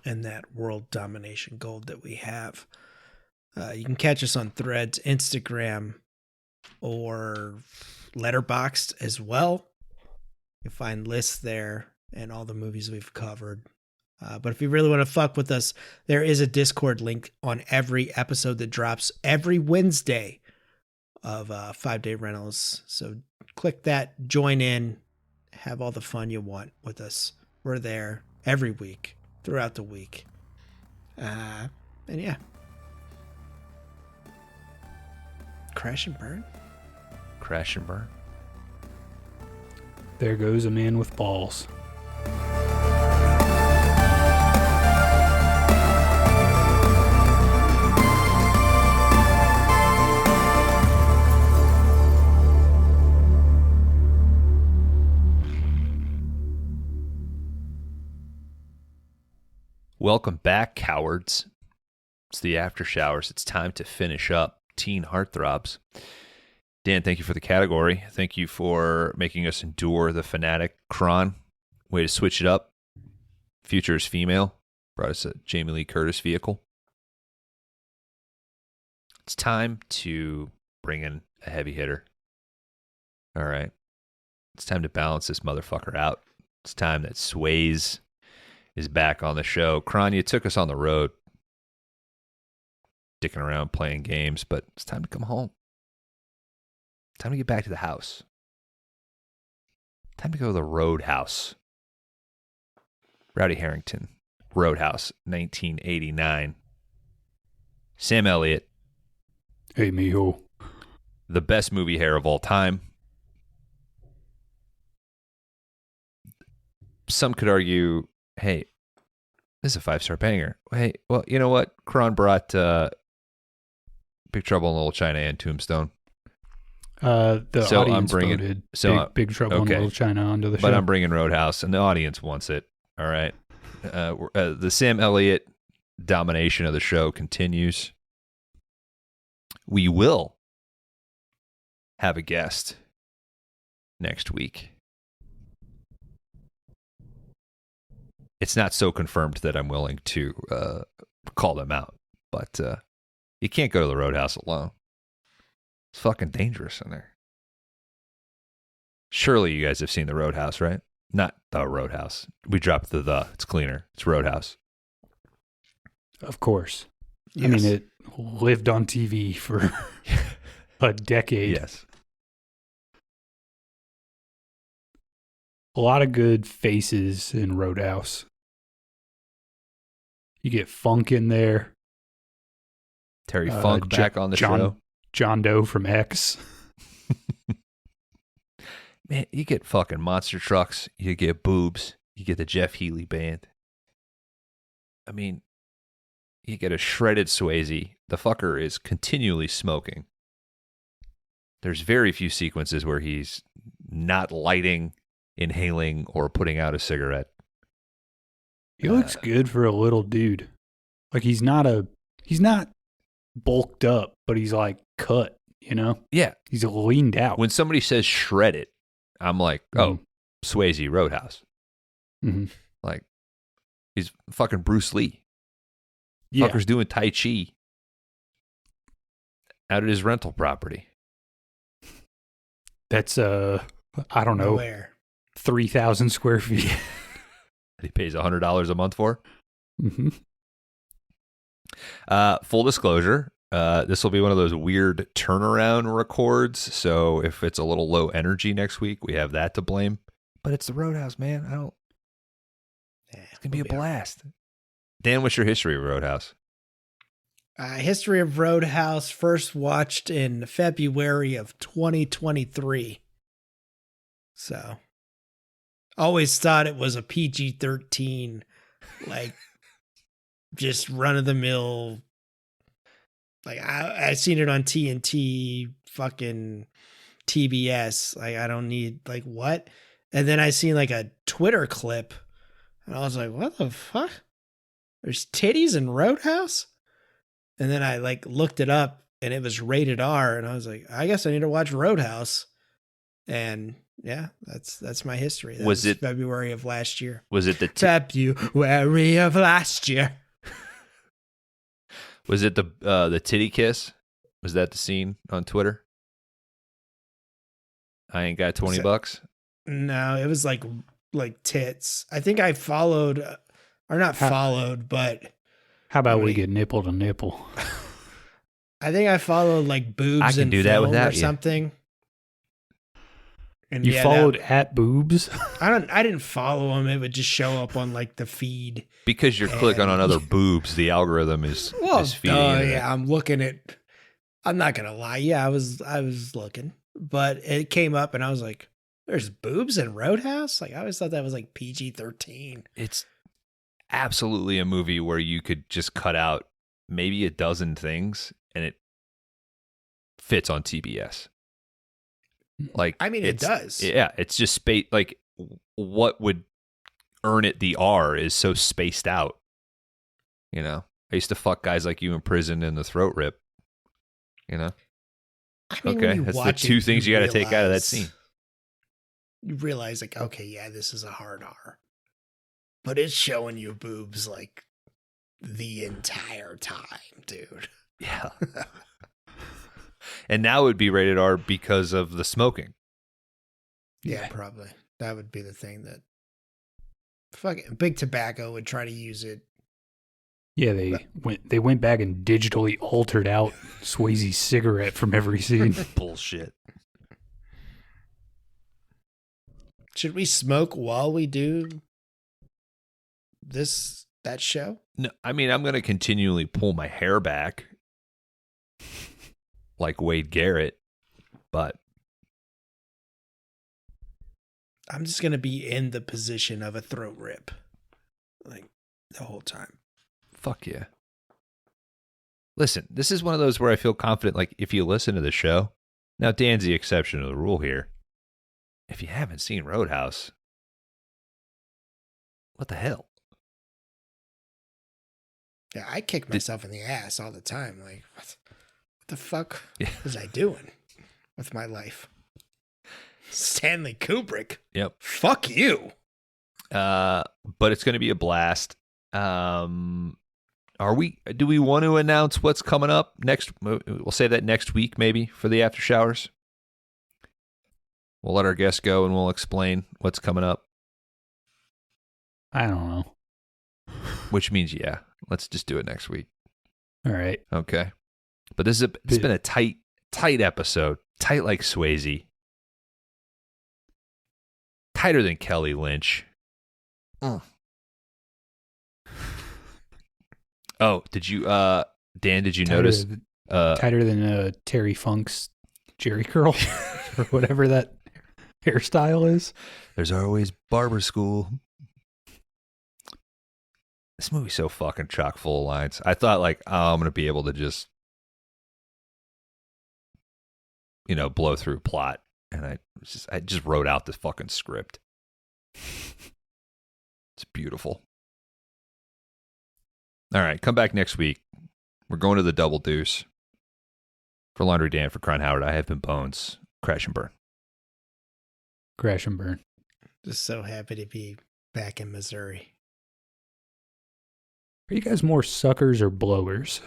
and that world domination goal that we have. You can catch us on Threads, Instagram, or Letterboxd as well. You'll find lists there and all the movies we've covered. But if you really want to fuck with us, there is a Discord link on every episode that drops every Wednesday of 5 Day Rentals. So click that, join in, have all the fun you want with us. We're there every week, throughout the week. And yeah. Crash and burn. Crash and burn. There goes a man with balls. Welcome back, cowards. It's the after showers. It's time to finish up Teen Heartthrobs. Dan, thank you for the category. Thank you for making us endure the fanatic. Kron, way to switch it up. Future is female. Brought us a Jamie Lee Curtis vehicle. It's time to bring in a heavy hitter. All right. It's time to balance this motherfucker out. It's time that Sways is back on the show. Kron, you took us on the road, dicking around playing games, but it's time to come home. Time to get back to the house. Time to go to the Roadhouse. Rowdy Harrington, Roadhouse, 1989. Sam Elliott. Hey, mijo. The best movie hair of all time. Some could argue, hey, this is a 5-star banger. Hey, well, you know what? Kron brought Big Trouble in Little China and Tombstone. The audience voted Big Trouble in Little China onto the show. But I'm bringing Roadhouse, and the audience wants it. All right. The Sam Elliott domination of the show continues. We will have a guest next week. It's not so confirmed that I'm willing to call them out, but you can't go to the Roadhouse alone. It's fucking dangerous in there. Surely you guys have seen the Roadhouse, right? Not the Roadhouse. We dropped the. It's cleaner. It's Roadhouse. Of course. Yes. I mean, it lived on TV for a decade. Yes. A lot of good faces in Roadhouse. You get Funk in there. Terry Funk back on the show. John Doe from X. Man, you get fucking monster trucks. You get boobs. You get the Jeff Healey band. I mean, you get a shredded Swayze. The fucker is continually smoking. There's very few sequences where he's not lighting, inhaling, or putting out a cigarette. He looks good for a little dude. Like he's not bulked up, but he's like cut, you know? Yeah. He's leaned out. When somebody says shredded, I'm like, oh, Swayze Roadhouse. Mm-hmm. Like, he's fucking Bruce Lee. Yeah. Fucker's doing Tai Chi out at his rental property. That's, I don't know, Nowhere. 3,000 square feet. That he pays $100 a month for. Mm-hmm. Full disclosure, this will be one of those weird turnaround records. So if it's a little low energy next week, we have that to blame. But it's the Roadhouse, man. It's gonna be a blast. Dan, what's your history of Roadhouse? History of Roadhouse, first watched in February of 2023. So, always thought it was a PG-13, like, just run-of-the-mill. Like, I seen it on TNT, fucking TBS. Like, I don't need, like, what? And then I seen, like, a Twitter clip, and I was like, what the fuck? There's titties in Roadhouse? And then I, like, looked it up, and it was rated R, and I was like, I guess I need to watch Roadhouse. And yeah, that's my history. That was it February of last year? Was it the February of last year? Was it the titty kiss? Was that the scene on Twitter? I ain't got $20. No, it was like tits. I think I followed, or not followed, but how about we get nipple to nipple? I think I followed like boobs. I can do that without you. Something. And you followed at boobs? I didn't follow them. It would just show up on like the feed. Because you're clicking on other boobs, the algorithm is feeding. Oh yeah, I'm looking at I'm not gonna lie. Yeah, I was looking, but it came up and I was like, "There's boobs in Roadhouse." Like I always thought that was like PG-13. It's absolutely a movie where you could just cut out maybe a dozen things and it fits on TBS. Like, I mean, it does. Yeah, it's just space. Like, what would earn it the R is so spaced out. You know, I used to fuck guys like you in prison in the throat rip. You know, I mean, okay, that's the two things you got to take out of that scene. You realize, like, okay, yeah, this is a hard R, but it's showing you boobs like the entire time, dude. Yeah. And now it would be rated R because of the smoking. Yeah, probably. That would be the thing that fucking Big Tobacco would try to use it. Yeah, they went back and digitally altered out Swayze's cigarette from every scene. Bullshit. Should we smoke while we do that show? No, I mean, I'm going to continually pull my hair back like Wade Garrett, but I'm just going to be in the position of a throat rip like the whole time. Fuck yeah. Listen, this is one of those where I feel confident, like, if you listen to the show, now Dan's the exception to the rule here. If you haven't seen Roadhouse, what the hell? Yeah, I kick myself in the ass all the time. Like, what the fuck was I doing with my life? Stanley Kubrick. Yep. Fuck you. But it's going to be a blast. Do we want to announce what's coming up next? We'll say that next week, maybe, for the after showers. We'll let our guests go and we'll explain what's coming up. I don't know. Which means, yeah, let's just do it next week. All right. Okay. But it's been a tight episode. Tight like Swayze. Tighter than Kelly Lynch. Oh, did you, Dan, did you notice? Tighter than Terry Funk's Jerry curl or whatever that hairstyle is. There's always barber school. This movie's so fucking chock full of lines. I thought, like, oh, I'm going to be able to just, blow through plot. And I just wrote out this fucking script. It's beautiful. All right, come back next week. We're going to the Double Deuce. For Laundry Dan, for Kron Howard, I have been Bones. Crash and burn. Crash and burn. Just so happy to be back in Missouri. Are you guys more suckers or blowers?